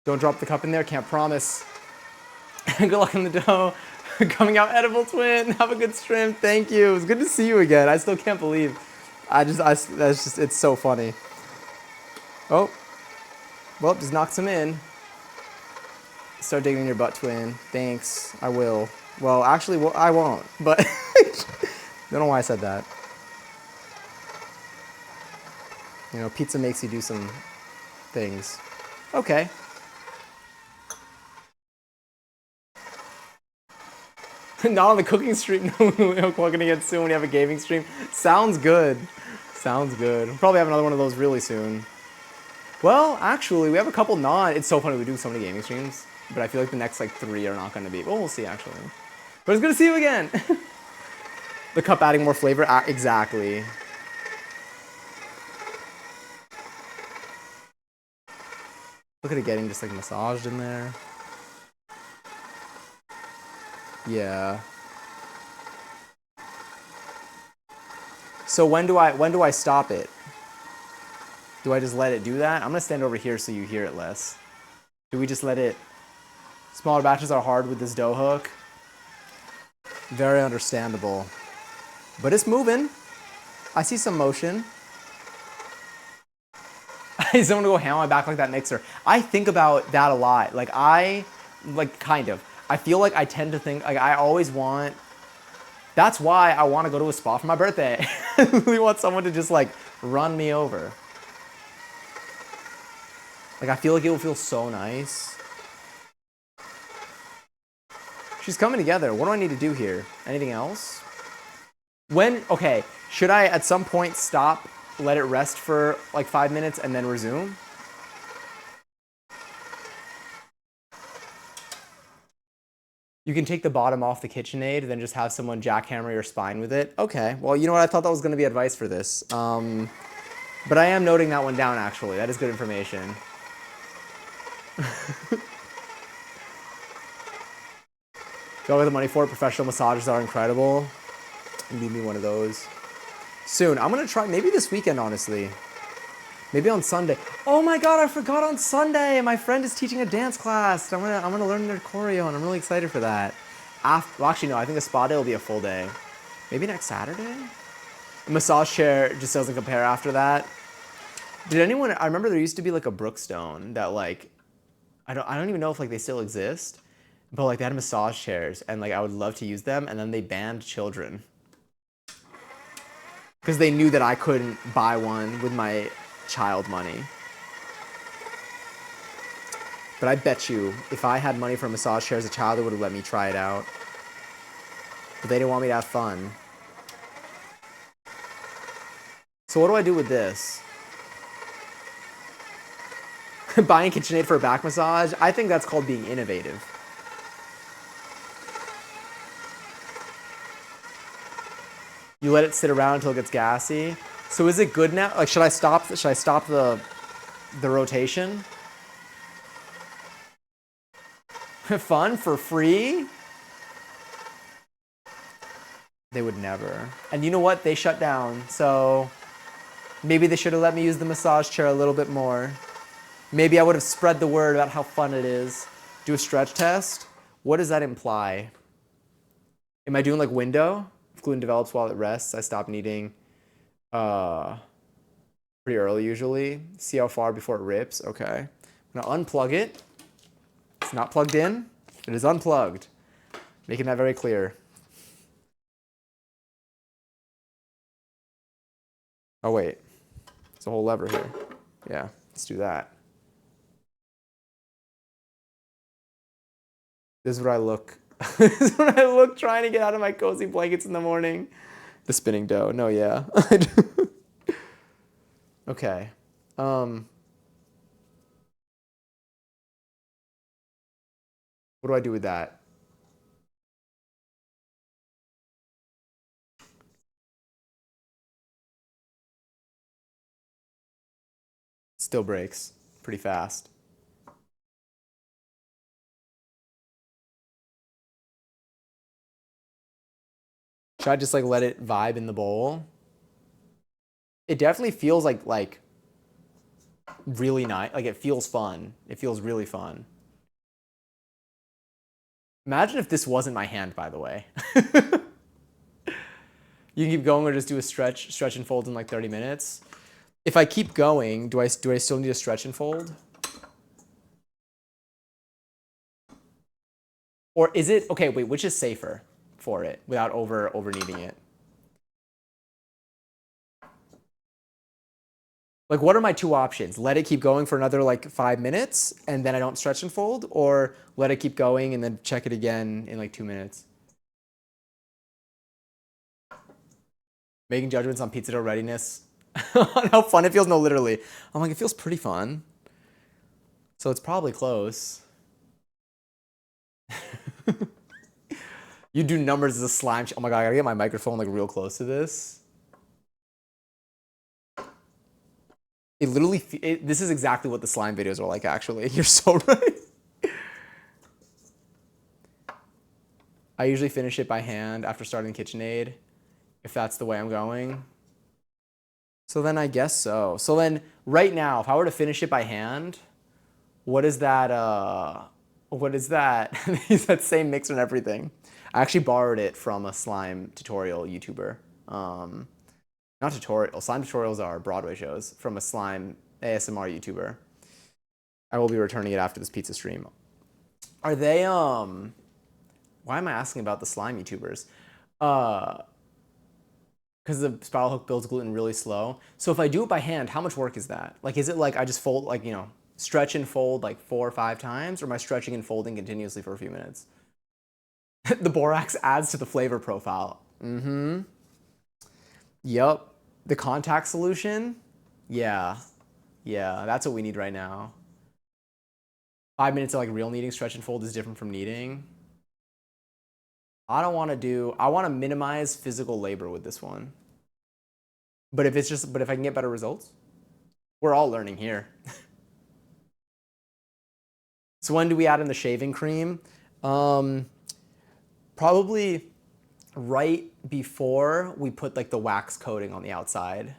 Don't drop the cup in there. Can't promise. Good luck on the dough. Coming out edible twin. Have a good stream. Thank you. It's good to see you again. I still can't believe. It's so funny. Oh. Well, just knocks him in. Start digging in your butt, twin. Thanks. I will. Well, actually, I won't. But don't know why I said that. You know, pizza makes you do some things. Okay. Not on the cooking stream. No, we're gonna get soon when you have a gaming stream. Sounds good. Sounds good. We'll probably have another one of those really soon. Well, actually, we have a couple It's so funny we do so many gaming streams, but I feel like the next like 3 are not gonna be. Well, we'll see actually. But it's good to see you again. The cup adding more flavor. Exactly. Look at it getting just like massaged in there. Yeah. So when do I stop it? Do I just let it do that? I'm gonna stand over here so you hear it less. Do we just let it... Smaller batches are hard with this dough hook. Very understandable. But it's moving. I see some motion. I just want to go ham on my back like that mixer. I think about that a lot. Kind of. I feel like I tend to think, like I always want... That's why I want to go to a spa for my birthday. I really want someone to just like run me over. Like I feel like it will feel so nice. She's coming together. What do I need to do here? Anything else? Okay, should I at some point stop, let it rest for like 5 minutes and then resume? You can take the bottom off the KitchenAid, then just have someone jackhammer your spine with it. Okay, well, you know what? I thought that was gonna be advice for this. But I am noting that one down, actually. That is good information. Go with the money for it. Professional massages are incredible. Need me one of those. Soon. I'm gonna try, maybe this weekend, honestly. Maybe on Sunday. Oh my god, I forgot on Sunday. My friend is teaching a dance class. I'm gonna learn their choreo, and I'm really excited for that. Well, actually, no. I think the spa day will be a full day. Maybe next Saturday. A massage chair just doesn't compare after that. Did anyone? I remember there used to be like a Brookstone that like, I don't even know if like they still exist, but like they had massage chairs, and like I would love to use them, and then they banned children because they knew that I couldn't buy one with my child money. But I bet you, if I had money for a massage chair as a child, they would have let me try it out. But they didn't want me to have fun. So what do I do with this? Buying KitchenAid for a back massage? I think that's called being innovative. You let it sit around until it gets gassy. So is it good now? Like, should I stop the rotation? Fun for free? They would never. And you know what? They shut down. So maybe they should have let me use the massage chair a little bit more. Maybe I would have spread the word about how fun it is. Do a stretch test. What does that imply? Am I doing like window? If gluten develops while it rests, I stop kneading pretty early usually. See how far before it rips. Okay. I'm gonna unplug it. It's not plugged in. It is unplugged. Making that very clear. Oh wait. There's a whole lever here. Yeah, let's do that. This is what I look. This is what I look trying to get out of my cozy blankets in the morning. The spinning dough. No, yeah. Okay. What do I do with that? Still breaks pretty fast. Should I just like let it vibe in the bowl? It definitely feels like really nice. Like it feels fun. It feels really fun. Imagine if this wasn't my hand, by the way. You can keep going or just do a stretch and fold in like 30 minutes. If I keep going, do I still need a stretch and fold? Or is it, okay, wait, which is safer for it without over kneading it? Like, what are my two options? Let it keep going for another like 5 minutes and then I don't stretch and fold, or let it keep going and then check it again in like 2 minutes? Making judgments on pizza dough readiness, on how fun it feels. No, literally. I'm like, it feels pretty fun. So it's probably close. You do numbers as a slime. Oh my god, I gotta get my microphone like real close to this. It literally, this is exactly what the slime videos are like, actually. You're so right. I usually finish it by hand after starting KitchenAid, if that's the way I'm going. So then I guess so. So then right now, if I were to finish it by hand, what is that? What is that? Use that same mixer and everything. I actually borrowed it from a slime tutorial YouTuber. Not tutorial. Slime tutorials are Broadway shows from a slime ASMR YouTuber. I will be returning it after this pizza stream. Are they why am I asking about the slime YouTubers? Because the spiral hook builds gluten really slow. So if I do it by hand, how much work is that? Like, is it like I just fold, like, you know, stretch and fold like 4 or 5 times, or am I stretching and folding continuously for a few minutes? The borax adds to the flavor profile. Mm-hmm. Yep. The contact solution? Yeah. Yeah, that's what we need right now. 5 minutes of like real kneading, stretch and fold is different from kneading. I want to minimize physical labor with this one. But if I can get better results, we're all learning here. So when do we add in the shaving cream? Probably right before we put like the wax coating on the outside.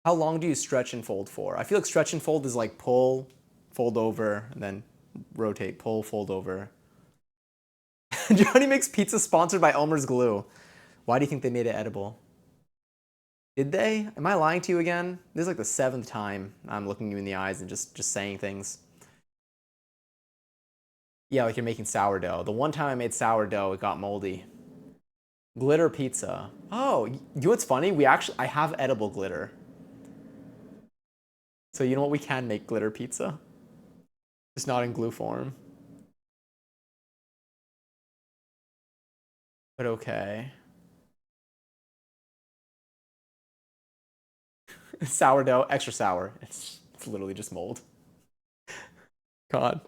How long do you stretch and fold for? I feel like stretch and fold is like pull, fold over, and then rotate, pull, fold over. Johnny makes pizza sponsored by Elmer's Glue. Why do you think they made it edible? Did they? Am I lying to you again? This is like the 7th time I'm looking you in the eyes and just saying things. Yeah, like you're making sourdough. The one time I made sourdough, it got moldy. Glitter pizza. Oh, you know what's funny? I have edible glitter. So you know what? We can make glitter pizza. Just not in glue form. But okay. Sourdough, extra sour. It's literally just mold. God.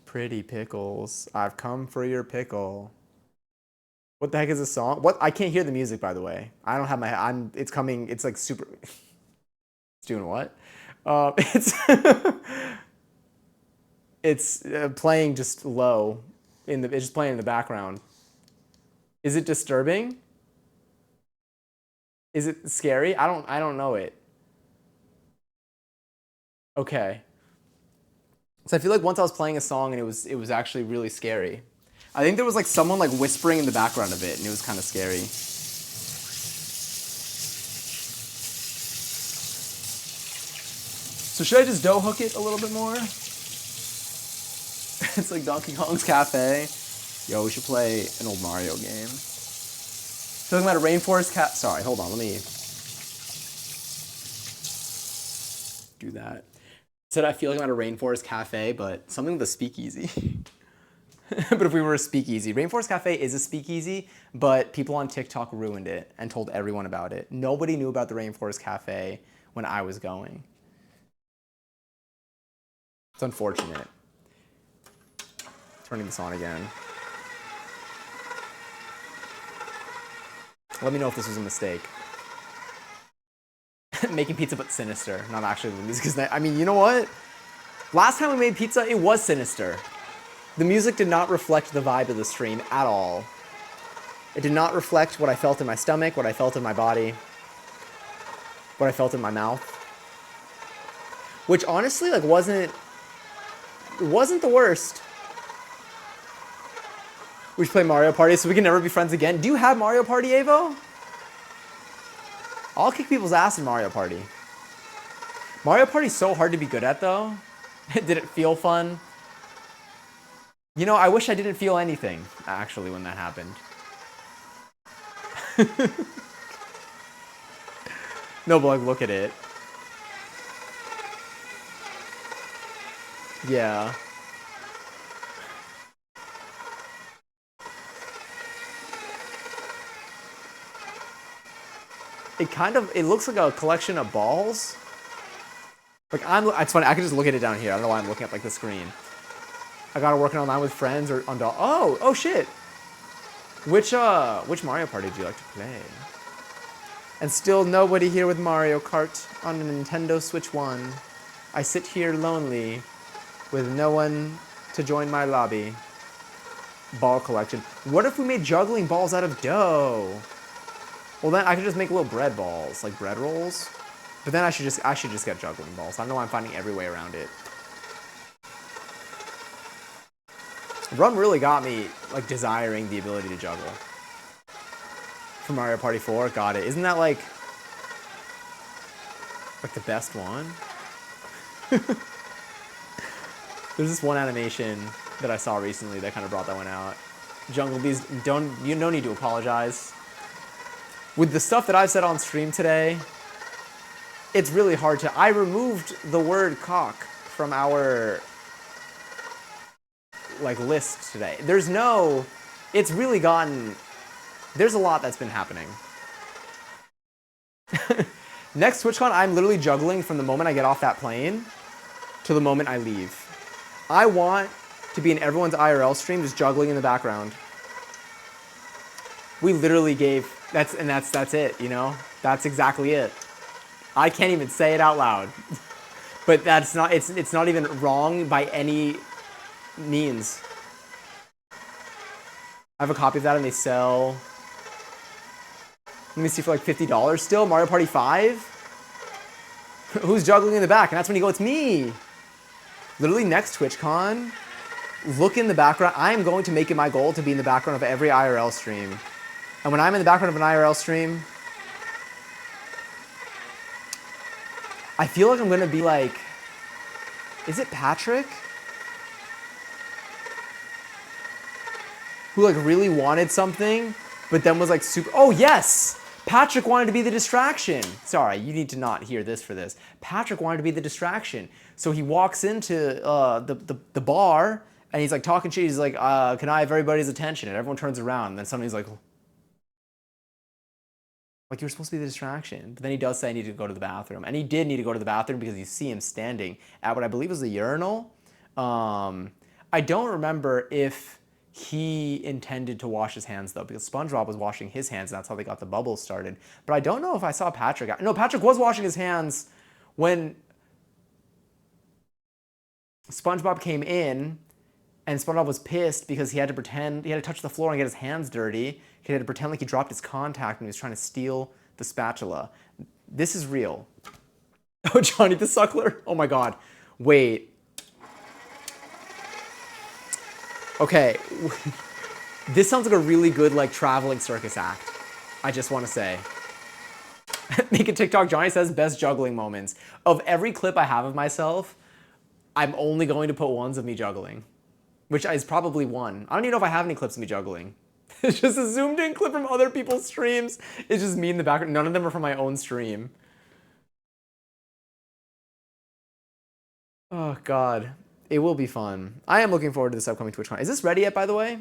Pretty pickles. I've come for your pickle. What the heck is this song? What? I can't hear the music, by the way. I don't have my. It's coming. It's like super. It's doing what? It's. It's playing just low. It's just playing in the background. Is it disturbing? Is it scary? I don't know it. Okay. So I feel like once I was playing a song and it was actually really scary. I think there was like someone like whispering in the background of it and it was kind of scary. So should I just dough hook it a little bit more? It's like Donkey Kong's Cafe. Yo, we should play an old Mario game. Talking about a rainforest cat. Sorry, hold on. Let me do that. Said I feel like I'm at a rainforest cafe, but something with a speakeasy. But if we were a speakeasy, Rainforest Cafe is a speakeasy, but people on TikTok ruined it and told everyone about it. Nobody knew about the Rainforest Cafe when I was going. It's unfortunate. Turning this on again. Let me know if this was a mistake. Making pizza but sinister, not actually the music is nice. I mean, you know what? Last time we made pizza, it was sinister. The music did not reflect the vibe of the stream at all. It did not reflect what I felt in my stomach, what I felt in my body, what I felt in my mouth. Which honestly, like, wasn't the worst. We should play Mario Party so we can never be friends again. Do you have Mario Party, Avo? I'll kick people's ass in Mario Party. Mario Party's so hard to be good at, though. Did it feel fun? You know, I wish I didn't feel anything, actually, when that happened. No, but like, look at it. Yeah. It looks like a collection of balls. Like, it's funny, I can just look at it down here. I don't know why I'm looking at like the screen. I gotta work online with friends or on doll. Oh shit. Which Mario Party do you like to play? And still nobody here with Mario Kart on a Nintendo Switch 1. I sit here lonely with no one to join my lobby. Ball collection. What if we made juggling balls out of dough? Well, then I could just make little bread balls, like bread rolls. But then I should just get juggling balls. I don't know why I'm finding every way around it. Rum really got me like desiring the ability to juggle. For Mario Party 4, got it. Isn't that like the best one? There's this one animation that I saw recently that kind of brought that one out. Jungle Bees, you don't need to apologize. With the stuff that I've said on stream today, it's really hard to. I removed the word cock from our like list today. It's really gotten. There's a lot that's been happening. Next TwitchCon, I'm literally juggling from the moment I get off that plane to the moment I leave. I want to be in everyone's IRL stream just juggling in the background. We literally gave, that's it, you know? That's exactly it. I can't even say it out loud. But that's not, it's not even wrong by any means. I have a copy of that and they sell, let me see, for like $50 still, Mario Party 5? Who's juggling in the back? And that's when you go, it's me. Literally next TwitchCon, look in the background. I am going to make it my goal to be in the background of every IRL stream. And when I'm in the background of an IRL stream, I feel like I'm going to be like, is it Patrick? Who like really wanted something, but then was like super, oh yes! Patrick wanted to be the distraction. Sorry, you need to not hear this for this. Patrick wanted to be the distraction. So he walks into the bar and he's like talking shit. He's like, can I have everybody's attention? And everyone turns around and then somebody's like you were supposed to be the distraction. But then he does say I need to go to the bathroom. And he did need to go to the bathroom because you see him standing at what I believe was the urinal. I don't remember if he intended to wash his hands though, because SpongeBob was washing his hands and that's how they got the bubbles started. But I don't know if I saw Patrick. No, Patrick was washing his hands when SpongeBob came in and SpongeBob was pissed because he had to touch the floor and get his hands dirty. He had to pretend like he dropped his contact when he was trying to steal the spatula. This is real. Oh, Johnny the Suckler. Oh my God. Wait. Okay. This sounds like a really good like traveling circus act. I just want to say. Make a TikTok. Johnny says best juggling moments. Of every clip I have of myself, I'm only going to put ones of me juggling, which is probably one. I don't even know if I have any clips of me juggling. It's just a zoomed in clip from other people's streams. It's just me in the background. None of them are from my own stream. Oh God, it will be fun. I am looking forward to this upcoming TwitchCon. Is this ready yet, by the way?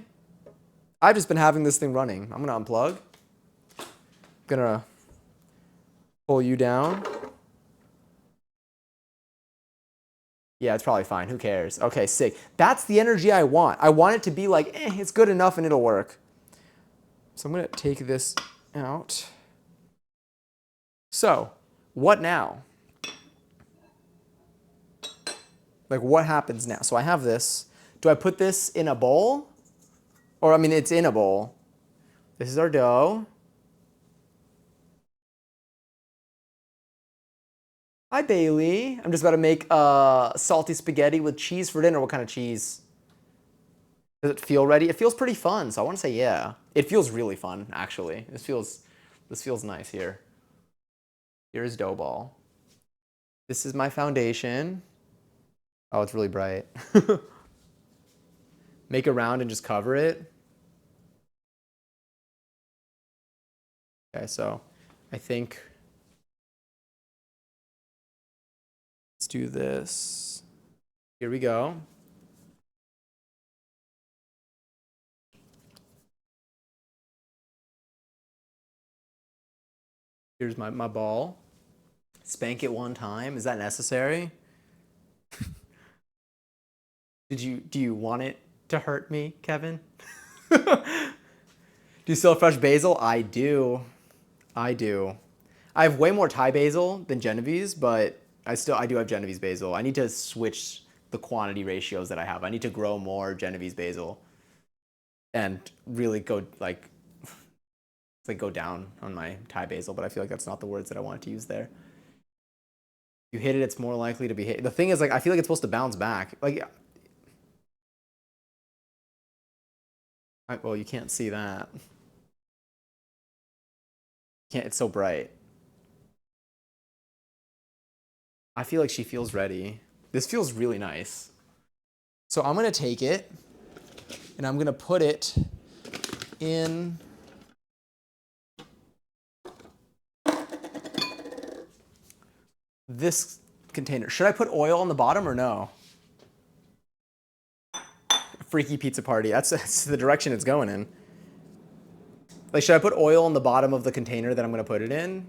I've just been having this thing running. I'm gonna unplug. I'm gonna pull you down. Yeah, it's probably fine. Who cares? Okay, sick. That's the energy I want. I want it to be like, it's good enough and it'll work. So I'm going to take this out. So, what now? Like, what happens now? So I have this. Do I put this in a bowl? Or, I mean, it's in a bowl. This is our dough. Hi, Bailey. I'm just about to make salty spaghetti with cheese for dinner. What kind of cheese? Does it feel ready? It feels pretty fun, so I want to say yeah. It feels really fun, actually. This feels nice here. Here's dough ball. This is my foundation. Oh, it's really bright. Make a round and just cover it. Okay, so I think let's do this. Here we go. Here's my ball. Spank it one time. Is that necessary? Do you want it to hurt me, Kevin? Do you still have fresh basil? I do. I do. I have way more Thai basil than Genovese, but I do have Genovese basil. I need to switch the quantity ratios that I have. I need to grow more Genovese basil and really go like It's like go down on my Thai basil, but I feel like that's not the words that I wanted to use there. You hit it, it's more likely to be hit. The thing is, like, I feel like it's supposed to bounce back. Like, well, you can't see that. Can't. It's so bright. I feel like she feels ready. This feels really nice. So I'm gonna take it and I'm gonna put it in this container. Should I put oil on the bottom or no? Freaky pizza party. That's the direction it's going in. Like, should I put oil on the bottom of the container that I'm gonna put it in?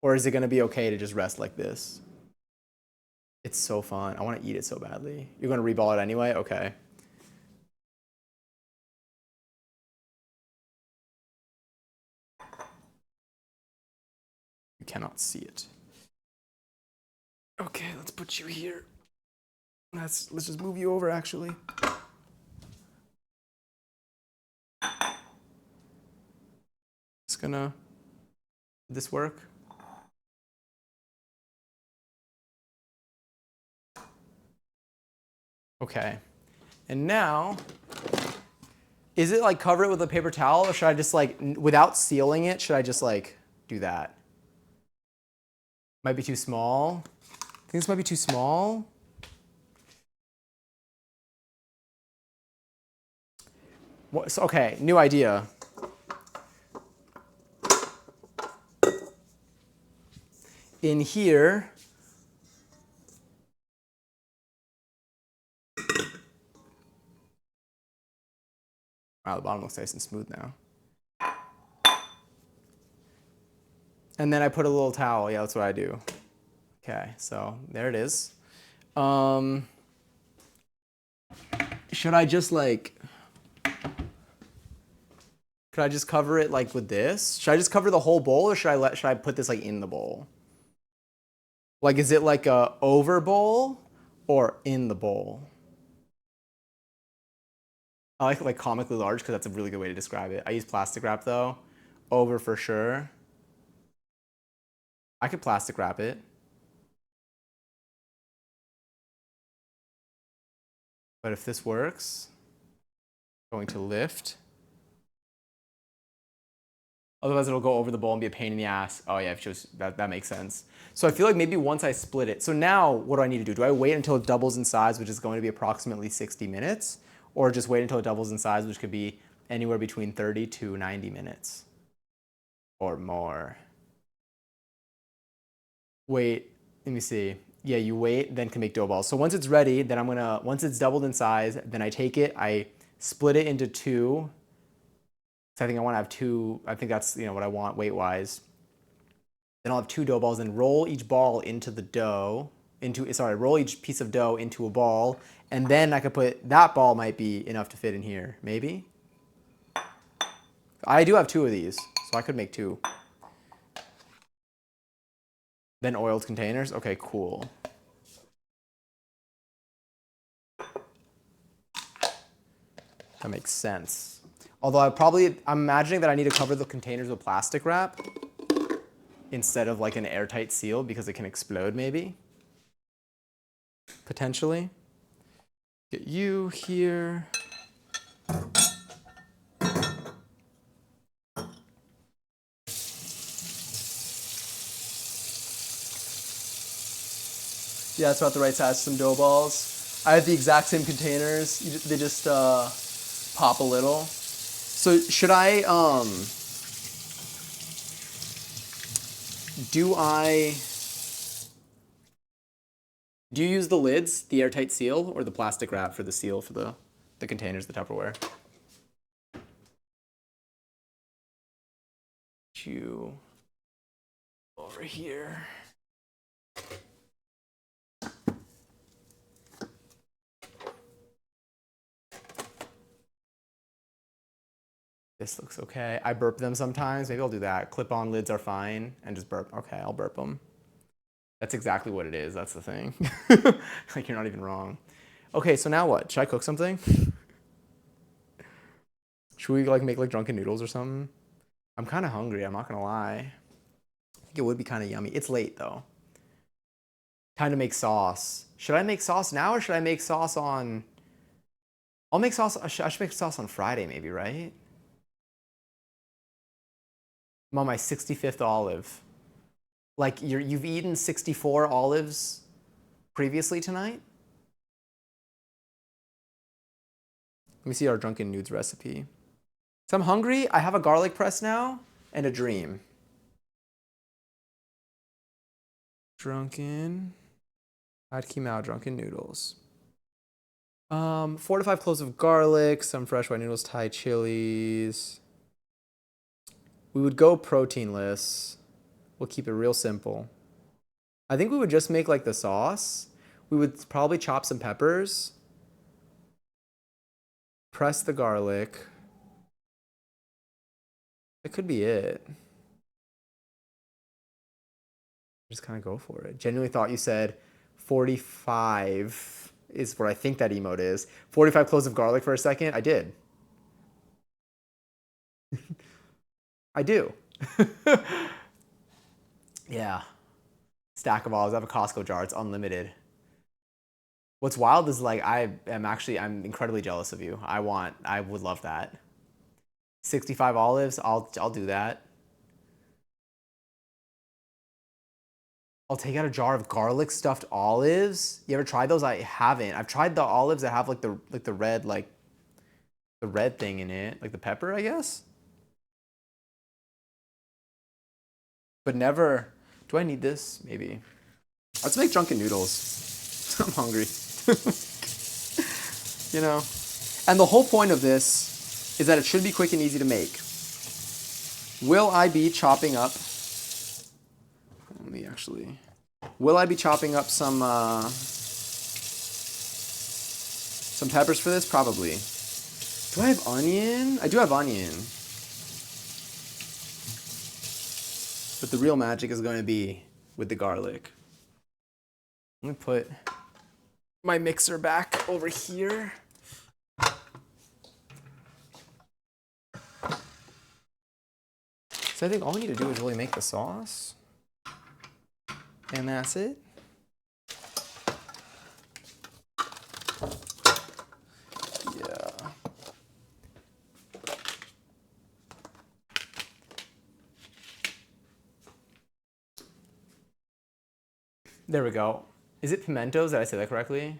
Or is it gonna be okay to just rest like this? It's so fun. I wanna eat it so badly. You're gonna reball it anyway? Okay. You cannot see it. Okay, let's put you here. Let's just move you over, actually. It's gonna, did this work? Okay. And now, is it like cover it with a paper towel, or should I just like, without sealing it, should I just like do that? Might be too small. I think this might be too small. So, okay, new idea. In here, wow, the bottom looks nice and smooth now. And then I put a little towel. Yeah, that's what I do. Okay, so there it is. Should I just like, could I just cover it like with this? Should I just cover the whole bowl, or should I put this like in the bowl? Like, is it like a over bowl or in the bowl? I like comically large because that's a really good way to describe it. I use plastic wrap though. Over for sure. I could plastic wrap it. But if this works, I'm going to lift. Otherwise it'll go over the bowl and be a pain in the ass. Oh yeah, that makes sense. So I feel like maybe once I split it. So now what do I need to do? Do I wait until it doubles in size, which is going to be approximately 60 minutes? Or just wait until it doubles in size, which could be anywhere between 30 to 90 minutes or more? Wait, let me see. Yeah, you wait, then can make dough balls. So once it's ready, then once it's doubled in size, then I take it, I split it into two. So I think I want to have two, I think that's, what I want weight-wise. Then I'll have two dough balls and roll each ball into the dough, roll each piece of dough into a ball, and then I could put, that ball might be enough to fit in here, maybe? I do have two of these, so I could make two. Then oiled containers, okay, cool. That makes sense. Although I'm imagining that I need to cover the containers with plastic wrap instead of like an airtight seal because it can explode maybe. Potentially. Get you here. Yeah, it's about the right size for some dough balls. I have the exact same containers. They just pop a little. So should I, do you use the lids, the airtight seal, or the plastic wrap for the seal for the containers, the Tupperware? You over here. This looks okay. I burp them sometimes. Maybe I'll do that. Clip-on lids are fine, and just burp. Okay, I'll burp them. That's exactly what it is. That's the thing. Like, you're not even wrong. Okay, so now what? Should I cook something? Should we like make like drunken noodles or something? I'm kind of hungry. I'm not gonna lie. I think it would be kind of yummy. It's late though. Time to make sauce. Should I make sauce now or should I make sauce on? I'll make sauce. I should make sauce on Friday maybe, right? I'm on my 65th olive. Like you've eaten 64 olives previously tonight? Let me see our drunken nudes recipe. So I'm hungry. I have a garlic press now and a dream. Drunken. I'd keep out drunken noodles. 4 to 5 cloves of garlic, some fresh white noodles, Thai chilies. We would go proteinless. We'll keep it real simple. I think we would just make like the sauce. We would probably chop some peppers. Press the garlic. That could be it. Just kind of go for it. Genuinely thought you said 45 is what I think that emote is. 45 cloves of garlic for a second. I did. I do. Yeah. Stack of olives. I have a Costco jar. It's unlimited. What's wild is like I'm incredibly jealous of you. I would love that. 65 olives. I'll do that. I'll take out a jar of garlic stuffed olives. You ever tried those? I haven't. I've tried the olives that have like the red the red thing in it, like the pepper, I guess. But never. Do I need this? Maybe. Let's make drunken noodles. I'm hungry. You know. And the whole point of this is that it should be quick and easy to make. Will I be chopping up? Let me actually. Will I be chopping up some peppers for this? Probably. Do I have onion? I do have onion. But the real magic is going to be with the garlic. I'm going to put my mixer back over here. So I think all we need to do is really make the sauce. And that's it. Yeah. There we go. Is it pimentos? Did I say that correctly?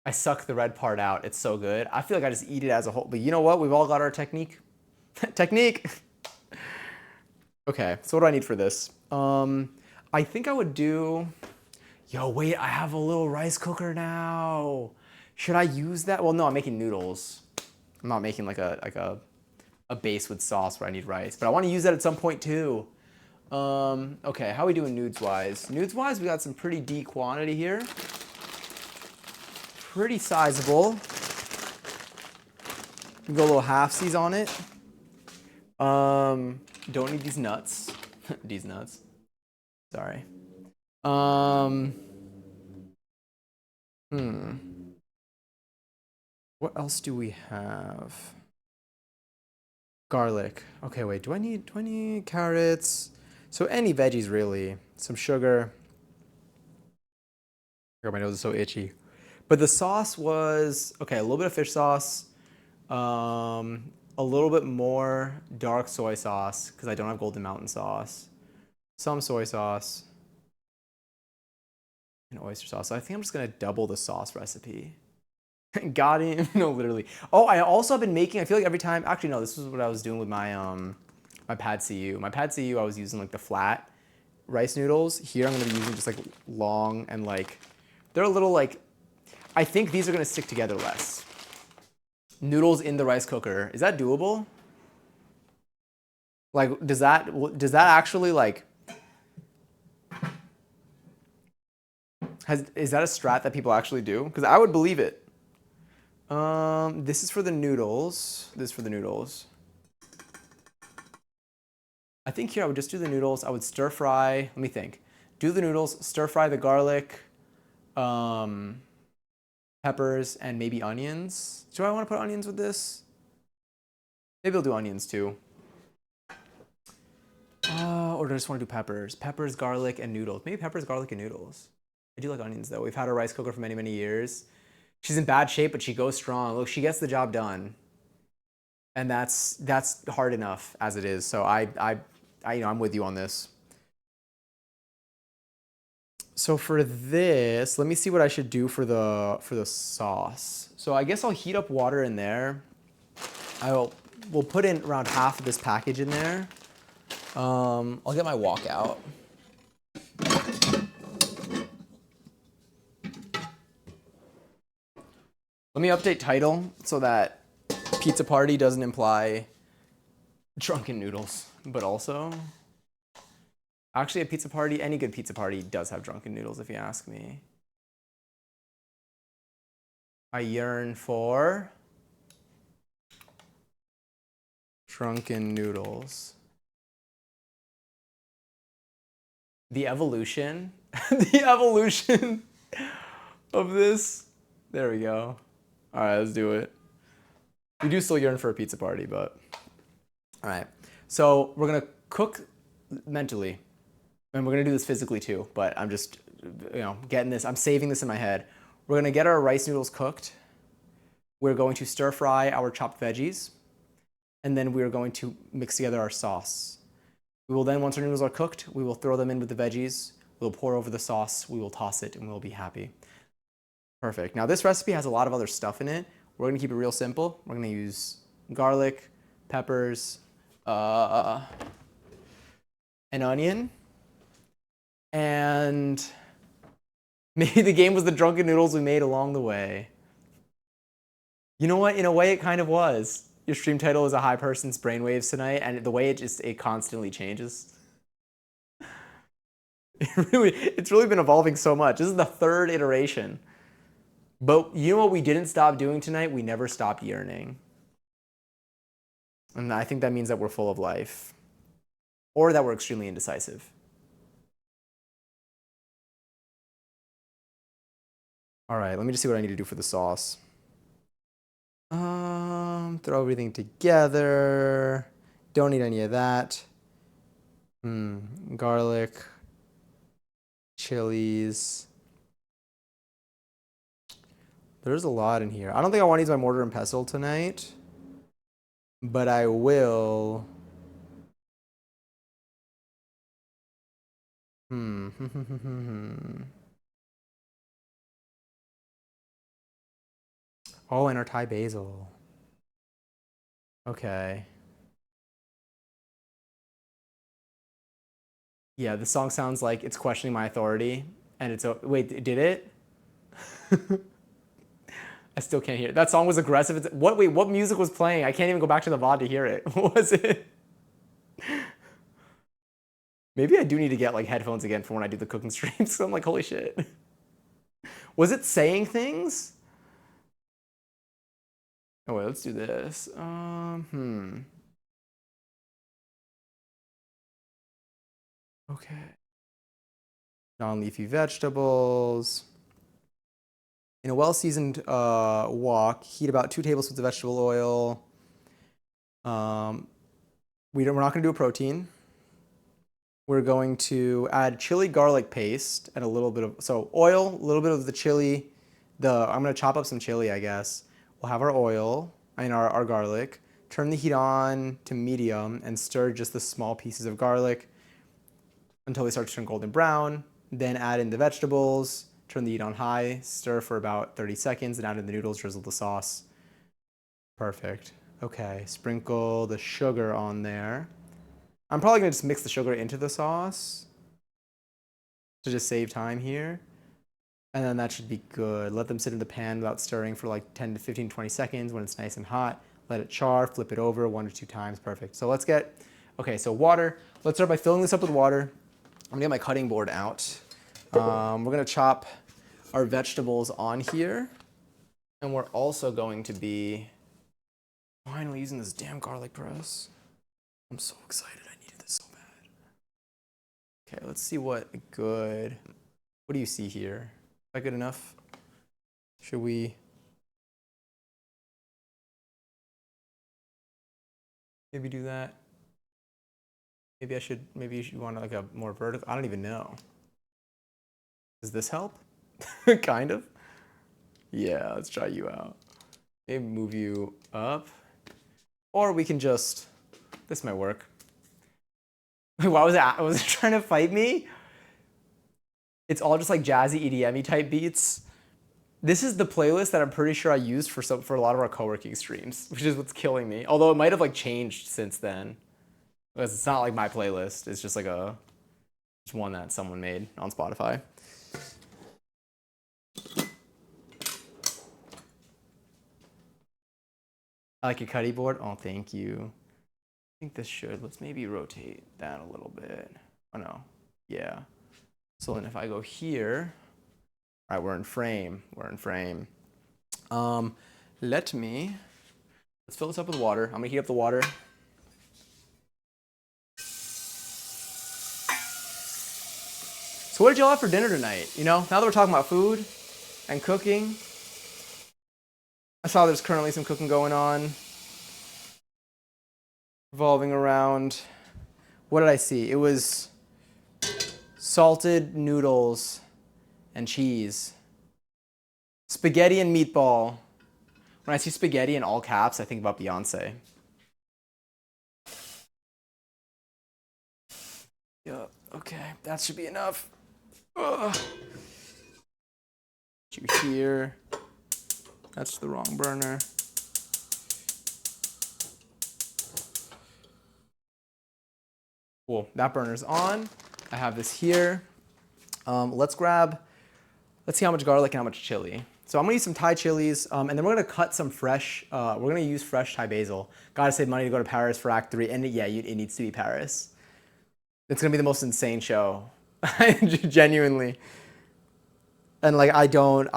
I suck the red part out. It's so good. I feel like I just eat it as a whole. But you know what? We've all got our technique. Technique. Okay, so what do I need for this? I think I would do. Yo, wait, I have a little rice cooker now. Should I use that? Well, no, I'm making noodles. I'm not making like a base with sauce where I need rice, but I want to use that at some point too. Okay, how are we doing nudes wise? Nudes wise, we got some pretty deep quantity here. Pretty sizable. We go a little halfsies on it. Don't need these nuts. These nuts. Sorry. What else do we have? Garlic. Okay, wait. Do I need carrots? So any veggies really. Some sugar. God, my nose is so itchy. But the sauce was okay. A little bit of fish sauce. A little bit more dark soy sauce because I don't have Golden Mountain sauce. Some soy sauce. And oyster sauce. So I think I'm just gonna double the sauce recipe. Got him. No, literally. Oh, I also have been making. I feel like every time. Actually, no. This was what I was doing with my my pad CU. My pad CU. I was using like the flat rice noodles. Here, I'm gonna be using just like long and like they're a little like. I think these are gonna stick together less. Noodles in the rice cooker. Is that doable? Like, does that actually like? Is that a strat that people actually do? Because I would believe it. This is for the noodles. This is for the noodles. I think here I would just do the noodles. I would stir fry. Let me think. Do the noodles, stir fry the garlic, peppers, and maybe onions. Do I want to put onions with this? Maybe I'll do onions too. Or do I just want to do peppers? Peppers, garlic, and noodles. Maybe peppers, garlic, and noodles. I do like onions though. We've had a rice cooker for many, many years. She's in bad shape, but she goes strong. Look, she gets the job done. And that's hard enough as it is. So I'm with you on this. So for this, let me see what I should do for the sauce. So I guess I'll heat up water in there. We'll put in around half of this package in there. I'll get my wok out. Let me update title so that pizza party doesn't imply drunken noodles, but also actually a pizza party, any good pizza party does have drunken noodles if you ask me. I yearn for drunken noodles. The evolution, the evolution of this. There we go. All right, let's do it. We do still yearn for a pizza party, but all right. So we're gonna cook mentally, and we're gonna do this physically too. But I'm just, getting this. I'm saving this in my head. We're gonna get our rice noodles cooked. We're going to stir fry our chopped veggies, and then we're going to mix together our sauce. We will then, once our noodles are cooked, we will throw them in with the veggies. We'll pour over the sauce. We will toss it, and we'll be happy. Perfect. Now this recipe has a lot of other stuff in it. We're gonna keep it real simple. We're gonna use garlic, peppers, an onion, and maybe the game was the drunken noodles we made along the way. You know what? In a way, it kind of was. Your stream title is A High Person's Brainwaves tonight, and the way it constantly changes. It's really been evolving so much. This is the third iteration. But you know what we didn't stop doing tonight? We never stopped yearning. And I think that means that we're full of life. Or that we're extremely indecisive. All right, let me just see what I need to do for the sauce. Throw everything together. Don't need any of that. Garlic, chilies. There's a lot in here. I don't think I want to use my mortar and pestle tonight, but I will. Oh, and our Thai basil. Okay. Yeah, the song sounds like it's questioning my authority, and it's wait, did it? I still can't hear it. That song was aggressive. Wait, what music was playing? I can't even go back to the VOD to hear it. What was it? Maybe I do need to get like headphones again for when I do the cooking streams. So I'm like, holy shit. Was it saying things? Oh wait, let's do this. Okay. Non-leafy vegetables. In a well-seasoned wok, heat about 2 tablespoons of vegetable oil. We're not going to do a protein. We're going to add chili garlic paste and a little bit of, so oil, a little bit of the chili. I'm going to chop up some chili, I guess. We'll have our oil and our garlic. Turn the heat on to medium and stir just the small pieces of garlic until they start to turn golden brown. Then add in the vegetables. Turn the heat on high, stir for about 30 seconds, and add in the noodles, drizzle the sauce. Perfect. Okay, sprinkle the sugar on there. I'm probably gonna just mix the sugar into the sauce to just save time here. And then that should be good. Let them sit in the pan without stirring for like 10 to 15, 20 seconds. When it's nice and hot, let it char, flip it over 1 or 2 times. Perfect. So let's get, okay, so water. Let's start by filling this up with water. I'm gonna get my cutting board out. We're gonna chop our vegetables on here. And we're also going to be finally using this damn garlic press. I'm so excited. I needed this so bad. Okay, let's see what do you see here? Is that good enough? Should we? Maybe do that. Maybe maybe you should want like a more vertical. I don't even know. Does this help? Kind of. Yeah, let's try you out. Maybe move you up. Or we can just, this might work. Why was it, was it trying to fight me? It's all just like jazzy EDM-y type beats. This is the playlist that I'm pretty sure I used for a lot of our co-working streams, which is what's killing me. Although it might have like changed since then. Because it's not like my playlist. It's just like just one that someone made on Spotify. I like your cutty board. Oh, thank you. I think this should. Let's maybe rotate that a little bit. Oh no. Yeah. So then if I go here, all right, we're in frame. We're in frame. Let's fill this up with water. I'm gonna heat up the water. So what did y'all have for dinner tonight? You know, now that we're talking about food and cooking, I saw there's currently some cooking going on, revolving around, what did I see? It was salted noodles and cheese, spaghetti and meatball. When I see spaghetti in all caps, I think about Beyonce. Yep, okay, that should be enough. Ugh. You here. That's the wrong burner. Cool, that burner's on. I have this here. Let's see how much garlic and how much chili. So I'm gonna use some Thai chilies, and then we're gonna cut some fresh, we're gonna use fresh Thai basil. Gotta save money to go to Paris for Act 3, and yeah, it needs to be Paris. It's gonna be the most insane show, genuinely. And like, I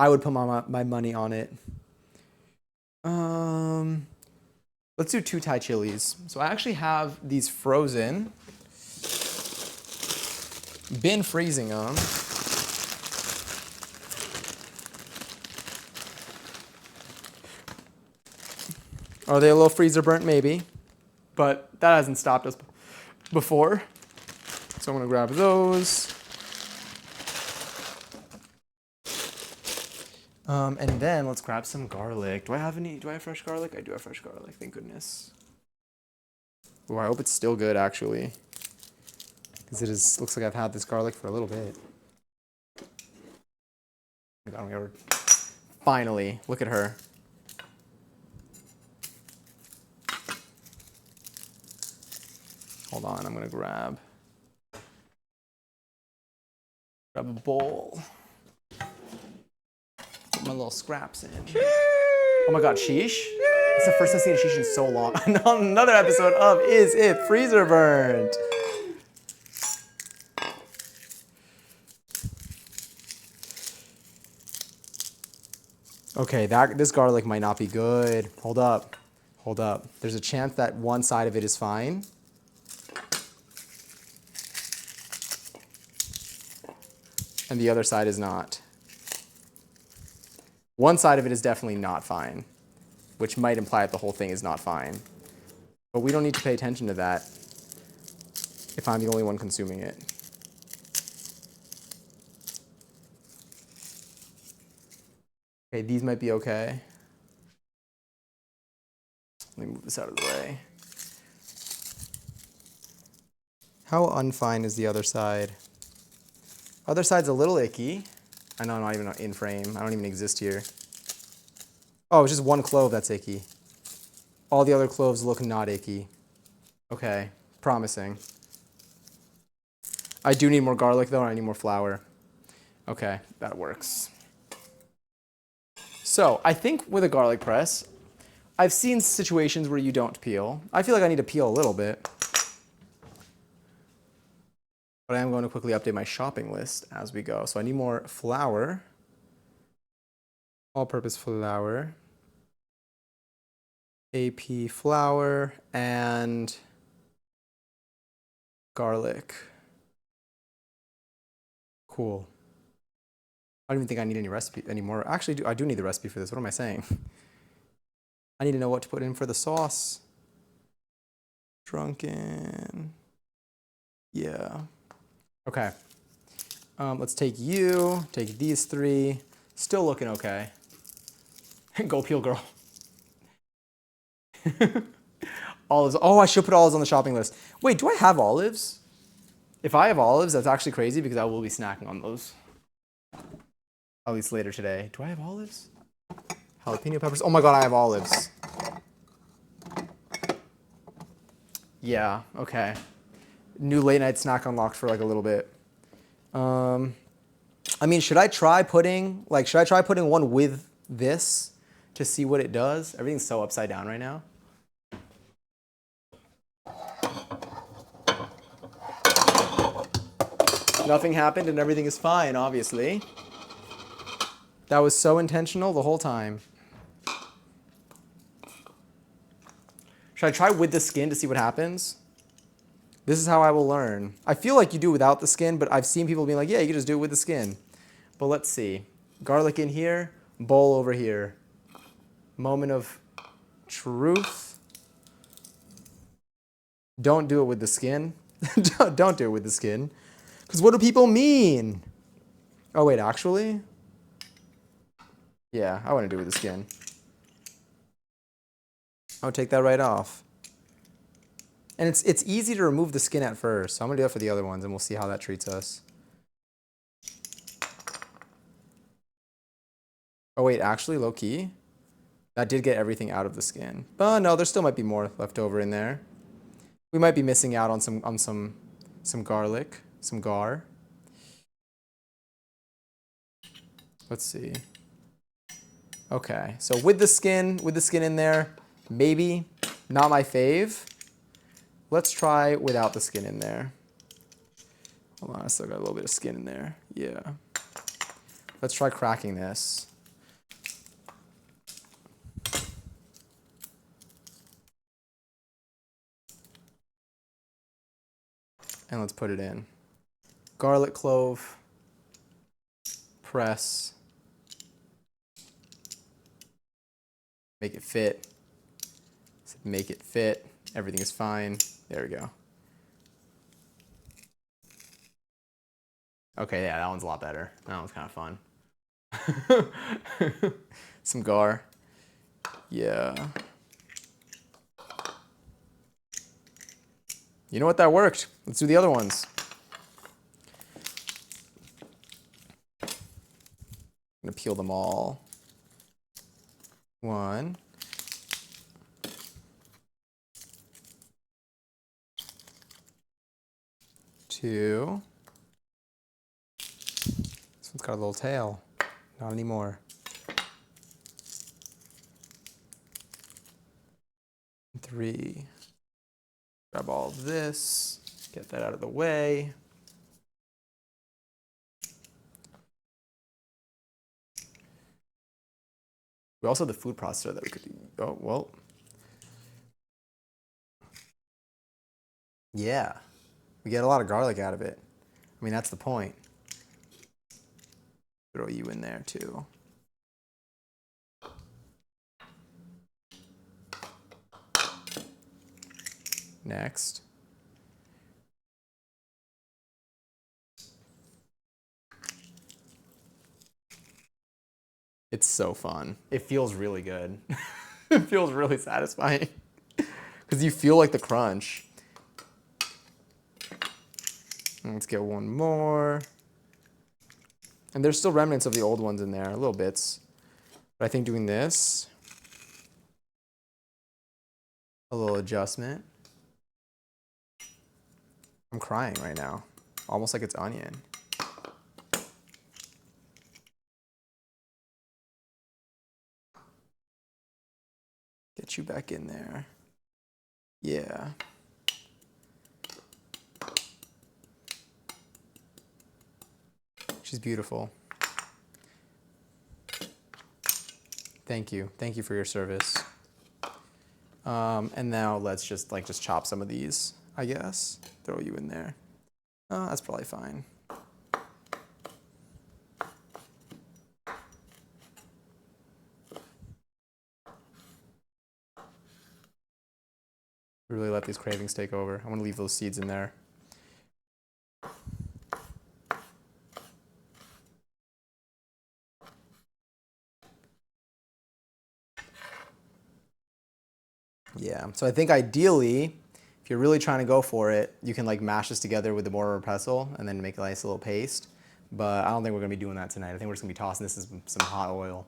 would put my money on it. Let's do 2 Thai chilies. So I actually have these frozen. Been freezing them. Are they a little freezer burnt? Maybe. But that hasn't stopped us before. So I'm gonna grab those. And then let's grab some garlic. Do I have fresh garlic? I do have fresh garlic, thank goodness. Oh, I hope it's still good actually. Because looks like I've had this garlic for a little bit. Oh my God, finally, look at her. Hold on, I'm gonna grab a bowl. Put my little scraps in. Oh my God, sheesh. It's the first I've seen a sheesh in so long. Another episode of Is It Freezer Burnt? Okay, this garlic might not be good. Hold up. There's a chance that one side of it is fine. And the other side is not. One side of it is definitely not fine, which might imply that the whole thing is not fine. But we don't need to pay attention to that if I'm the only one consuming it. Okay, these might be okay. Let me move this out of the way. How unfine is the other side? Other side's a little icky. I know I'm not even in frame. I don't even exist here. Oh, it's just one clove that's icky. All the other cloves look not icky. Okay, promising. I do need more garlic though, and I need more flour. Okay, that works. So I think with a garlic press, I've seen situations where you don't peel. I feel like I need to peel a little bit. But I am going to quickly update my shopping list as we go. So I need more flour, all-purpose flour, AP flour, and garlic. Cool. I don't even think I need any recipe anymore. Actually, I do need the recipe for this. What am I saying? I need to know what to put in for the sauce. Drunken. Yeah. Okay. Let's take you, take these three. Still looking okay. Go peel girl. Olives. Oh, I should put olives on the shopping list. Wait, do I have olives? If I have olives, that's actually crazy because I will be snacking on those. At least later today. Do I have olives? Jalapeno peppers. Oh my god, I have olives. Yeah, okay. New late night snack unlocked for like a little bit. I mean, should I try putting one with this to see what it does? Everything's so upside down right now. Nothing happened and everything is fine, obviously. That was so intentional the whole time. Should I try with the skin to see what happens? This is how I will learn. I feel like you do without the skin, but I've seen people being like, yeah, you can just do it with the skin. But let's see. Garlic in here, bowl over here. Moment of truth. Don't do it with the skin. Don't do it with the skin. Because what do people mean? Oh, wait, actually? Yeah, I want to do it with the skin. I'll take that right off. And it's easy to remove the skin at first. So I'm going to do that for the other ones, and we'll see how that treats us. Oh, wait, actually, low key? That did get everything out of the skin. Oh, no, there still might be more left over in there. We might be missing out on some garlic, some gar. Let's see. Okay, so with the skin in there, maybe not my fave. Let's try without the skin in there. Hold on, I still got a little bit of skin in there. Yeah. Let's try cracking this. And let's put it in. Garlic clove. Press. Make it fit. Make it fit. Everything is fine. There we go. Okay, yeah, that one's a lot better. That one's kind of fun. Some gar. Yeah. You know what? That worked. Let's do the other ones. I'm gonna peel them all. 1. 2. This one's got a little tail. Not anymore. 3. Grab all of this. Get that out of the way. We also have the food processor that we could. Oh, well. Yeah. We get a lot of garlic out of it. I mean, that's the point. Throw you in there too. Next. It's so fun. It feels really good. It feels really satisfying. Because you feel like the crunch. And let's get one more. And there's still remnants of the old ones in there, little bits. But I think doing this, a little adjustment. I'm crying right now. Almost like it's onion. Get you back in there. Yeah. She's beautiful. Thank you. Thank you for your service. And now let's just chop some of these, I guess. Throw you in there. That's probably fine. Really let these cravings take over. I want to leave those seeds in there. Yeah, so I think ideally, if you're really trying to go for it, you can like mash this together with the mortar or pestle and then make a nice little paste. But I don't think we're gonna be doing that tonight. I think we're just gonna be tossing this in some hot oil.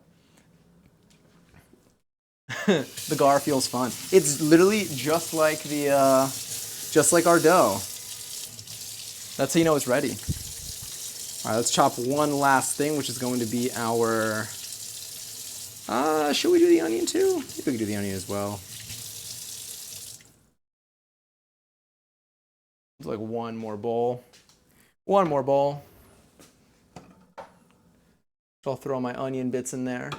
The gar feels fun. It's literally just like just like our dough. That's how you know it's ready. All right, let's chop one last thing, which is going to be our, should we do the onion too? Maybe we can do the onion as well. It's like one more bowl. One more bowl. So I'll throw my onion bits in there.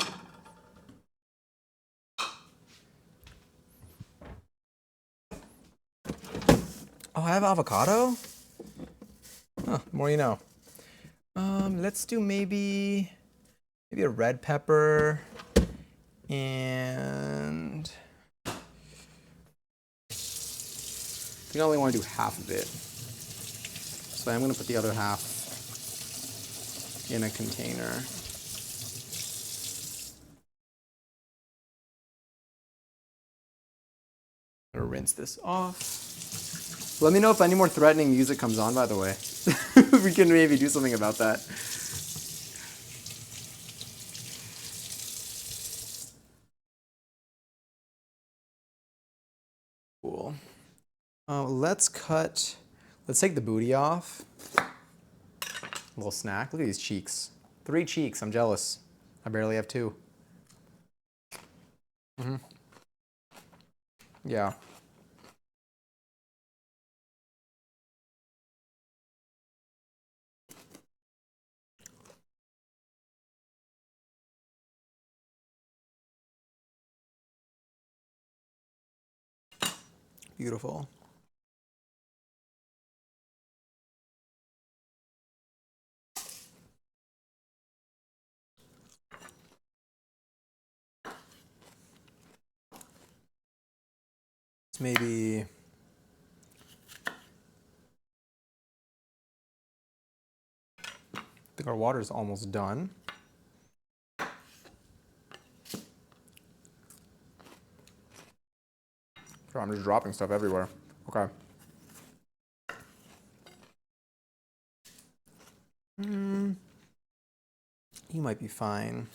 Oh, I have avocado? Huh, the more you know. Let's do maybe a red pepper and I think I only want to do half of it. So I'm going to put the other half in a container. I'm going to rinse this off. Let me know if any more threatening music comes on, by the way. We can maybe do something about that. Cool. Let's take the booty off. A little snack. Look at these cheeks. 3 cheeks. I'm jealous. I barely have 2. Yeah. Beautiful. Maybe I think our water is almost done. I'm just dropping stuff everywhere. Okay. You might be fine.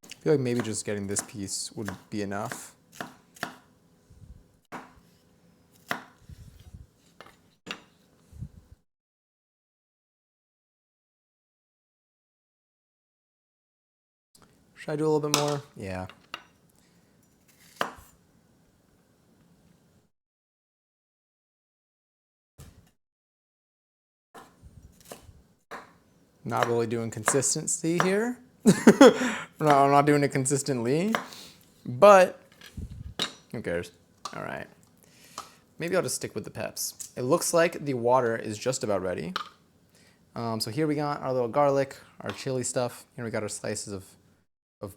I feel like maybe just getting this piece would be enough. Should I do a little bit more? Yeah. Not really doing consistency here. I'm not doing it consistently, but who cares? All right. Maybe I'll just stick with the peps. It looks like the water is just about ready. So here we got our little garlic, our chili stuff. Here we got our slices of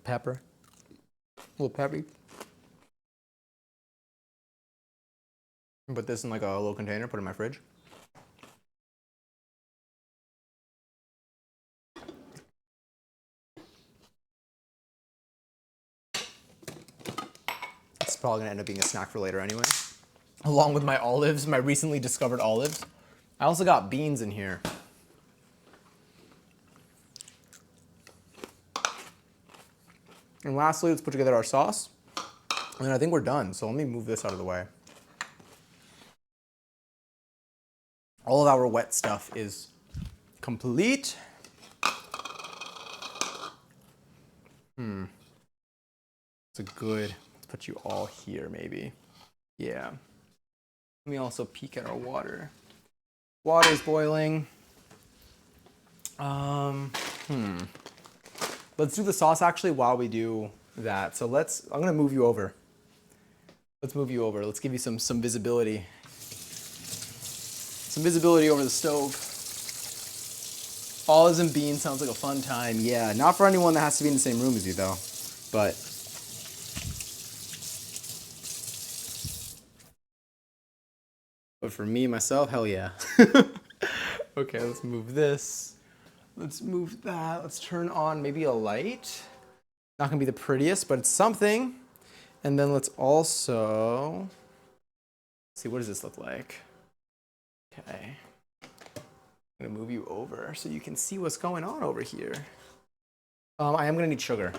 pepper. A little peppy. Put this in like a little container, put it in my fridge. It's probably gonna end up being a snack for later anyway. Along with my olives, my recently discovered olives. I also got beans in here. And lastly, let's put together our sauce. And then I think we're done. So let me move this out of the way. All of our wet stuff is complete. It's a good, let's put you all here maybe. Yeah. Let me also peek at our water. Water's boiling. Let's do the sauce actually while we do that. So I'm gonna move you over. Let's move you over. Let's give you some visibility. Some visibility over the stove. Olives and beans sounds like a fun time. Yeah, not for anyone that has to be in the same room as you though. But for me, myself, hell yeah. Okay, let's move this. Let's move that. Let's turn on maybe a light. Not gonna be the prettiest, but it's something. And then let's also see, what does this look like? Okay. I'm gonna move you over so you can see what's going on over here. I am gonna need sugar.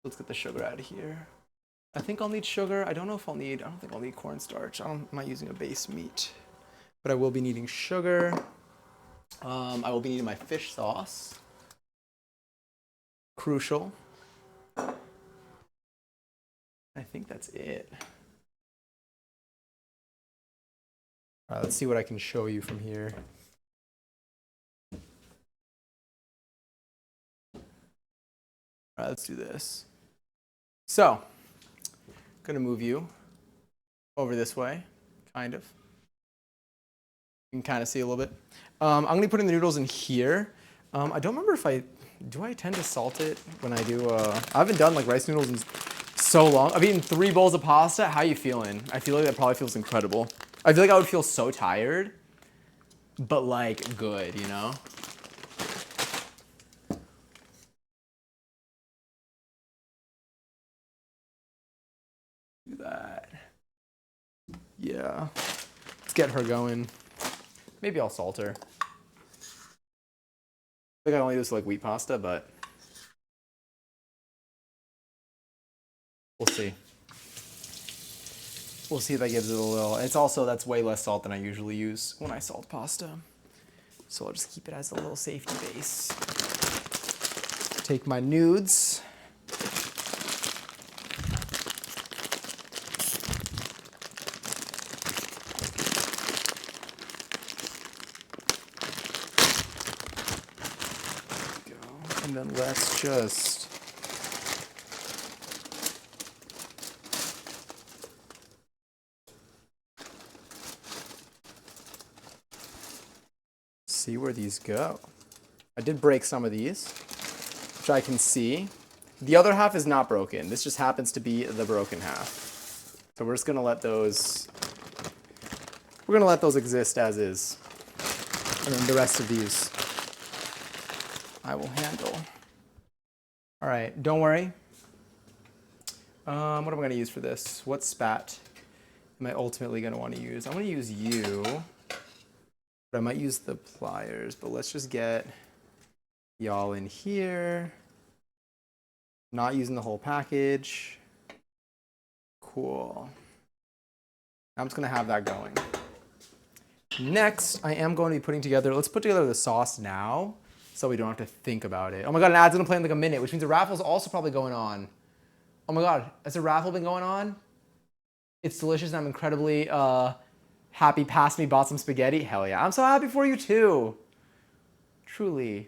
Let's get the sugar out of here. I think I'll need sugar. I don't think I'll need cornstarch. I'm not using a base meat, but I will be needing sugar. I will be needing my fish sauce. Crucial. I think that's it. All right, let's see what I can show you from here. All right, let's do this. So, I'm gonna move you over this way, kind of. You can kind of see a little bit. I'm gonna be putting the noodles in here. I don't remember if I tend to salt it when I do, I haven't done like rice noodles in so long. I've eaten 3 bowls of pasta. How are you feeling? I feel like that probably feels incredible. I feel like I would feel so tired, but like good, you know? Do that. Yeah. Let's get her going. Maybe I'll salt her. I think I only do this like wheat pasta, but we'll see. We'll see if that gives it a little. It's also, that's way less salt than I usually use when I salt pasta. So I'll just keep it as a little safety base. Take my nudes. And then let's just see where these go. I did break some of these, which I can see. The other half is not broken. This just happens to be the broken half. So we're just gonna let those, exist as is. And then the rest of these I will handle. All right, don't worry. What am I gonna use for this? What spat am I ultimately gonna wanna use? I'm gonna use you, but I might use the pliers, but let's just get y'all in here. Not using the whole package. Cool. I'm just gonna have that going. Next, I am going to be putting together, let's put together the sauce now, so we don't have to think about it. Oh my God, an ad's gonna play in like a minute, which means the raffle's also probably going on. Oh my God, has the raffle been going on? It's delicious and I'm incredibly happy. Past me, bought some spaghetti. Hell yeah, I'm so happy for you too. Truly.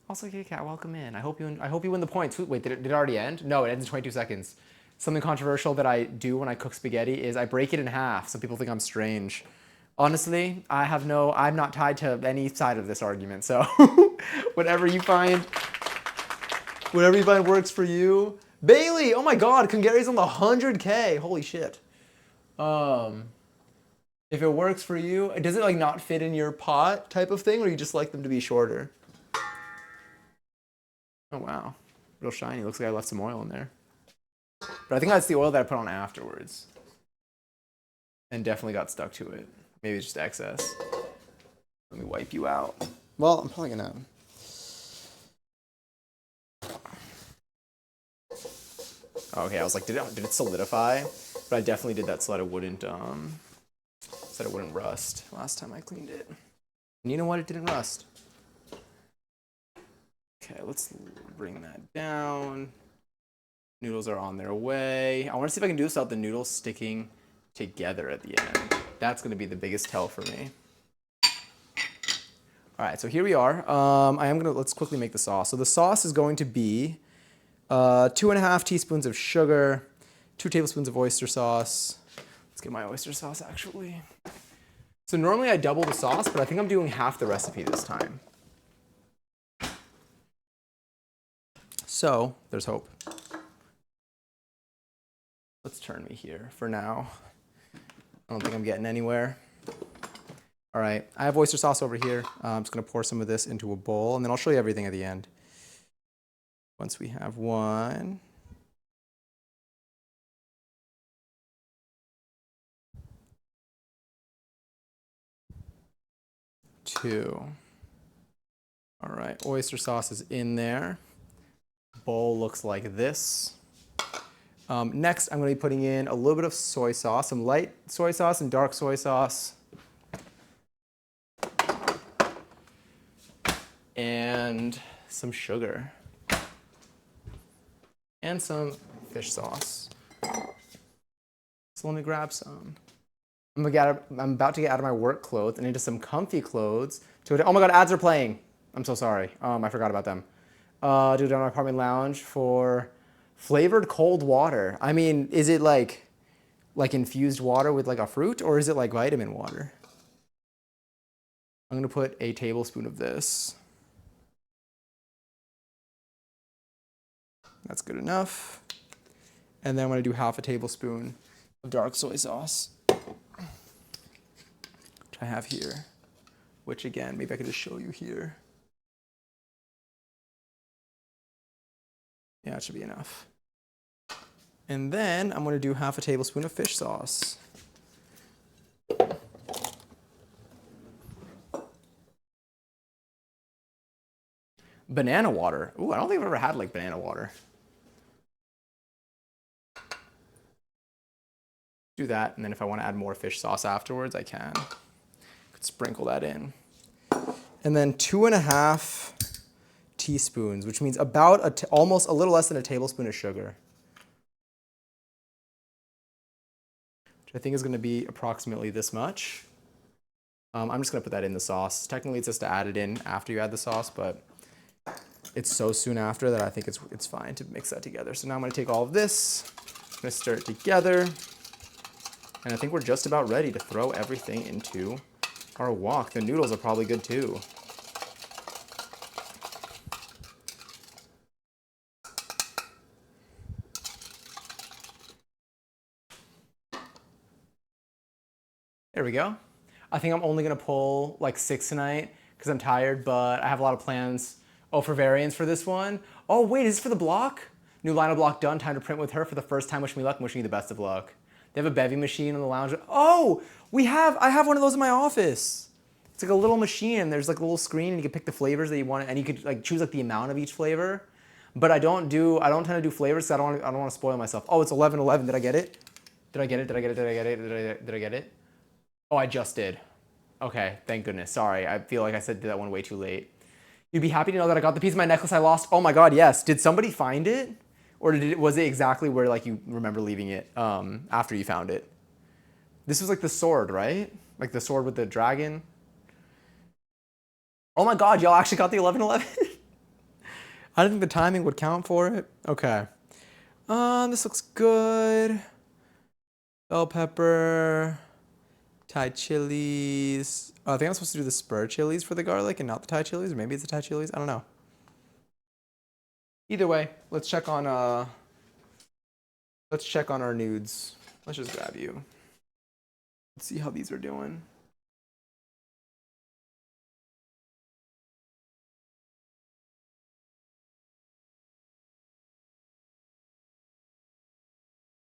Also, Kit Kat, welcome in. I hope you win the points. Wait, did it already end? No, it ends in 22 seconds. Something controversial that I do when I cook spaghetti is I break it in half, so people think I'm strange. Honestly, I'm not tied to any side of this argument, so whatever you find works for you. Bailey, oh my God, Kungary's on the 100K. Holy shit. If it works for you, does it like not fit in your pot type of thing, or you just like them to be shorter? Oh wow, real shiny. Looks like I left some oil in there. But I think that's the oil that I put on afterwards. And definitely got stuck to it. Maybe it's just excess. Let me wipe you out. Well, I'm probably gonna. Okay, I was like, did it solidify? But I definitely did that so that it wouldn't rust last time I cleaned it. And you know what? It didn't rust. Okay, let's bring that down. Noodles are on their way. I want to see if I can do this without the noodles sticking together at the end. That's going to be the biggest tell for me. All right, so here we are. Let's quickly make the sauce. So the sauce is going to be 2.5 teaspoons of sugar, 2 tablespoons of oyster sauce. Let's get my oyster sauce actually. So normally I double the sauce, but I think I'm doing half the recipe this time. So there's hope. Let's turn me here for now. I don't think I'm getting anywhere. All right, I have oyster sauce over here. I'm just gonna pour some of this into a bowl, and then I'll show you everything at the end. Once we have one. Two. All right, oyster sauce is in there. Bowl looks like this. Next, I'm going to be putting in a little bit of soy sauce, some light soy sauce and dark soy sauce. And some sugar. And some fish sauce. So let me grab some. I'm about to get out of my work clothes and into some comfy clothes. Oh my God, ads are playing. I'm so sorry. I forgot about them. Do it on my apartment lounge for flavored cold water. I mean, is it like infused water with like a fruit, or is it like vitamin water? I'm gonna put a tablespoon of this. That's good enough. And then I'm gonna do half a tablespoon of dark soy sauce, which I have here, which again, maybe I could just show you here. Yeah, it should be enough. And then I'm going to do half a tablespoon of fish sauce. Banana water. Ooh, I don't think I've ever had like banana water. Do that, and then if I want to add more fish sauce afterwards, I can. Could sprinkle that in. And then 2.5 teaspoons, which means about almost a little less than a tablespoon of sugar. Which I think is going to be approximately this much. I'm just going to put that in the sauce. Technically, it's just to add it in after you add the sauce, but it's so soon after that I think it's fine to mix that together. So now I'm going to take all of this, I'm going to stir it together, and I think we're just about ready to throw everything into our wok. The noodles are probably good too. There we go. I think I'm only gonna pull like 6 tonight because I'm tired, but I have a lot of plans. Oh, for variants for this one. Oh wait, is this for the block? New line of block done, time to print with her for the first time. Wish me luck, wishing you the best of luck. They have a bevy machine in the lounge. Oh, I have one of those in my office. It's like a little machine, and there's like a little screen, and you can pick the flavors that you want, and you could like choose like the amount of each flavor. But I don't tend to do flavors, so I don't want to spoil myself. Oh, it's 11:11. Did I get it? Did I get it? Did I get it? Did I get it? Did I get it? Oh, I just did. Okay, thank goodness. Sorry, I feel like I did that one way too late. You'd be happy to know that I got the piece of my necklace I lost. Oh my God, yes. Did somebody find it? Or was it exactly where like you remember leaving it after you found it? This was like the sword, right? Like the sword with the dragon. Oh my God, y'all actually got the 11:11? I didn't think the timing would count for it. Okay. This looks good. Bell pepper. Thai chilies. Oh, I think I'm supposed to do the spur chilies for the garlic and not the Thai chilies, or maybe it's the Thai chilies. I don't know. Either way, let's check on our nudes. Let's just grab you. Let's see how these are doing.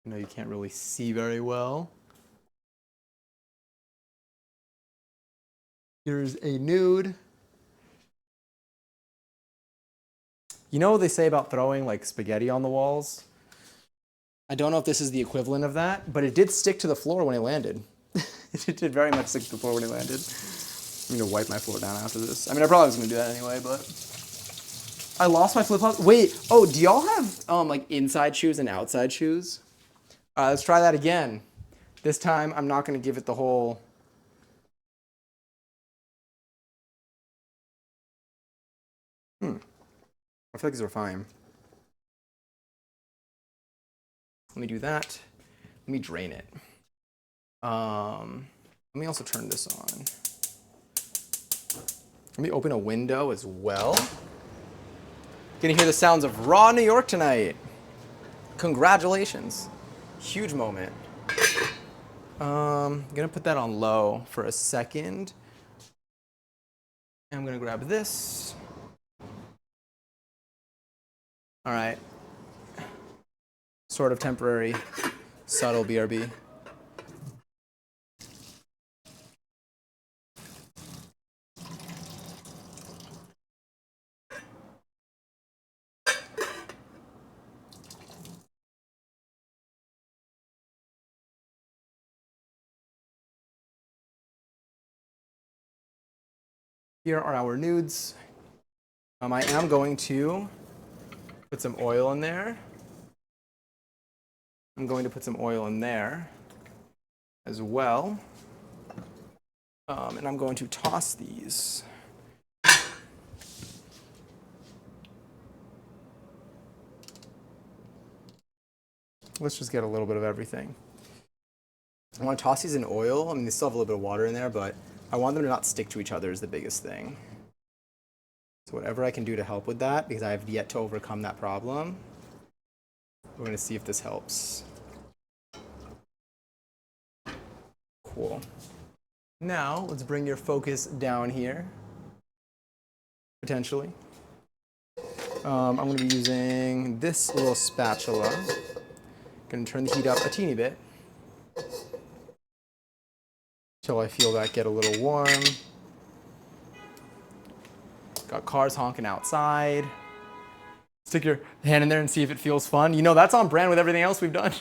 I know you can't really see very well. Here's a nude. You know what they say about throwing like spaghetti on the walls? I don't know if this is the equivalent of that, but it did stick to the floor when it landed. It did very much stick to the floor when it landed. I'm gonna wipe my floor down after this. I mean, I probably was gonna do that anyway, but I lost my flip-flops. Wait, oh, do y'all have like inside shoes and outside shoes? Let's try that again. This time, I'm not gonna give it the whole. I feel like these are fine. Let me do that. Let me drain it. Let me also turn this on. Let me open a window as well. Gonna hear the sounds of raw New York tonight. Congratulations. Huge moment. Gonna put that on low for a second. And I'm gonna grab this. All right. Sort of temporary, subtle BRB. Here are our nudes. I am going to put some oil in there. I'm going to put some oil in there as well. And I'm going to toss these. Let's just get a little bit of everything. I want to toss these in oil. I mean, they still have a little bit of water in there, but I want them to not stick to each other is the biggest thing. So whatever I can do to help with that, because I have yet to overcome that problem, we're going to see if this helps. Cool. Now, let's bring your focus down here, potentially. I'm going to be using this little spatula. Going to turn the heat up a teeny bit till I feel that get a little warm. Got cars honking outside. Stick your hand in there and see if it feels fun. You know, that's on brand with everything else we've done.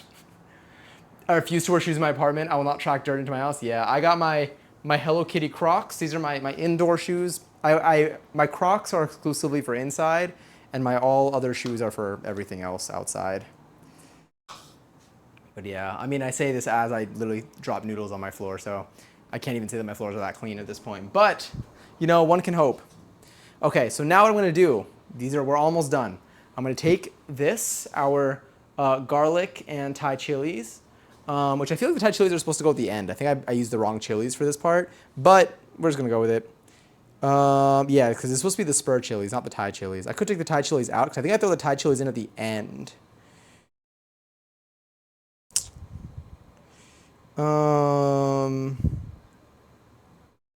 I refuse to wear shoes in my apartment. I will not track dirt into my house. Yeah, I got my Hello Kitty Crocs. These are my indoor shoes. My Crocs are exclusively for inside, and my all other shoes are for everything else outside. But yeah, I mean, I say this as I literally drop noodles on my floor, so I can't even say that my floors are that clean at this point. But, you know, one can hope. Okay, so now what I'm gonna do, we're almost done. I'm gonna take this, our garlic and Thai chilies, which I feel like the Thai chilies are supposed to go at the end. I think I used the wrong chilies for this part, but we're just gonna go with it. Yeah, because it's supposed to be the spur chilies, not the Thai chilies. I could take the Thai chilies out, because I think I throw the Thai chilies in at the end.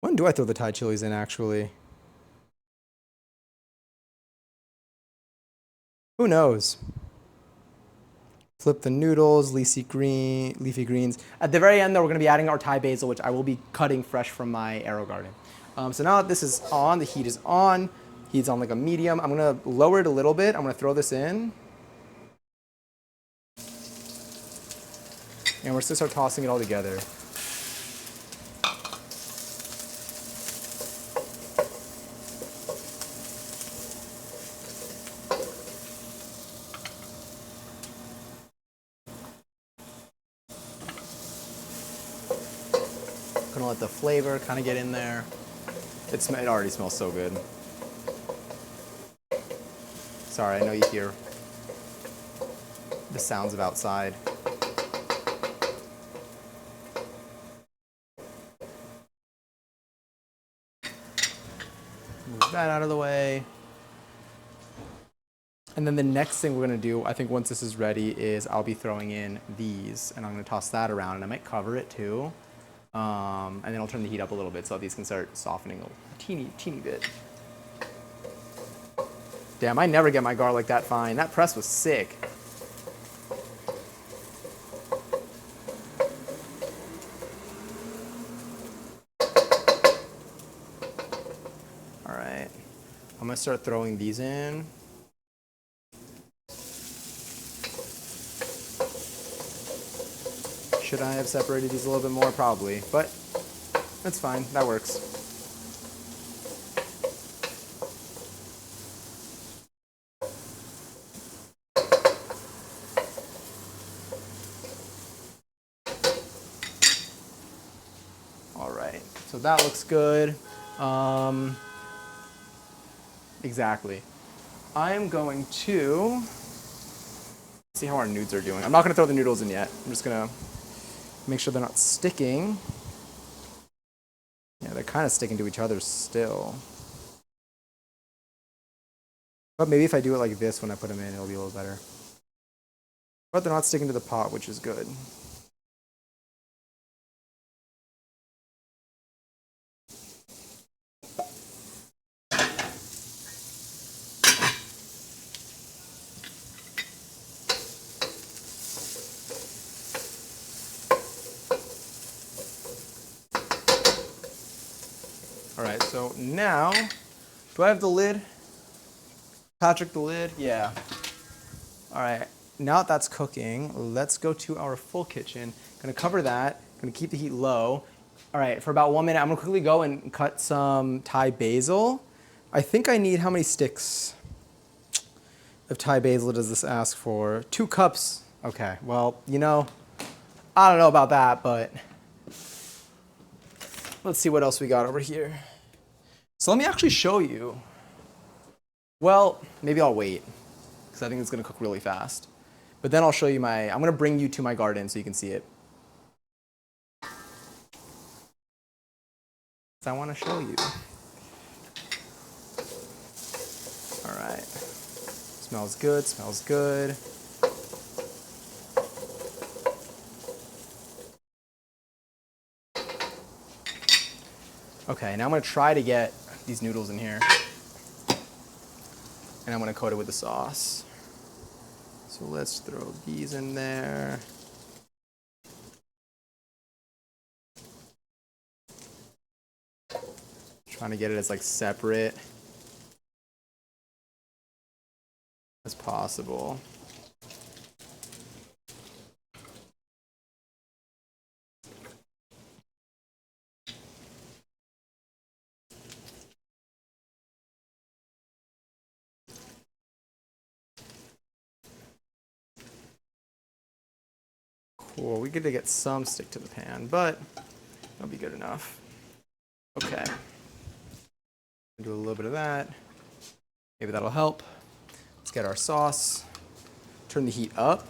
When do I throw the Thai chilies in, actually? Who knows? Flip the noodles, leafy greens. At the very end, though, we're going to be adding our Thai basil, which I will be cutting fresh from my Aero garden. So now that this is on, the heat is on. Heat's on like a medium. I'm going to lower it a little bit. I'm going to throw this in. And we're just going to start tossing it all together. Gonna let the flavor kind of get in there. It already smells so good. Sorry, I know you hear the sounds of outside. Move that out of the way. And then the next thing we're gonna do, I think once this is ready, is I'll be throwing in these, and I'm gonna toss that around, and I might cover it too. And then I'll turn the heat up a little bit so these can start softening a teeny bit. Damn, I never get my garlic that fine. That press was sick. All right, I'm gonna start throwing these in. Should I have separated these a little bit more? Probably, but that's fine. That works. All right, so that looks good. Exactly. I am going to see how our nudes are doing. I'm not going to throw the noodles in yet. I'm just going to make sure they're not sticking. kind of sticking to each other still. But maybe if I do it like this when I put them in, it'll be a little better. But they're not sticking to the pot, which is good. All right, so now, do I have the lid? Patrick, the lid? Yeah. All right, now that that's cooking, let's go to our full kitchen. Gonna cover that, gonna keep the heat low. All right, for about 1 minute, I'm gonna quickly go and cut some Thai basil. I think I need, how many sticks of Thai basil does this ask for? 2 cups. Okay, well, you know, I don't know about that, but let's see what else we got over here. So let me actually show you. Well, maybe I'll wait, because I think it's gonna cook really fast. But then I'll show you I'm gonna bring you to my garden so you can see it. I wanna show you. All right. Smells good, smells good. Okay, now I'm gonna try to get these noodles in here. And I'm gonna coat it with the sauce. So let's throw these in there. Trying to get it as like separate as possible. Cool, we get to get some stick to the pan, but that'll be good enough. Okay. Do a little bit of that. Maybe that'll help. Let's get our sauce. Turn the heat up.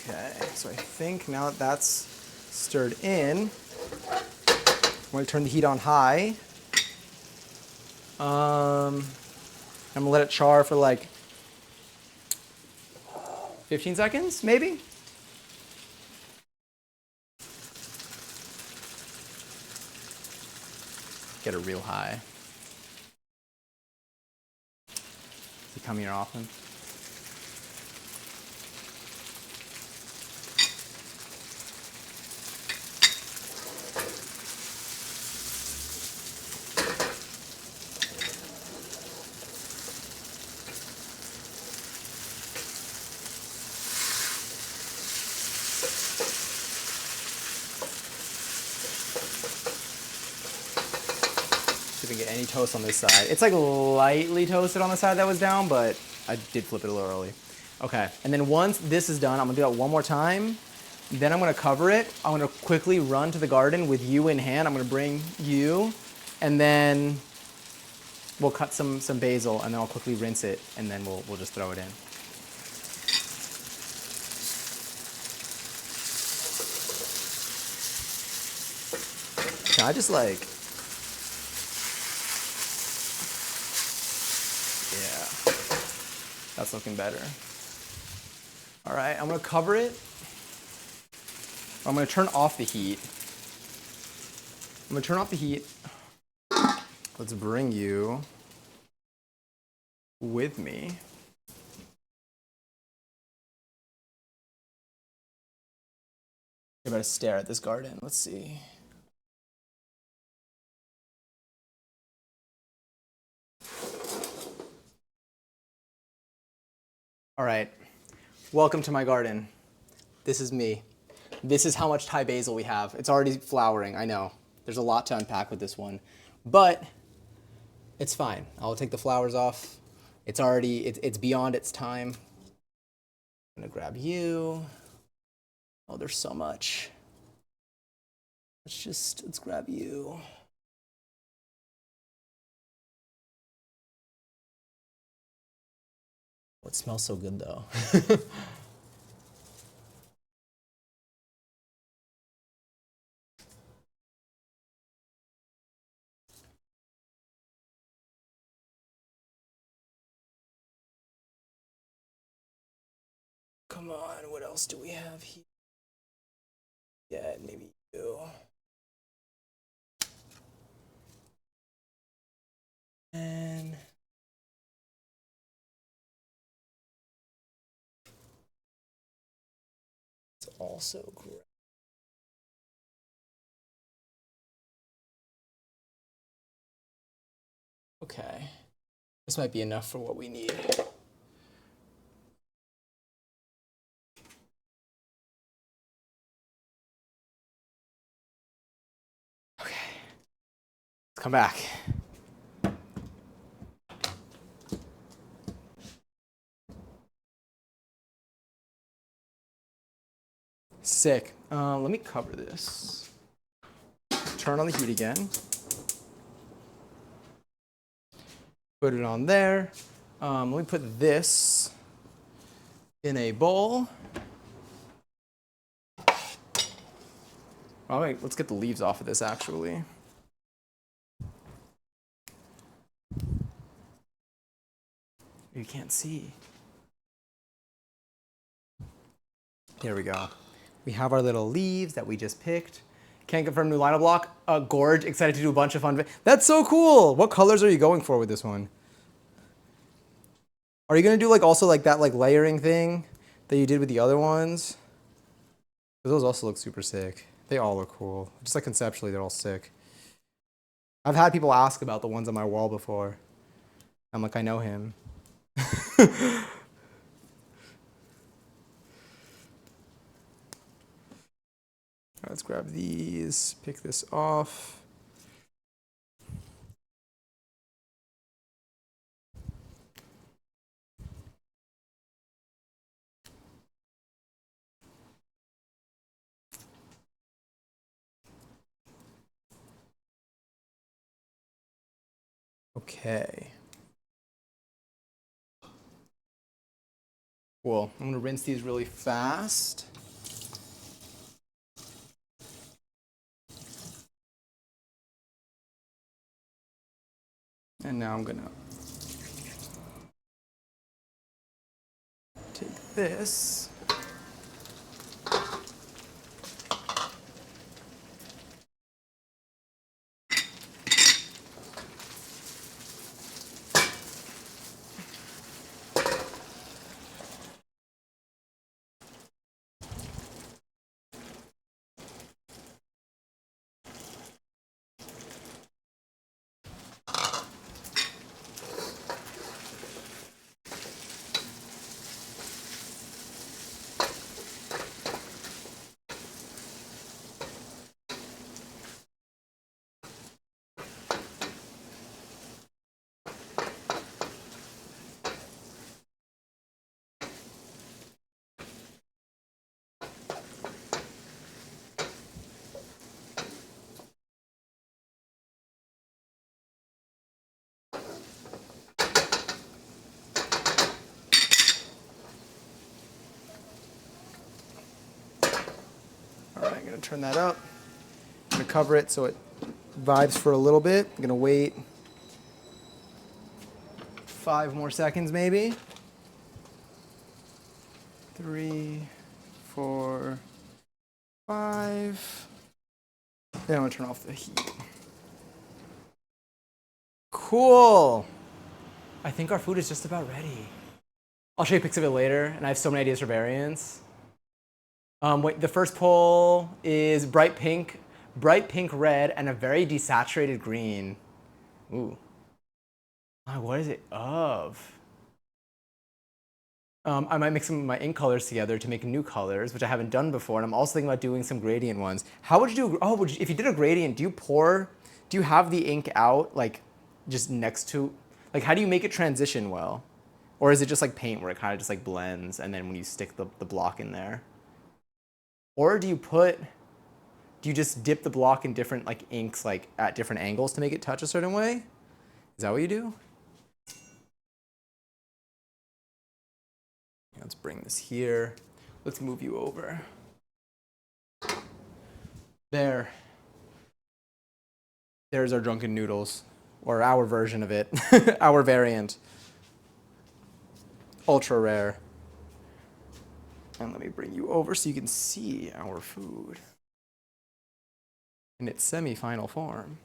Okay, so I think now that that's stirred in, I'm going to turn the heat on high. I'm going to let it char for like 15 seconds, maybe? Get it real high. Does he come here often? See if we can get any toast on this side. It's like lightly toasted on the side that was down, but I did flip it a little early. Okay, and then once this is done, I'm gonna do that one more time. Then I'm gonna cover it. I'm gonna quickly run to the garden with you in hand. I'm gonna bring you, and then we'll cut some basil, and then I'll quickly rinse it, and then we'll just throw it in. Can I just like, yeah, that's looking better. All right, I'm gonna cover it. I'm gonna turn off the heat. I'm gonna turn off the heat. Let's bring you with me. I better stare at this garden. Let's see. All right. Welcome to my garden. This is me. This is how much Thai basil we have. It's already flowering, I know. There's a lot to unpack with this one. But it's fine. I'll take the flowers off. It's beyond its time. I'm gonna grab you. Oh, there's so much. Let's grab you. Oh, it smells so good though. Come on, what else do we have here? Yeah, maybe you. And it's also great. Okay, this might be enough for what we need. Okay, let's come back. Sick. Let me cover this. Turn on the heat again. Put it on there. Let me put this in a bowl. All right, let's get the leaves off of this actually. You can't see. There we go. We have our little leaves that we just picked. Can't confirm new lino block. Gorge, excited to do a bunch of fun. That's so cool. What colors are you going for with this one? Are you gonna do like also like that like layering thing that you did with the other ones? Those also look super sick. They all look cool. Just like conceptually, they're all sick. I've had people ask about the ones on my wall before. I'm like, I know him. Let's grab these, pick this off. Okay. Cool. I'm gonna rinse these really fast. And now I'm gonna take this. All right, I'm gonna turn that up. I'm gonna cover it so it vibes for a little bit. I'm gonna wait 5 more seconds maybe. 3, 4, 5. Then I'm gonna turn off the heat. Cool. I think our food is just about ready. I'll show you pics of it later, and I have so many ideas for variants. Wait, the first poll is bright pink red, and a very desaturated green. Ooh. What is it of? I might mix some of my ink colors together to make new colors, which I haven't done before, and I'm also thinking about doing some gradient ones. How would you do? Oh, if you did a gradient, do you have the ink out like just next to, like how do you make it transition well? Or is it just like paint where it kind of just like blends and then when you stick the block in there? Or do you just dip the block in different like inks like at different angles to make it touch a certain way? Is that what you do? Let's bring this here. Let's move you over. There. There's our drunken noodles, or our version of it, our variant. Ultra rare. And let me bring you over so you can see our food in its semi-final form.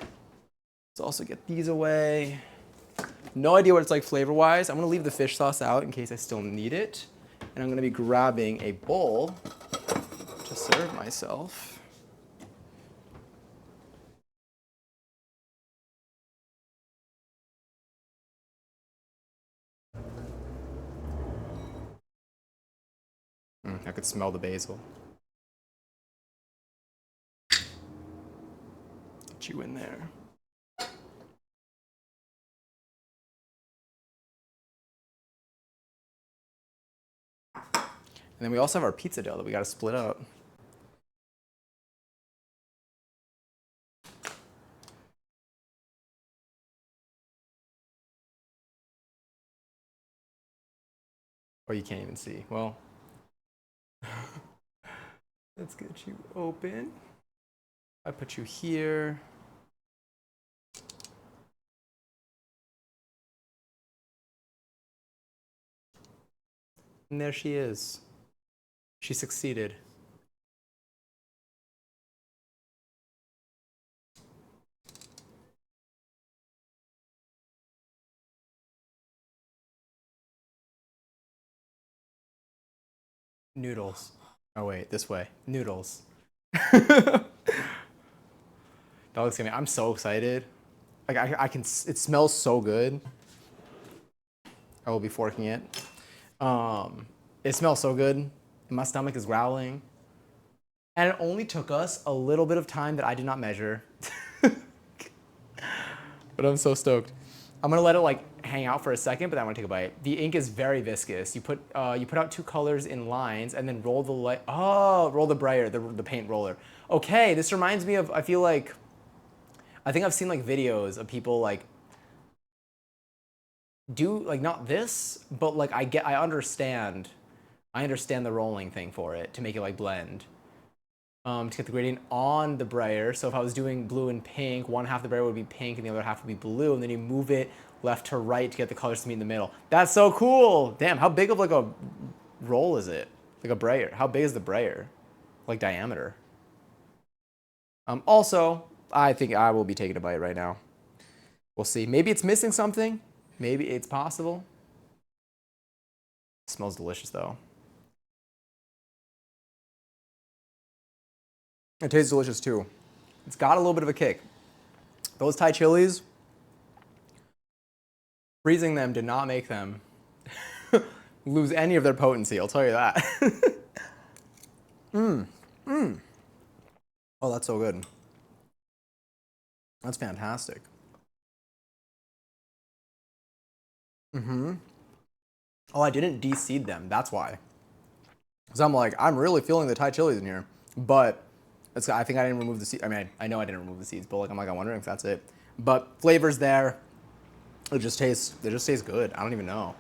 Let's also get these away. No idea what it's like flavor-wise. I'm gonna leave the fish sauce out in case I still need it. And I'm gonna be grabbing a bowl to serve myself. I could smell the basil. Get you in there. And then we also have our pizza dough that we gotta split up. Oh, you can't even see. Well, let's get you open. I put you here. And there she is. She succeeded. Noodles. Oh wait, this way. Noodles. That looks at me. I'm so excited. Like I can. It smells so good. I will be forking it. It smells so good. And my stomach is growling. And it only took us a little bit of time that I did not measure. But I'm so stoked. I'm gonna let it like hang out for a second, but then I'm gonna take a bite. The ink is very viscous. You put out two colors in lines and then roll the roll the brayer, the paint roller. Okay, this reminds me of, I think I've seen like videos of people like do like not this, but like I understand the rolling thing for it to make it like blend. To get the gradient on the brayer. So if I was doing blue and pink, one half of the brayer would be pink and the other half would be blue, and then you move it left to right to get the colors to meet in the middle. That's so cool. Damn, how big of like a roll is it? Like a brayer. How big is the brayer? Like diameter. Also, I think I will be taking a bite right now. We'll see. Maybe it's missing something. Maybe it's possible. It smells delicious though. It tastes delicious too. It's got a little bit of a kick. Those Thai chilies, freezing them did not make them lose any of their potency, I'll tell you that. Oh, that's so good. That's fantastic. Oh, I didn't de-seed them, that's why. So I'm like, I'm really feeling the Thai chilies in here. But I think I didn't remove the seeds. I mean, I know I didn't remove the seeds, but like I'm wondering if that's it. But flavor's there. It just tastes good. I don't even know.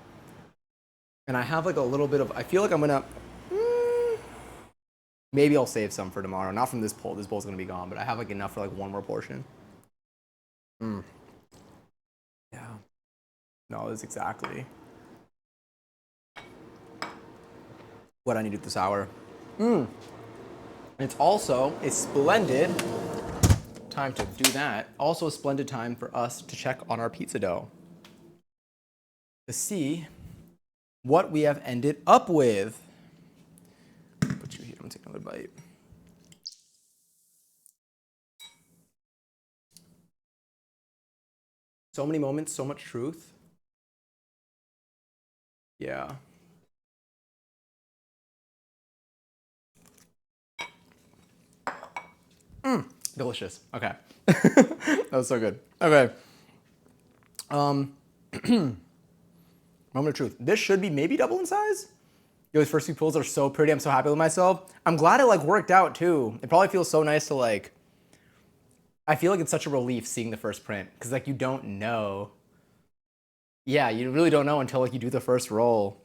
And I have like a little bit of, I feel like I'm gonna, maybe I'll save some for tomorrow. Not from this bowl. This bowl's gonna be gone, but I have like enough for like one more portion. Yeah. No, that's exactly what I needed this hour. It's also a splendid time to do that. Also a splendid time for us to check on our pizza dough to see what we have ended up with. gonna take another bite. So many moments, so much truth. Yeah. Delicious. Okay. That was so good. Okay. Moment of truth. This should be maybe double in size. Yo, these first few pulls are so pretty. I'm so happy with myself. I'm glad it like worked out too. It probably feels so nice to like, I feel like it's such a relief seeing the first print because like you don't know. Yeah, you really don't know until like you do the first roll.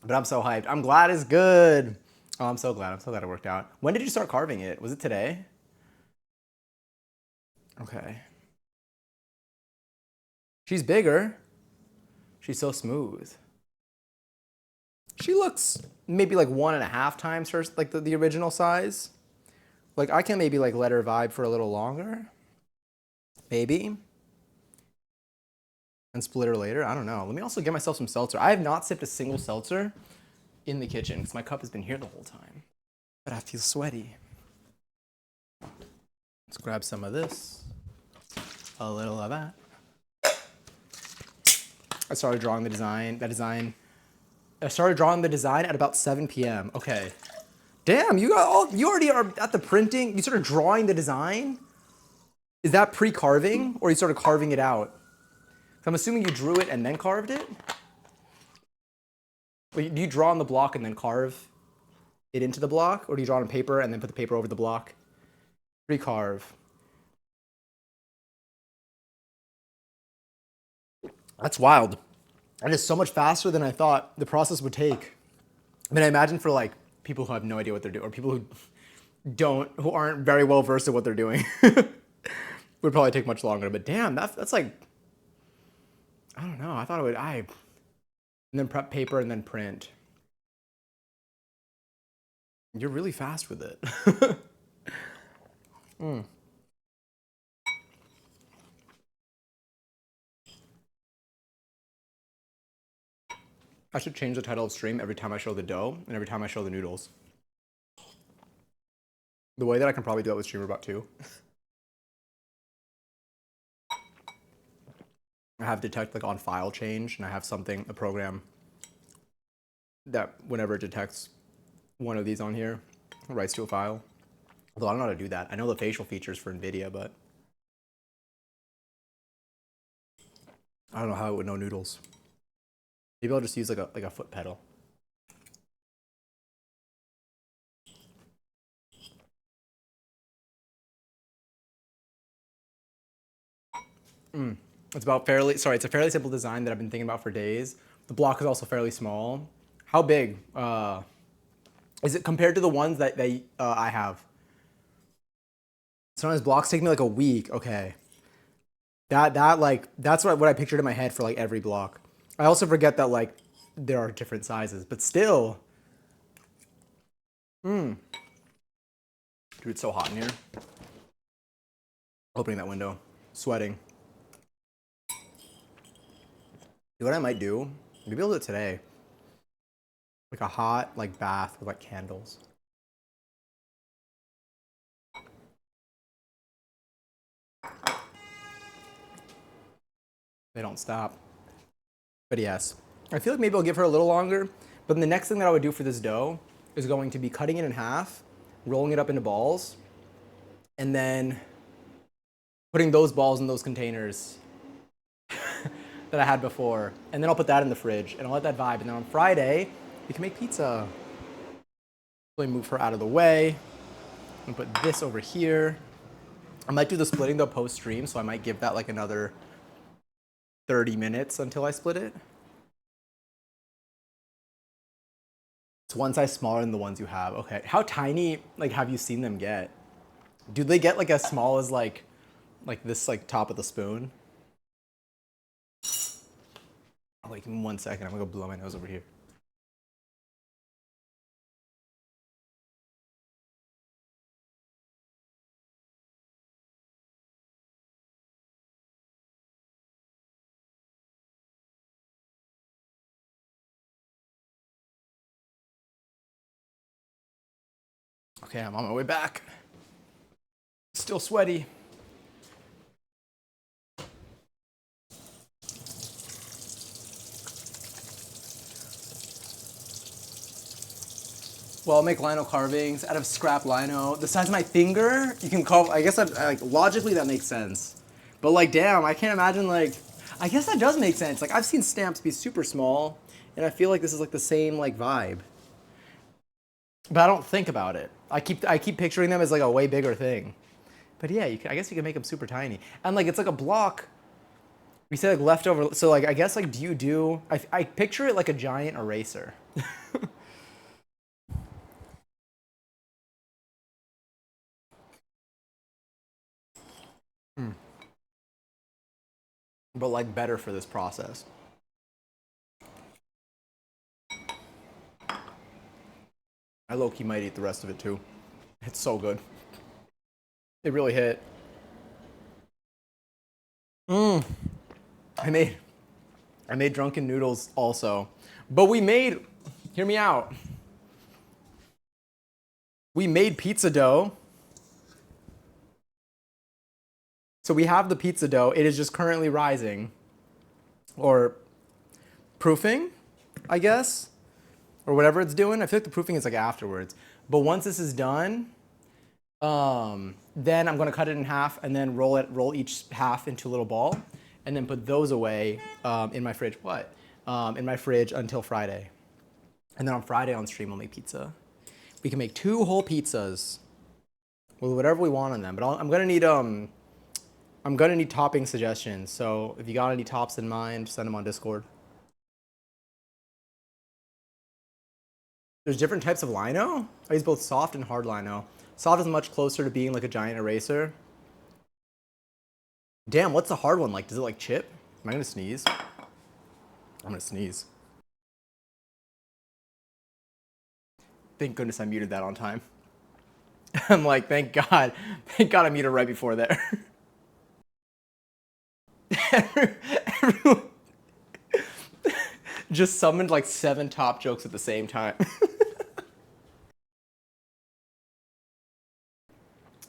But I'm so hyped. I'm glad it's good. Oh, I'm so glad. I'm so glad it worked out. When did you start carving it? Was it today? Okay. She's bigger. She's so smooth. She looks maybe like 1.5 times her like the original size. Like I can maybe like let her vibe for a little longer. Maybe. And split her later. I don't know. Let me also get myself some seltzer. I have not sipped a single seltzer in the kitchen because my cup has been here the whole time. But I feel sweaty. Let's grab some of this. A little of that. I started drawing the design. I started drawing the design at about 7 p.m. Okay. Damn, you already are at the printing. You started drawing the design? Is that pre-carving or you started carving it out? So I'm assuming you drew it and then carved it? Wait, do you draw on the block and then carve it into the block? Or do you draw on paper and then put the paper over the block? Pre-carve. That's wild. That is so much faster than I thought the process would take. I mean, I imagine for like people who have no idea what they're doing or people who aren't very well versed at what they're doing would probably take much longer. But damn, that's like, I don't know. I thought it would, and then prep paper and then print. You're really fast with it. I should change the title of stream every time I show the dough and every time I show the noodles. The way that I can probably do that with StreamerBot too. I have detect like on file change and I have something, a program that whenever it detects one of these on here, it writes to a file. Although I don't know how to do that. I know the facial features for NVIDIA, but I don't know how it would know noodles. Maybe I'll just use like a foot pedal. It's a fairly simple design that I've been thinking about for days. The block is also fairly small. How big is it compared to the ones that I have? Sometimes blocks take me like a week. Okay. That's what I pictured in my head for like every block. I also forget that like there are different sizes, but still. Dude, it's so hot in here. Opening that window, sweating. You know what I might do? Maybe I'll do it today. Like a hot like bath with like candles. They don't stop. But yes, I feel like maybe I'll give her a little longer. But then the next thing that I would do for this dough is going to be cutting it in half, rolling it up into balls, and then putting those balls in those containers that I had before. And then I'll put that in the fridge and I'll let that vibe. And then on Friday, we can make pizza. Let me move her out of the way and put this over here. I might do the splitting though post stream, so I might give that like another 30 minutes until I split it. It's one size smaller than the ones you have. Okay. How tiny like have you seen them get? Do they get like as small as like this like top of the spoon? Oh, wait, give me 1 second. I'm gonna go blow my nose over here. Okay, I'm on my way back. Still sweaty. Well, I'll make lino carvings out of scrap lino. The size of my finger, you can carve. I guess that, like, logically that makes sense. But like, damn, I can't imagine like. I guess that does make sense. Like, I've seen stamps be super small, and I feel like this is like the same like vibe. But I don't think about it. I keep picturing them as like a way bigger thing. But yeah, I guess you can make them super tiny. And like, it's like a block. We said like leftover. So like, I guess like, do you do? I picture it like a giant eraser. But like better for this process. I low-key might eat the rest of it too. It's so good. It really hit. Mmm. I made I made drunken noodles also. But we made, hear me out. We made pizza dough. So we have the pizza dough. It is just currently rising. Or proofing, I guess. Or whatever it's doing. I feel like the proofing is like afterwards. But once this is done, then I'm gonna cut it in half and then roll each half into a little ball, and then put those away in my fridge. What? In my fridge until Friday, and then on Friday on stream we'll make pizza. We can make 2 whole pizzas with whatever we want on them. But I'm gonna need topping suggestions. So if you got any tops in mind, send them on Discord. There's different types of lino. I use both soft and hard lino. Soft is much closer to being like a giant eraser. Damn, what's the hard one like? Does it like chip? Am I gonna sneeze? I'm gonna sneeze. Thank goodness I muted that on time. I'm like, thank God I muted right before there. Everyone just summoned like 7 top jokes at the same time.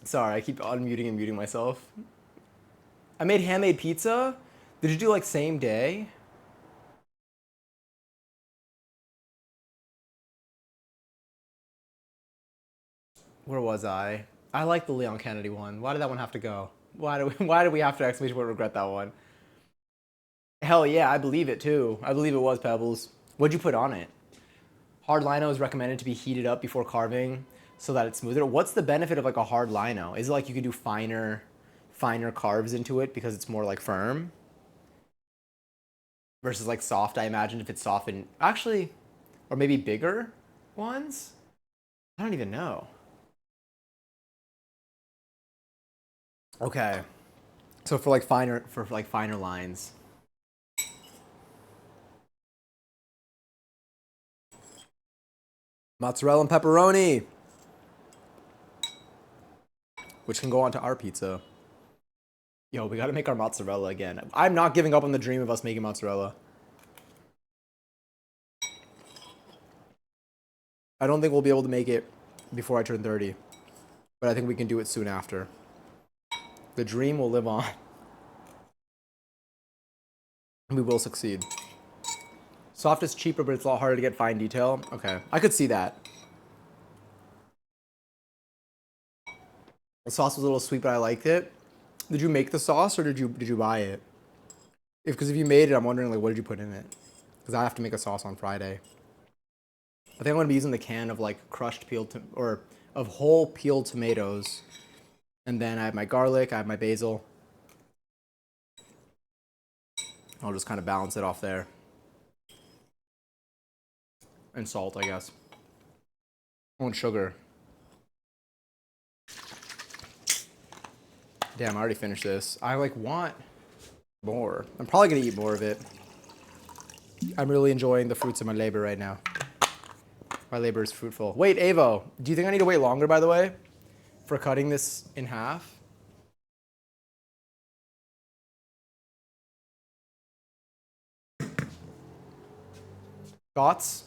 Sorry, I keep unmuting and muting myself. I made handmade pizza. Did you do like same day? Where was I? I like the Leon Kennedy one. Why did that one have to go? Why do we have to exclamation point regret that one? Hell yeah, I believe it too. I believe it was Pebbles. What'd you put on it? Hard lino is recommended to be heated up before carving so that it's smoother. What's the benefit of like a hard lino? Is it like you can do finer carves into it because it's more like firm? Versus like soft, I imagine if it's soft and actually, or maybe bigger ones? I don't even know. Okay. So for like finer lines. Mozzarella and pepperoni, which can go onto our pizza. Yo, we gotta make our mozzarella again. I'm not giving up on the dream of us making mozzarella. I don't think we'll be able to make it before I turn 30, but I think we can do it soon after. The dream will live on. We will succeed. Soft is cheaper, but it's a lot harder to get fine detail. Okay, I could see that. The sauce was a little sweet, but I liked it. Did you make the sauce or did you buy it? Because if you made it, I'm wondering like what did you put in it? Because I have to make a sauce on Friday. I think I'm gonna be using the can of like crushed or of whole peeled tomatoes, and then I have my garlic, I have my basil. I'll just kind of balance it off there. And salt, I guess. Oh, and sugar. Damn, I already finished this. I like want more. I'm probably gonna eat more of it. I'm really enjoying the fruits of my labor right now. My labor is fruitful. Wait, Avo, do you think I need to wait longer, by the way, for cutting this in half? Thoughts?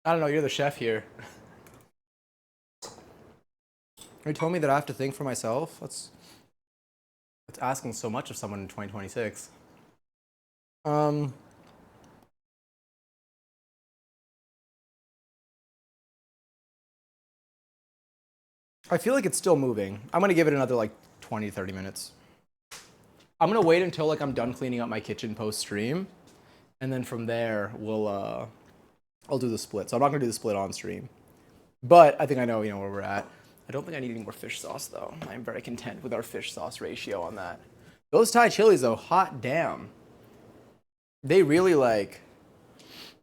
I don't know. You're the chef here. You told me that I have to think for myself. That's asking so much of someone in 2026. Um, I feel like it's still moving. I'm gonna give it another like 20 to 30 minutes. I'm gonna wait until like I'm done cleaning up my kitchen post stream, and then from there I'll do the split. So I'm not gonna do the split on stream, but I think I know where we're at. I don't think I need any more fish sauce though. I'm very content with our fish sauce ratio on that. Those Thai chilies though, hot damn. They really like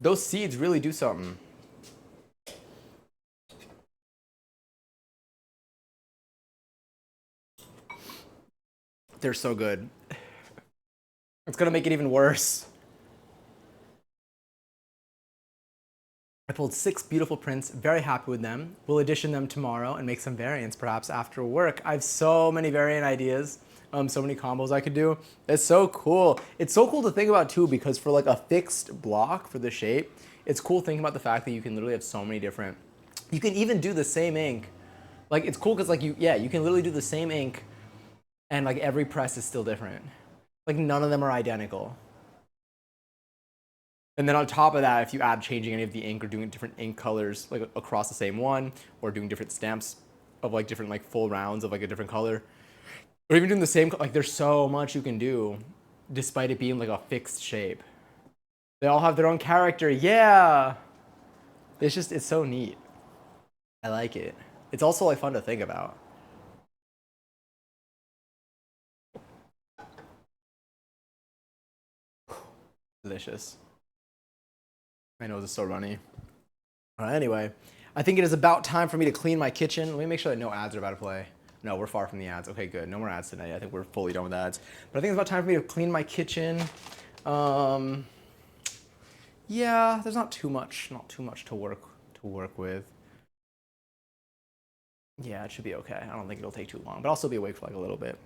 those seeds really do something. They're so good. It's gonna make it even worse. I pulled 6 beautiful prints, very happy with them. We'll edition them tomorrow and make some variants perhaps after work. I have so many variant ideas, so many combos I could do. It's so cool. It's so cool to think about too, because for like a fixed block for the shape, it's cool thinking about the fact that you can literally have so many different, you can even do the same ink. Like it's cool because like you can literally do the same ink and like every press is still different. Like none of them are identical. And then on top of that, if you add changing any of the ink or doing different ink colors like across the same one, or doing different stamps of like different like full rounds of like a different color, or even doing the same, like there's so much you can do despite it being like a fixed shape. They all have their own character. Yeah. It's so neat. I like it. It's also like fun to think about. Delicious. My nose is so runny. Anyway, I think it is about time for me to clean my kitchen. Let me make sure that no ads are about to play. No, we're far from the ads. Okay, good. No more ads tonight. I think we're fully done with ads. But I think it's about time for me to clean my kitchen. Yeah, there's not too much to work with. Yeah, it should be okay. I don't think it'll take too long, but I'll still be awake for like a little bit.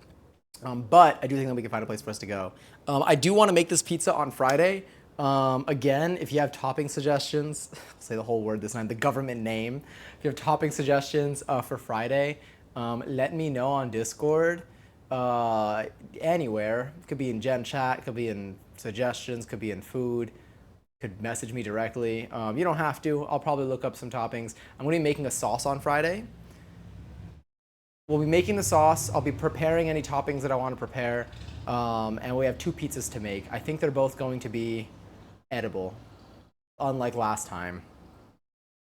But I do think that we can find a place for us to go. I do want to make this pizza on Friday. Again, if you have topping suggestions, I'll say the whole word this time, the government name. If you have topping suggestions for Friday, let me know on Discord. Anywhere. It could be in Gen Chat, could be in suggestions, could be in food. Could message me directly. You don't have to. I'll probably look up some toppings. I'm going to be making a sauce on Friday. We'll be making the sauce. I'll be preparing any toppings that I want to prepare. And we have 2 pizzas to make. I think they're both going to be edible, unlike last time.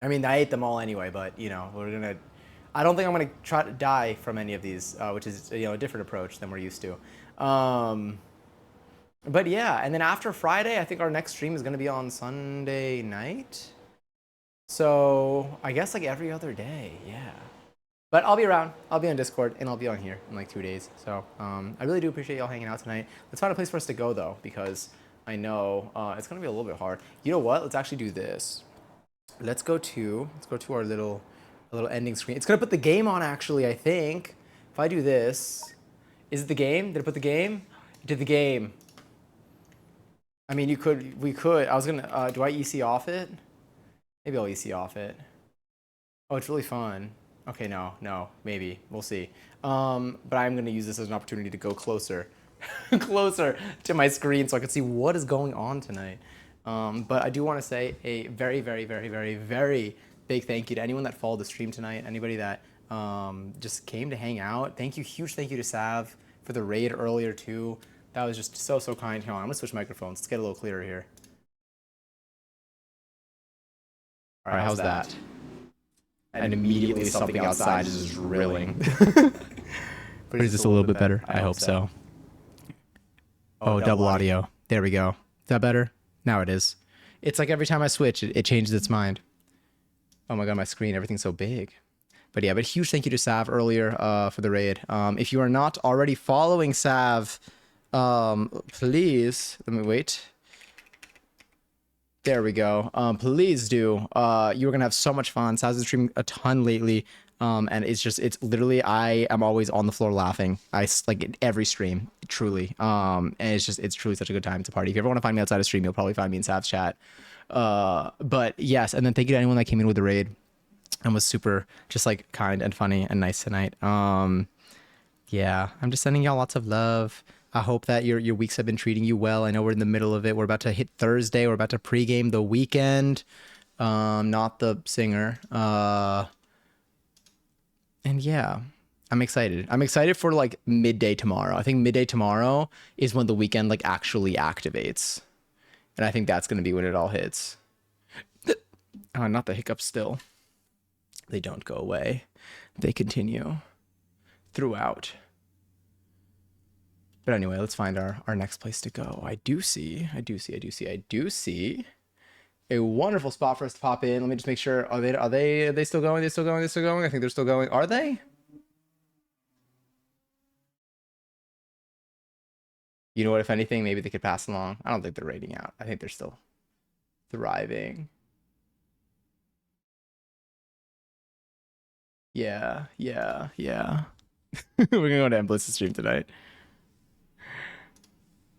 I mean, I ate them all anyway, but I don't think I'm gonna try to die from any of these, which is a different approach than we're used to. But yeah, and then after Friday, I think our next stream is gonna be on Sunday night. So I guess like every other day, yeah. But I'll be around. I'll be on Discord and I'll be on here in like 2 days. So I really do appreciate y'all hanging out tonight. Let's find a place for us to go though, because I know it's gonna be a little bit hard. You know what? Let's actually do this. Let's go to our little ending screen. It's gonna put the game on actually, I think. If I do this, is it the game? Did it put the game? It did the game. I mean, we could. I was gonna. Do I EC off it? Maybe I'll EC off it. Oh, it's really fun. Okay, no, maybe. We'll see. But I'm going to use this as an opportunity to go closer, closer to my screen so I can see what is going on tonight. But I do want to say a very, very, very, very, very big thank you to anyone that followed the stream tonight, anybody that just came to hang out. Huge thank you to Sav for the raid earlier too. That was just so kind. Hold on, I'm going to switch microphones. Let's get a little clearer here. All right, how's that? And immediately something outside is just drilling. But is this a little bit better? I hope so. Oh, double audio. There we go. Is that better? Now it is. It's like every time I switch, it changes its mind. Oh my god, my screen, everything's so big. But yeah, but huge thank you to Sav earlier for the raid. If you are not already following Sav, please, let me wait. There we go. Please do. You're gonna have so much fun. Sav's been streaming a ton lately. And it's literally, I am always on the floor laughing. Like in every stream, truly. And it's truly such a good time to party. If you ever want to find me outside of stream, you'll probably find me in Sav's chat. But yes, and then thank you to anyone that came in with the raid and was super just like kind and funny and nice tonight. Yeah, I'm just sending y'all lots of love. I hope that your weeks have been treating you well. I know we're in the middle of it. We're about to hit Thursday. We're about to pregame the weekend. Not the singer. And yeah, I'm excited. I'm excited for like midday tomorrow. I think midday tomorrow is when the weekend like actually activates. And I think that's going to be when it all hits. Not the hiccups still. They don't go away. They continue throughout. But anyway, let's find our next place to go. I do see a wonderful spot for us to pop in. Let me just make sure. Are they still going? They still going? They still going? I think they're still going. Are they? You know what? If anything, maybe they could pass along. I don't think they're raiding out. I think they're still thriving. Yeah, yeah, yeah. We're gonna go to Embless stream tonight.